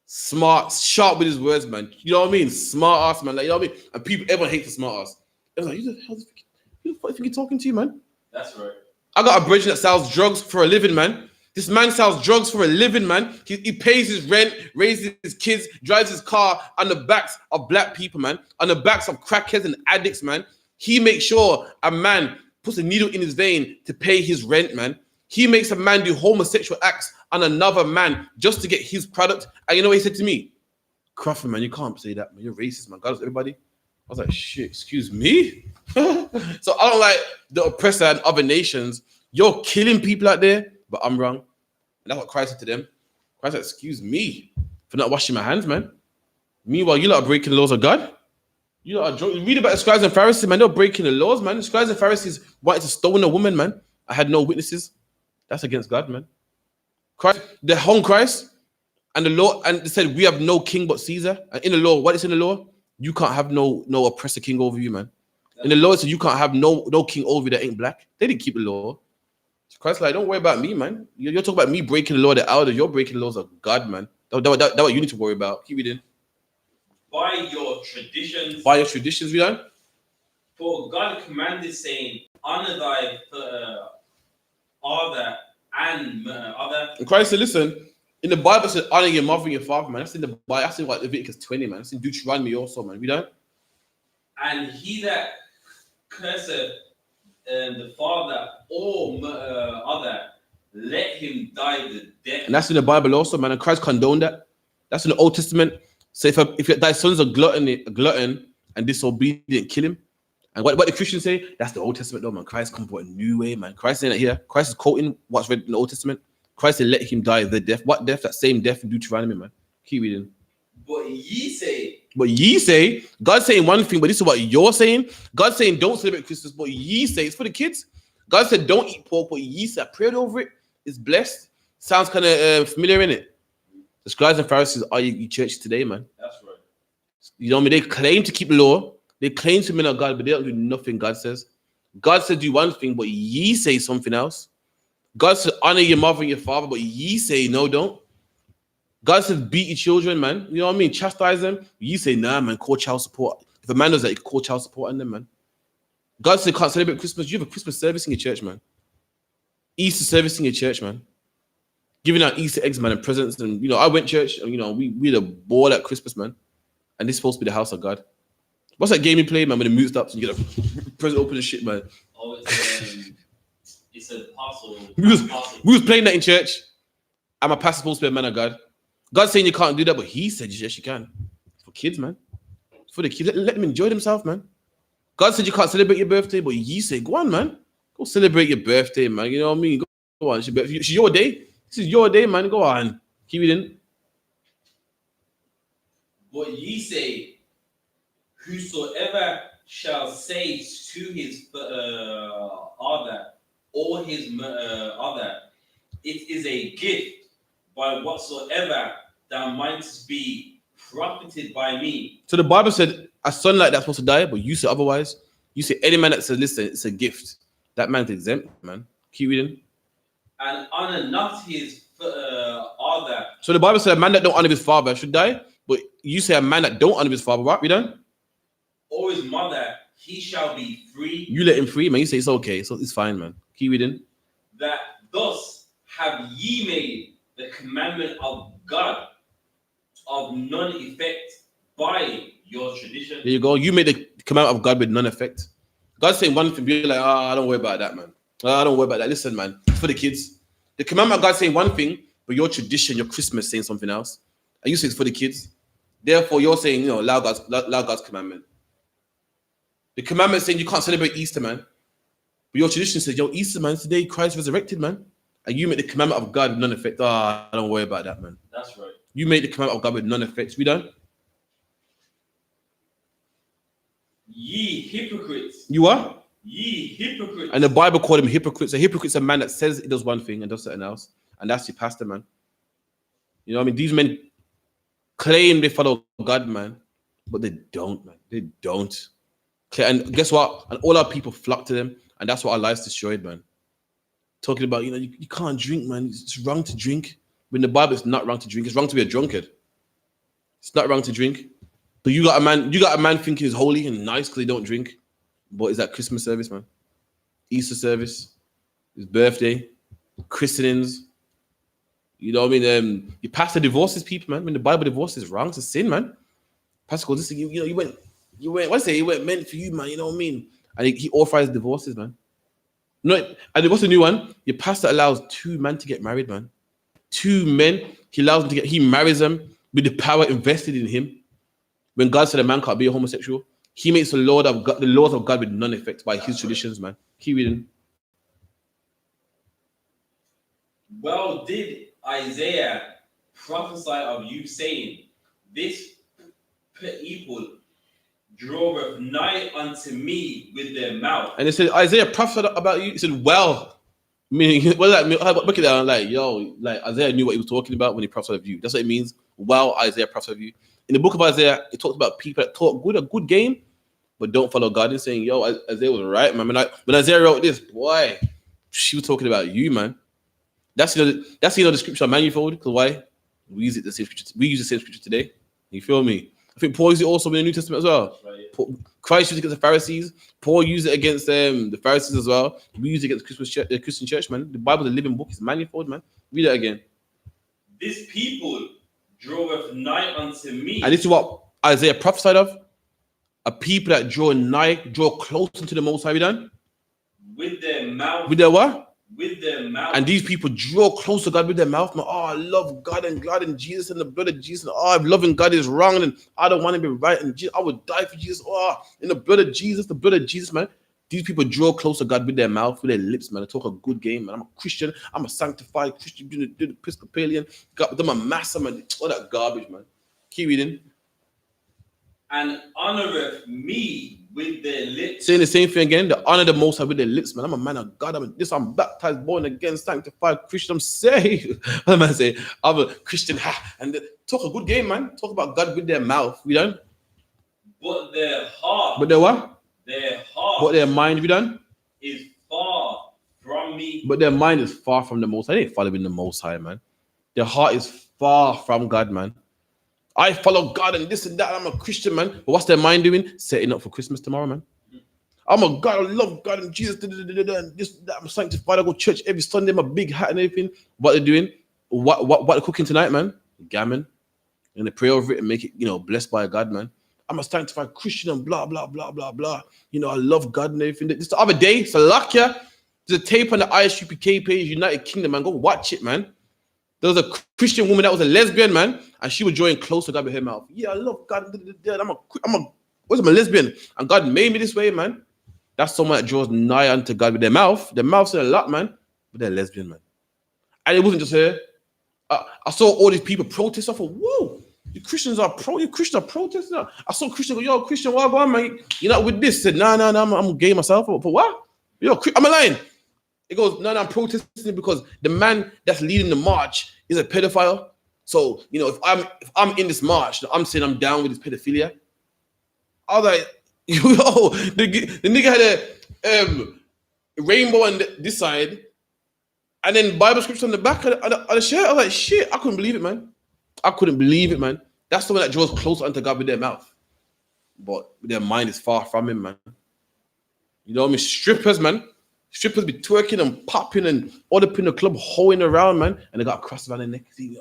Smart, sharp with his words, man. You know what I mean? Smart ass, man. Like, you know what I mean? And everyone hates the smart ass. It was like, who the fuck think you're talking to, man? That's right. I got a bridge that sells drugs for a living, man. This man sells drugs for a living, man. He pays his rent, raises his kids, drives his car on the backs of black people, man. On the backs of crackheads and addicts, man. He makes sure a man puts a needle in his vein to pay his rent, man. He makes a man do homosexual acts on another man just to get his product. And you know what he said to me? Crawford, man, you can't say that, man. You're racist, man. God loves everybody. I was like, shit, excuse me? So I don't like the oppressor and other nations. You're killing people out there, but I'm wrong. And that's what Christ said to them. Christ said, excuse me for not washing my hands, man. Meanwhile, you lot are breaking the laws of God. You lot are drunk. Read about the scribes and Pharisees, man. They're breaking the laws, man. The scribes and Pharisees wanted to stone a woman, man. I had no witnesses. That's against God, man. Christ, they hung Christ, and the law, and they said we have no king but Caesar. And in the law, what is in the law? You can't have no oppressor king over you, man. In the law, it said you can't have no king over you that ain't black. They didn't keep the law. So Christ, like, don't worry about me, man. You're talking about me breaking the law of the elders. You're breaking the laws of God, man. That's what you need to worry about. Keep reading. By your traditions. By your traditions, we done. For God commanded, saying, honor thy father and mother. And Christ said, listen, in the Bible it said honor your mother and your father, man. That's in the Bible. That's in what Leviticus 20, man. That's in Deuteronomy also, man. We done. And he that curseth the father or other, let him die the death. And that's in the Bible also, man. And Christ condoned that. That's in the Old Testament. So if thy son's a glutton and disobedient, kill him. And what the Christians say, that's the Old Testament though, man. Christ come for a new way, man. Christ saying that here. Christ is quoting what's read in the Old Testament. Christ said, let him die the death. What death? That same death in Deuteronomy, man. Keep reading. But ye say, God's saying one thing, but this is what you're saying. God's saying don't celebrate Christmas, but ye say, it's for the kids. God said don't eat pork, but ye say, I prayed over it. It's blessed. Sounds kind of familiar, innit? The scribes and Pharisees are your church today, man. That's right. You know what I mean? They claim to keep the law. They claim to men of God, but they don't do nothing God says. God said do one thing, but ye say something else. God said honor your mother and your father, but ye say no, don't. God says beat your children, man. You know what I mean? Chastise them. You say, nah, man, call child support. If a man does that, you can call child support on them, man. God said can't celebrate Christmas. You have a Christmas service in your church, man. Easter service in your church, man. Giving out Easter eggs, man, and presents. And, you know, I went to church, and, you know, we had a ball at Christmas, man. And this is supposed to be the house of God. What's that game you play, man, when it moves up and you get a present open and shit, man? Oh, it's a parcel. We was playing that in church. And my pastor's supposed to be a man of God. God's saying you can't do that, but he said yes, you can. It's for kids, man. It's for the kids. Let them enjoy themselves, man. God said you can't celebrate your birthday, but you say, go on, man. Go celebrate your birthday, man. You know what I mean? Go on. It's your day. This is your day, man. Go on. Keep it in. But ye say, whosoever shall say to his other or his other, it is a gift by whatsoever thou mightest be profited by me. So the Bible said a son like that's supposed to die, but you say otherwise. You say any man that says, listen, it's a gift. That man's exempt, man. Keep reading. And honor not his other. So the Bible said a man that don't honor his father should die, but you say a man that don't honor his father, right? We done? Or his mother, he shall be free. You let him free, man. You say it's okay, so it's fine, man. Keep reading. That thus have ye made the commandment of God of none effect by your tradition. There you go. You made the commandment of God with none effect. God's saying one thing, be like, I don't worry about that, man. I don't worry about that. Listen, man, it's for the kids. The commandment of God saying one thing, but your tradition, your Christmas saying something else. And you say it's for the kids. Therefore, you're saying, you know, allow God's commandment. The commandment saying you can't celebrate Easter, man. But your tradition says, yo, Easter, man, today Christ resurrected, man. And you make the commandment of God with none effect. I don't worry about that, man. That's right. You made the commandment of God with none effect. We done? Ye hypocrites. You are? Ye hypocrites. And the Bible called him hypocrites. A hypocrite's a man that says he does one thing and does something else. And that's your pastor, man. You know what I mean? These men claim they follow God, man. But they don't, man. They don't. And guess what? And all our people flock to them. And that's what our lives destroyed, man. Talking about, you know, you can't drink, man. It's wrong to drink. When the Bible, it's not wrong to drink. It's wrong to be a drunkard. It's not wrong to drink. But you got a man thinking he's holy and nice because he don't drink. But is that Christmas service, man? Easter service, his birthday, christenings. You know what I mean? Your pastor divorces people, man. When the Bible divorces is wrong, it's a sin, man. Pastor goes, listen, you went, what say? You went meant for you, man. You know what I mean? And he authorizes divorces, man. No, and what's the new one? Your pastor allows two men to get married, man. Two men, he marries them with the power invested in him. When God said a man can't be a homosexual, he makes the laws of God with none effect by his traditions, man. Keep reading. Well did Isaiah prophesy of you, saying, this people draweth nigh unto me with their mouth. And it said, Isaiah prophesied about you. He said, well, meaning, what does that mean? Look at that, like, yo, like Isaiah knew what he was talking about when he prophesied of you. That's what it means. Well, Isaiah prophesied of you. In the book of Isaiah, it talks about people that talk a good game, but don't follow God. And saying, yo, Isaiah was right, man. When Isaiah wrote this, boy, she was talking about you, man. That's the scripture manifold. Because why? We use the same scripture today. You feel me? I think Paul used it also in the New Testament as well. Right. Christ used it against the Pharisees. Paul used it against the Pharisees as well. We use it against the Christian church, man. The Bible's a living book. It's manifold, man. Read it again. This people draweth nigh unto me. And this is what Isaiah prophesied of. A people that draw close to the Most High. We done? With their mouth. With their what? With their mouth. And these people draw close to God with their mouth, man. Oh, I love God and Jesus and the blood of Jesus. Oh, if loving God is wrong and I don't want to be right, and I would die for Jesus. Oh, in the blood of Jesus, man. These people draw close to God with their mouth, with their lips, man. They talk a good game, man. I'm a Christian. I'm a sanctified Christian. Do the Episcopalian. I'm a master, man. All that garbage, man. Keep reading. And honoreth me with their lips. Saying the same thing again. They honor the Most High with their lips, man. I'm a man of God. I'm baptized, born again, sanctified Christian. I'm saved. What am I saying? I'm a Christian. And they talk a good game, man. Talk about God with their mouth. We done? But their heart. But their what? Their heart. But their mind, we done? Is far from me. But their mind is far from the Most High. They ain't following the Most High, man. Their heart is Far from God, man. I follow God and this and that. I'm a Christian, man. But what's their mind doing? Setting up for Christmas tomorrow, man. I'm a God, I love God and Jesus, and this, that. I'm sanctified. I go to church every Sunday, my big hat and everything. What they're doing? What they're cooking tonight, man? Gammon. And they pray over it and make it, blessed by God, man. I'm a sanctified Christian and blah, blah, blah, blah, blah. I love God and everything. This the other day, Salakia, there's a tape on the I.S.U.P.K page, United Kingdom, man. Go watch it, man. There was a Christian woman that was a lesbian, man, and she was drawing close to God with her mouth. Yeah, I love God. I'm a lesbian, and God made me this way, man. That's someone that draws nigh unto God with their mouth. Their mouth said a lot, man, but they're lesbian, man. And it wasn't just her. I saw all these people protest. I thought, whoa, you Christians are protesting. I saw Christian go, yo, Christian, what about, man? You're not with this. Said, no, I'm gay myself. For what? Yo, I'm a lying. It goes, no, I'm protesting because the man that's leading the march is a pedophile. So, if I'm in this march, I'm saying I'm down with this pedophilia. I was like, yo, the nigga had a rainbow on this side, and then Bible scripture on the back of the shirt. I was like, shit, I couldn't believe it, man. That's someone that draws closer unto God with their mouth, but their mind is far from him, man. You know what I mean? Strippers, man. Strippers be twerking and popping and all up in the club, hoeing around, man. And they got a cross around their neck. See,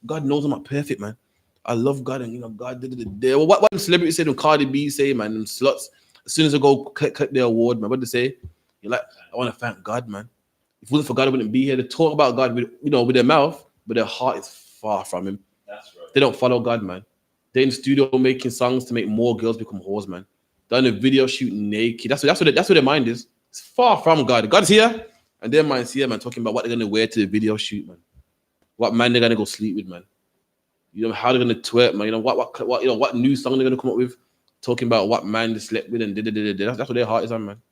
God knows I'm not perfect, man. I love God, and God did it. What the celebrity said, when Cardi B say, man, them sluts, as soon as they go cut their award, man, what they say? You're like, I want to thank God, man. If it wasn't for God, I wouldn't be here. They talk about God with their mouth, but their heart is far from him. That's right. They don't follow God, man. They're in the studio making songs to make more girls become whores, man. They're in a video shooting naked. That's what their mind is. It's far from God. God's here, and their mind's here, man, talking about what they're gonna wear to the video shoot, man. What man they're gonna go sleep with, man. How they're gonna twerk, man. What new song they're gonna come up with, talking about what man they slept with and That's what their heart is on, man.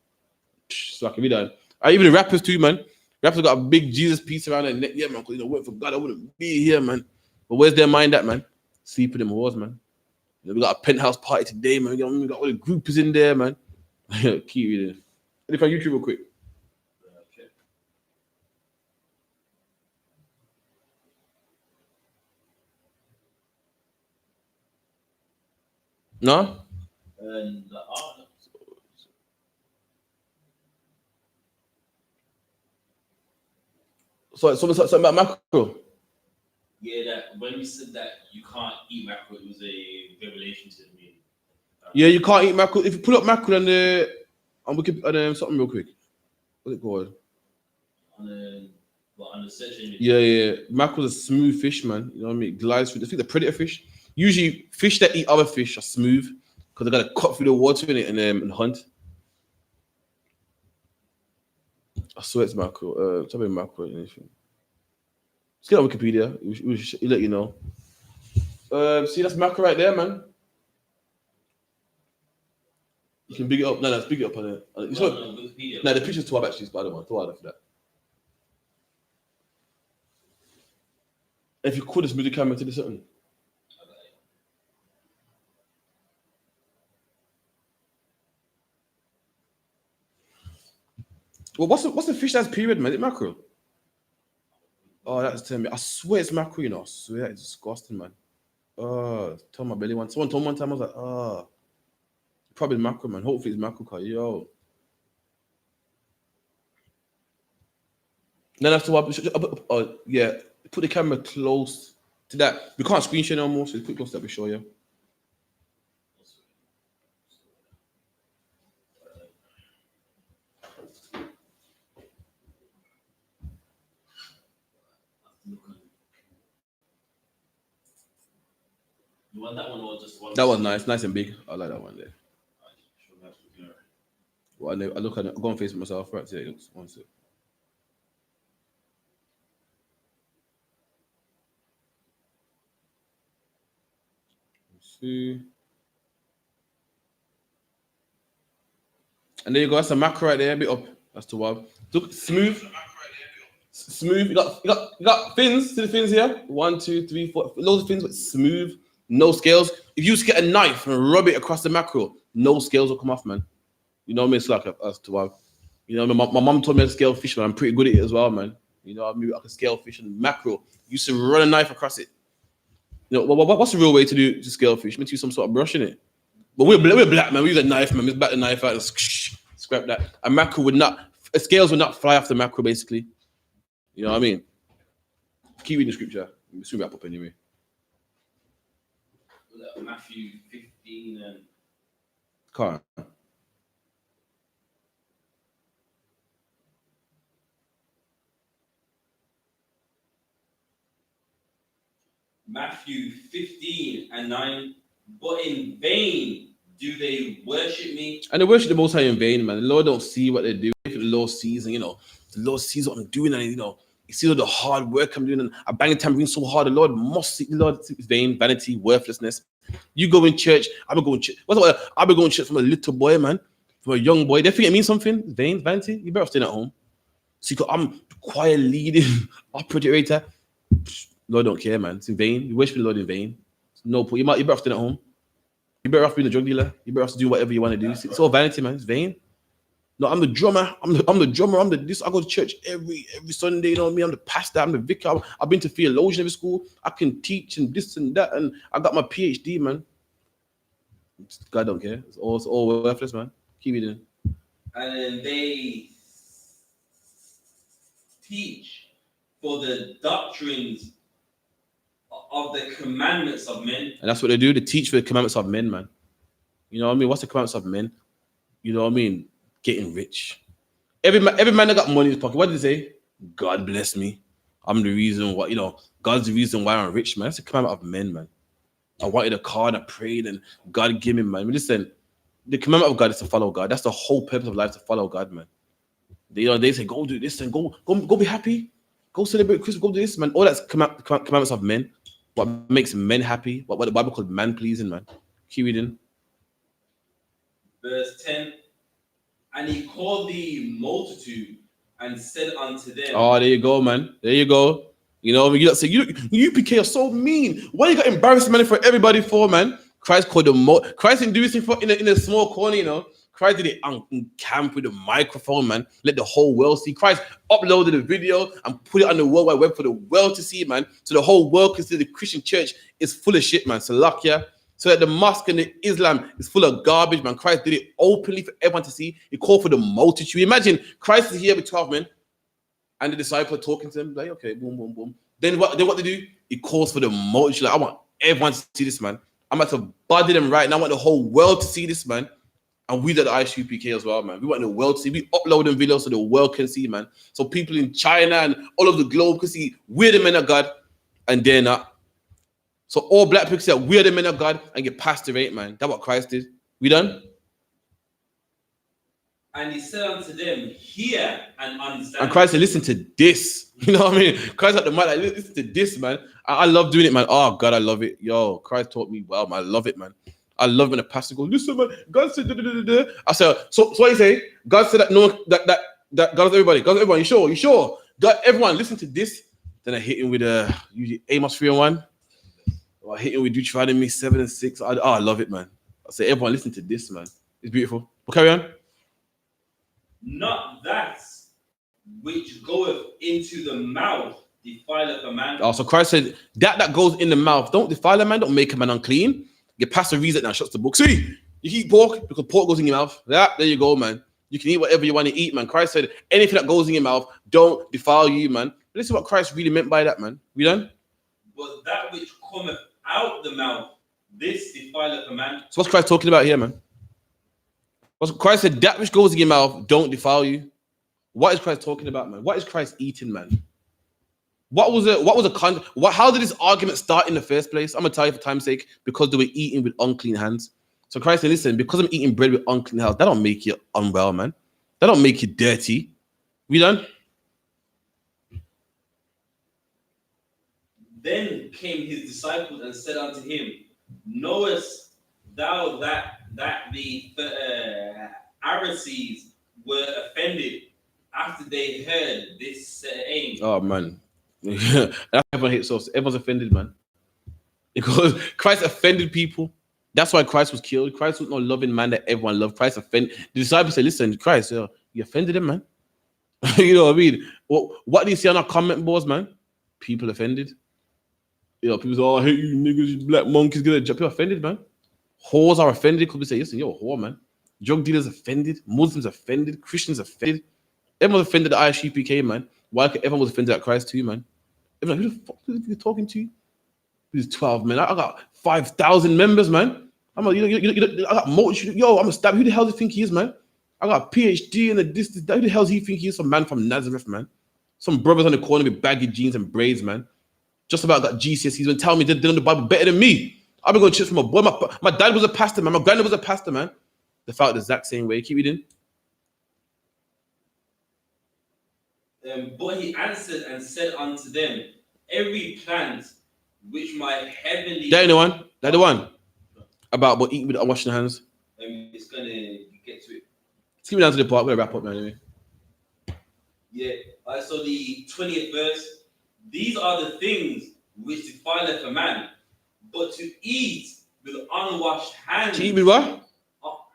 So I can be done. Even the rappers too, man. Rappers got a big Jesus piece around their neck, yeah, man. Because went for God, I wouldn't be here, man. But where's their mind at, man? Sleeping in whores, man. We got a penthouse party today, man. We got all the groupies in there, man. Keep reading. If I YouTube real quick. Okay. No? And the art. So something about mackerel. Yeah, that when we said that you can't eat mackerel, it was a revelation to me. Yeah, you can't eat mackerel. If you pull up mackerel on something real quick. What's it called? On the section. Yeah. Mackerel's a smooth fish, man. You know what I mean? It glides through. I think the predator fish. Usually, fish that eat other fish are smooth because they got to cut through the water in it and hunt. I swear it's mackerel. Tell me mackerel. Anything. Let's get on Wikipedia. We'll let you know. See, that's mackerel right there, man. You can big it up. No, let's big it up on it. Wikipedia. No, the picture's too hard actually. By the way, too hard for that. If you could just move the camera to the something. Well, what's the fish that's period, man? Is it mackerel? Oh, that's telling me. I swear it's mackerel, I swear it's disgusting, man. Tell my belly one. Someone told me one time, I was like, probably mackerel, man. Hopefully it's mackerel, cause yo. Then after what? Yeah. Put the camera close to that. We can't screen share no more, so put it close to that. We show you. You want that one or just one? That was nice and big. I like that one there. Well, I look at it. I go on Facebook myself. Right there, it looks. One sec. Let's see. And there you go. That's a macro right there. A bit up. That's too wild. Look, smooth. Smooth. You got fins. See the fins here? 1, 2, 3, 4. Loads of fins, but smooth. No scales. If you just get a knife and rub it across the mackerel, no scales will come off, man. You know what I mean? It's like that's too wild. You know, my mom told me to scale fish, man. I'm pretty good at it as well, man. You know, I can scale fish and mackerel. You used to run a knife across it. You know, what's the real way to scale fish? Meant to use some sort of brush in it. But we're black, man. We use a knife, man. We just back the knife out and scrap that. A mackerel would not, scales would not fly off the mackerel, basically. You know what I mean? Keep reading the scripture. We'll soon wrap up anyway. Matthew 15 and... Car. Matthew 15 and 9. But in vain do they worship me. And they worship the Most High in vain, man. The Lord don't see what they do. The Lord sees, and you know, the Lord sees what I'm doing, and you know, He sees all the hard work I'm doing, and I bang the tambourine so hard. The Lord must see. The Lord sees vain, vanity, worthlessness. You go in church. I've been going church. I've been going church from a little boy, man, from a young boy. They think it means something. Vain, vanity. You better stay at home. See, I'm the choir leading operator. Lord don't care, man. It's in vain. You worship the Lord in vain. No point. You better stay at home. You better off being a drug dealer. You better off do whatever you want to do. It's all vanity, man. It's vain. No, I'm the drummer. I'm the drummer. I'm the this. I go to church every Sunday. You know what I mean? I'm the pastor. I'm the vicar. I've been to theologian every school. I can teach and this and that. And I got my PhD, man. God don't care. It's all worthless, man. Keep it in. And then they teach for the doctrines of the commandments of men. And that's what they do. They teach for the commandments of men, man. You know what I mean? What's the commandments of men? You know what I mean? Getting rich. Every man that got money in his pocket, what did he say? God bless me. I'm the reason why, you know, God's the reason why I'm rich, man. That's the commandment of men, man. I wanted a car and I prayed and God gave me, man. I mean, listen, the commandment of God is to follow God. That's the whole purpose of life, to follow God, man. They say, go do this and go be happy. Go celebrate Christmas, go do this, man. All that's commandments of men. What makes men happy? What the Bible called man pleasing, man. Keep reading. Verse 10. And he called the multitude and said unto them. Oh, there you go, man. There you go. You know, you say UPK are so mean. Why you got embarrassing money for everybody for, man? Christ called the Christ didn't do this thing in a small corner, you know. Christ did it on camp with a microphone, man. Let the whole world see. Christ uploaded the video and put it on the World Wide Web for the world to see, man. So the whole world can see the Christian church is full of shit, man. Salakia. So that the mosque and the Islam is full of garbage, man. Christ did it openly for everyone to see. He called for the multitude. Imagine Christ is here with 12 men and the disciple talking to him, like, okay, boom, boom, boom. Then what they do? He calls for the multitude. Like, I want everyone to see this, man. I'm about to body them right now. I want the whole world to see this, man. And we did the I.S.U.P.K as well, man. We want the world to see. We upload them videos so the world can see, man. So people in China and all over the globe can see we're the men of God and they're not. So all black people say we're the men of God and get past the rate, man. That's what Christ did. We done? And he said unto them, hear and understand. And Christ said, listen to this. You know what I mean? Christ at the mic, like, listen to this, man. I love doing it, man. Oh, God, I love it. Yo, Christ taught me well, man. I love it, man. I love when the pastor goes, listen, man. God said, da, da, da, da. I said, so what you say? God said that no, that God loves everybody. God loves everyone. You sure? You sure? God, everyone, listen to this. Then I hit him with Amos 3:1. Or I hit him with Deuteronomy 7:6. I love it, man. I say, everyone, listen to this, man. It's beautiful. Well, carry on. Not that which goeth into the mouth defileth a man. Oh, so Christ said, that goes in the mouth, don't defile a man, don't make a man unclean. Your pastor reads it now, shuts the book. See, you eat pork because pork goes in your mouth. Yeah, there you go, man. You can eat whatever you want to eat, man. Christ said, anything that goes in your mouth, don't defile you, man. But listen what Christ really meant by that, man. We done? But that which cometh out the mouth, this defileth a man. So what's Christ talking about here, man? Christ said, that which goes in your mouth, don't defile you. What is Christ talking about, man? What is Christ eating, man? How did this argument start in the first place? I'm gonna tell you for time's sake, because they were eating with unclean hands. So Christ said, listen, because I'm eating bread with unclean hands, that don't make you unwell, man. That don't make you dirty. We done? Then came his disciples and said unto him, knowest thou that the Pharisees were offended after they heard this saying? Oh, man. That's everyone hates us. Everyone's offended, man. Because Christ offended people. That's why Christ was killed. Christ was no loving man that everyone loved. Christ offended. The disciples said, listen, Christ, you offended him, man. You know what I mean? What do you see on our comment boards, man? People offended. people say, oh, I hate you niggas, you black monkeys, get it. People offended, man. Whores are offended because we say, listen, you're a whore, man. Drug dealers offended, Muslims offended, Christians offended. Everyone's offended at I.S.U.P.K, man. Why everyone was offended at Christ too, man? Everyone, who the fuck are you talking to? These 12 men. I got 5,000 members, man. I'm like, I got multitude. Yo, I'm a stab. Who the hell do you think he is, man? I got a PhD and this. Who the hell do you think he is? Some man from Nazareth, man. Some brothers on the corner with baggy jeans and braids, man. Just about got GCSEs and tell me they know the Bible better than me. I've been going to church from a boy. My dad was a pastor, man. My granddad was a pastor, man. They felt the exact same way. Keep reading. But he answered and said unto them, every plant which my heavenly... That ain't the one. That the one. About but eating with washing hands. It's going to get to it. Let's keep it down to the part. We're going to wrap up now anyway. Yeah. So the 20th verse. These are the things which defileth a man, but to eat with unwashed hands. To eat with what?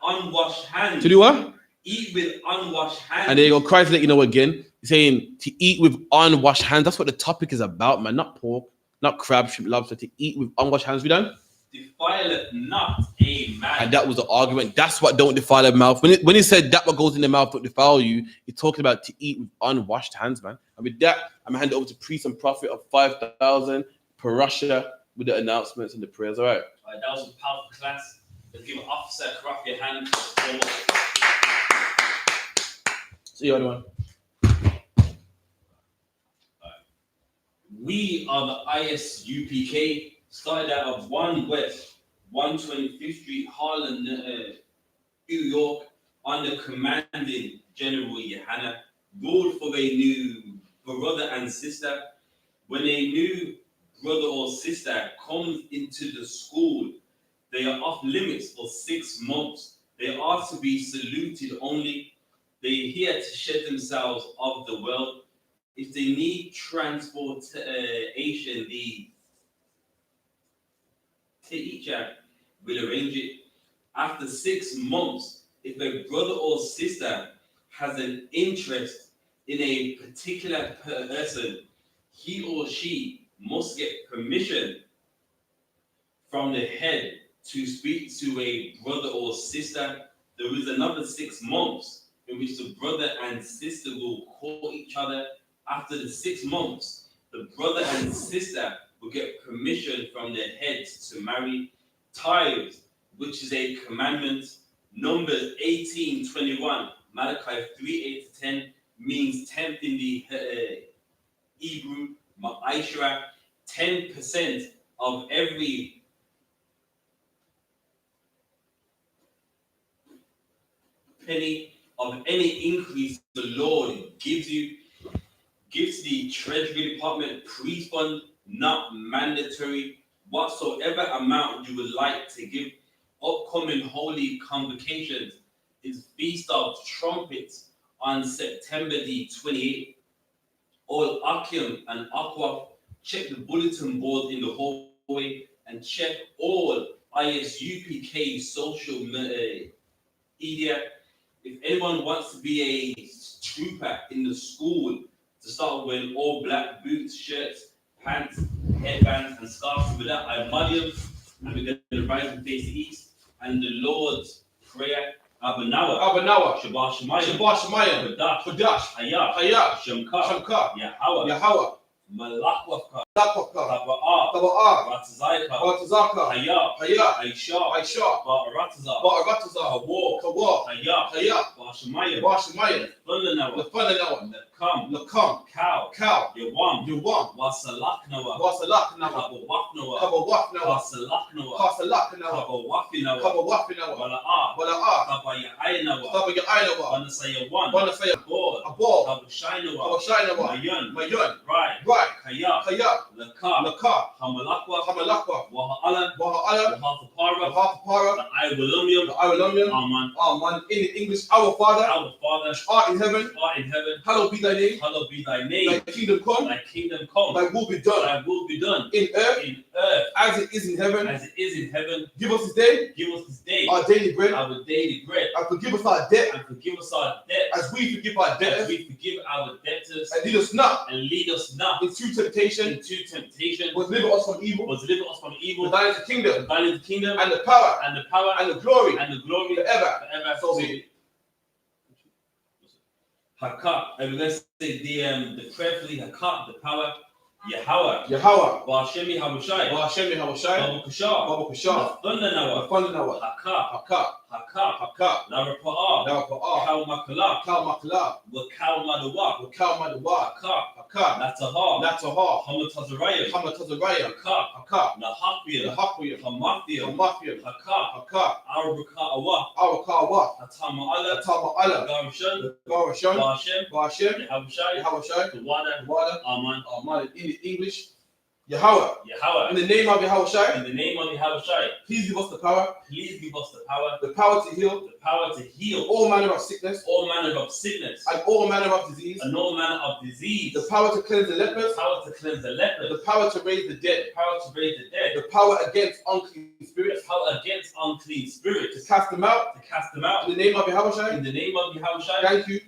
Unwashed hands. To do what? Eat with unwashed hands. And there you go. Christ let you know again. He's saying to eat with unwashed hands. That's what the topic is about, man. Not pork, not crab, shrimp, lobster. To eat with unwashed hands. We done? Defileth not a man. And that was the argument. That's what don't defile the mouth. When he said that what goes in the mouth don't defile you, he's talking about to eat with unwashed hands, man. And with that, I'm gonna hand it over to priest and prophet of 5,000 per Russia with the announcements and the prayers. All right. That was a powerful class. Let's give an officer a clap your hand. See you, everyone. We are the I.S.U.P.K. Started out of 1 West, 125th Street, Harlem, New York, under commanding General YAHANNA, ruled for a new brother and sister. When a new brother or sister comes into the school, they are off limits for 6 months. They are to be saluted only. They are here to shed themselves of the world. If they need transportation, the teacher will arrange it. After 6 months, if a brother or sister has an interest in a particular person, he or she must get permission from the head to speak to a brother or sister. There is another 6 months in which the brother and sister will call each other. After the 6 months, the brother and sister will get permission from their heads to marry. Tithes, which is a commandment. Numbers 18:21, Malachi 3:8-10 means tenth in the Hebrew, Ma'ashra, 10% of every penny of any increase the Lord gives you. Gives the Treasury Department pre-fund, not mandatory. Whatsoever amount you would like to give. Upcoming holy convocations is Feast of Trumpets on September the 28th. All Akim and Aqua, check the bulletin board in the hallway and check all I.S.U.P.K social media. If anyone wants to be a trooper in the school, to start wearing all black boots, shirts, pants, headbands, and scarves. With that, I muddy them, and we're going to rise and face the east. And the Lord's Prayer, Abanawa, Shabbat Shemayim, Badash, Hayah, Shemka, Yahweh, Malakwafka, Taba'ah, Ratazaka, Hayah, Aisha, Ba'aratazah, Kawah, Hayah, Ba'ashemayim, Lefanawa, Lekam, Cow, Yawam, Wasalaknawa, Kabawafnawa, Kasalaknawa, Kabawafinawa, Bala'ah, Kabayainawa, Banasayawan, Abor, Kabashainawa, Mayan, Right, Kaya, Laka, Hamalakwa, Waha'ala, Wahapara, the Iwalumium, Aman, in the English, our Our Father, which art in heaven, hallowed be thy name. hallowed be thy name. Thy kingdom come, Thy kingdom come. thy will be done Thy will be done in earth in earth as it is in heaven. as it is in heaven. Give us this day Give us this day our daily bread, our daily bread, and forgive us our debt and forgive us our debts as we forgive our as debtors, we forgive our debtors, and lead us not and lead us not into temptation, into temptation, but deliver us from evil. but deliver us from For evil. thine is the kingdom, Thine is the kingdom, and the power, and the power, and the glory, and the glory forever. forever. So be it. Hakak, and we're going to say the prayerfully Hakak, the power, Yahweh, Yahweh, Bashemi Habushai, Hashem Yahushai, Babu Kushar, Baba Kushah, Thundanawa, Afandanawa, Hakak, Hakak, Hakak, Hakak, Narapa'a, Nawapa'a, Kal Makala, Kal Makala, Wakal Madawa, Wakal Madawa, Hakak, Hakak, Nataha, Nataha, Hamatazaraya, Hamatazaraya, Hakak, Hakak, Nahapia, Nahapuyam, Hamathia, Hamathiam, Hakak, Hakak, Arabakawa, Awakawa, Atama'ala, Atama Allah, Garishan, Garashon, Bashem, Bashem, Yahabushai, Yahushai, the Wada, Wada, Aman, Aman, in English, Yahweh. Yahweh. In the name of Yahushai, In the name of Yahushai, please give us the power the power to heal the power to heal all manner of sickness all manner of sickness and all manner of disease, and all manner of disease, the power to cleanse the lepers, the power to cleanse the lepers, the power to raise the dead, the power to raise the dead, the power against unclean the spirits, power against unclean to spirits, cast them out. to cast them out. In the name of Yahushai, In the name of Yahushai,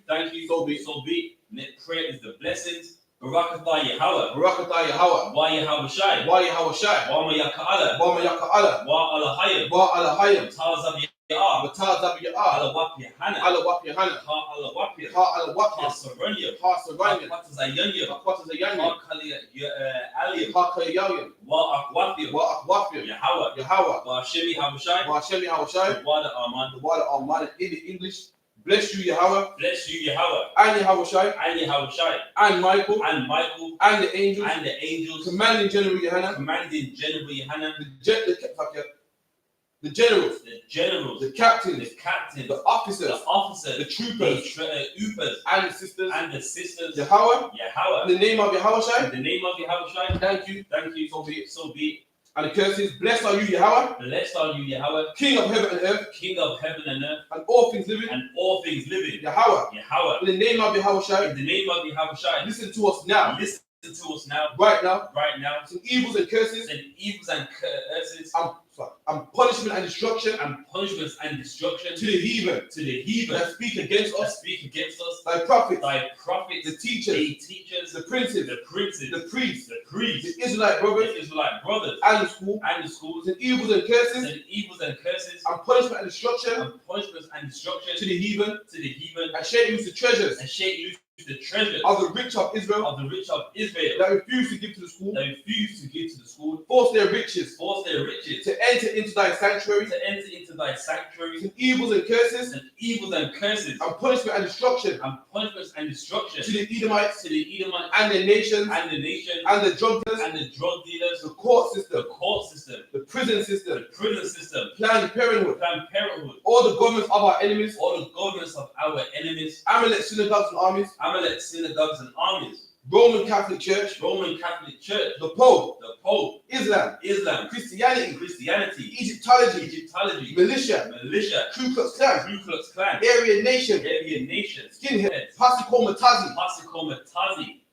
thank you, so be it. So be it. Prayer is the blessings. Barakatah Yahweh. Barakatah Yahweh, Wa Yahabushai. Wa Yahushai, Wa Mayaka'ala. Wa Mayaka'ala, Wa Alahayim. Wa Alahayim, Tazab Ya'ah. Mataz Abiyah, Alawap Yahanna. Alawap Yahanna, Ha Alawapia. Ha Alawapya, Saranya. Ha Saranya, Patazayanya. Ha Kwatazayanya, Ha Kalia Aliyah. Ha Kayayim, Wa Akwapia. Wa Akwapya, Yahweh. Yahweh, Wa Shemi Habushai. Wa Hashem Yahushai, Wada Aman. the water Almighty in the English. Bless you, Yahweh, Bless you, Yahweh. and Yahushai, And Yahushai. and Michael, And Michael. and the angels, And the angels. commanding General Yohanan, Commanding General Yohanan. the generals, The generals. the captains, The captains. the officers, The officers. the troopers, The troopers. and the sisters, And the sisters. Yahweh, Yahweh. in the name of In Yahushai, the name of Yahushai. thank you, Thank you. so be it. So be And the curses, blessed are you, Yahweh, it. Blessed are you, Yahweh, King of heaven and earth, King of heaven and earth, and all things living, and all things living. Yahweh, Yahweh. in the name of Yahushai, In the name of Yahushai. listen to us now, Listen to us now, right now, right now. some evils and curses, And evils and curses, and punishment and destruction and punishments and destruction to the heathen to the heathen that speak against that us, speak against us, thy prophets, thy prophets, the teachers, the teachers, the princes, the princes, the priests, the priests, the Israelite brothers, the Israelite brothers, and the school, and the schools, and evils and curses, and evils and curses, and punishment and destruction and punishments and destruction to the heathen, to the heathen, and shake loose the treasures and shake loose the treasures of the rich of Israel of the rich of Israel that refuse to give to the school, that refuse to give to the school, force their riches force their riches to enter into thy sanctuary, to enter into thy sanctuary, and evils and curses, and evils and curses, and punishment and destruction and punishments and destruction to the Edomites to the Edomites and the nations and the nation and the drug dealers, and the drug dealers, the court the system, court system, the prison system, the prison system, Planned Parenthood, Planned Parenthood, all the governments of our enemies, all the governments of our enemies, Amalek synagogues and armies, Amalek synagogues and armies, Roman Catholic Church, Roman Catholic Church, the Pope, Islam, Christianity, Christianity, Egyptology, militia, militia, Ku Klux Klan, Ku Klux Klan, Aryan Nation, skinheads, Pasikomatazzi,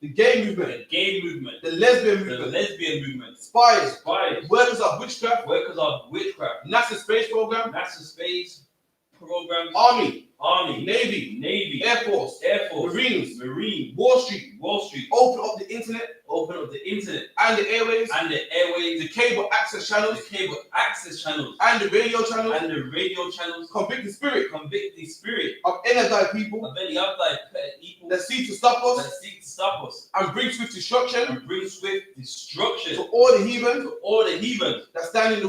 the gay movement, the gay movement, the lesbian the movement, lesbian movement, spies, workers of witchcraft, witchcraft, NASA space program, NASA space programs, Army, Navy, Air Force, Marines, Wall Street, open up the internet, and the airways, the cable access channels, and the radio channels, convict the spirit of any of thy people that seek to stop us, and bring swift destruction to all the heathen that stand in the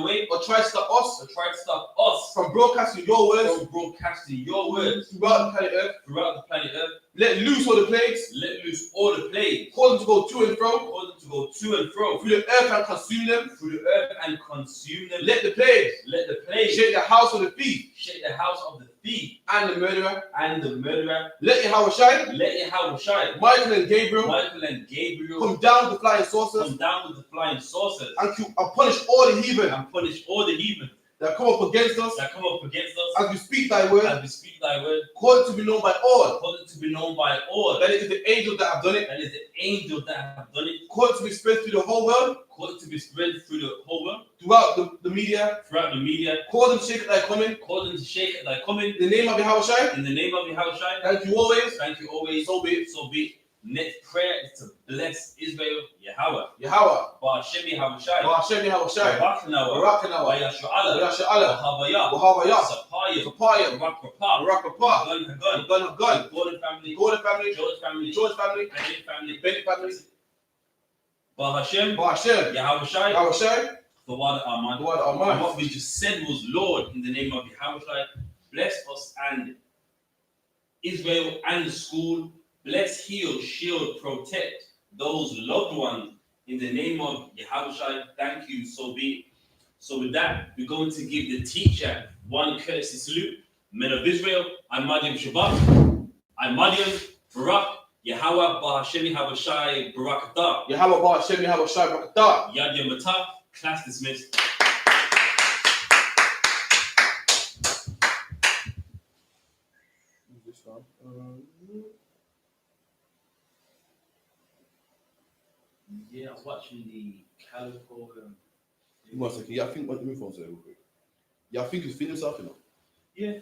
way, or try to stop us from broadcasting your words throughout the planet Earth. Let loose all the plagues, cause them to go to and fro, through the earth and consume them, Let the plagues shake the house of the thief, and the murderer, Let Yahushai, Michael and Gabriel, come down with the flying saucers, and punish all the heathen that come up against us, as we speak thy word, call it to be known by all, that it is the angels that have done it, call it to be spread through the whole world, throughout the media, call them to shake at thy coming, in the name of Yahushua, thank you always, so be it. Next prayer is to bless Israel, Yahweh. Ba'ashem Yahushai. Barakanawa. Yasha'ala. Wahabaya. Sapaya. Barak. Hagun. Gordon family. George family. Bennett family. Ba'ashem. Yahushai. The word of our mind. And what we just said was, Lord, in the name of Yahushai, bless us and Israel and the school. Bless, heal, shield, protect those loved ones in the name of Yahushua. Thank you, so be it. So with that, we're going to give the teacher one courtesy salute. Men of Israel, I'm Madiam Shabbat. I'm Madiam Barak. Yahweh Ba'Hashem Yahushai Barakatah. Yahweh Ba'Hashem Yahushai Barakatah. Yad Yamatah. Class dismissed. Yeah, I was watching the Calico. One second. Yeah, I think. Let me phone say real quick. Yeah, I think he's feeling himself, you know. Yeah.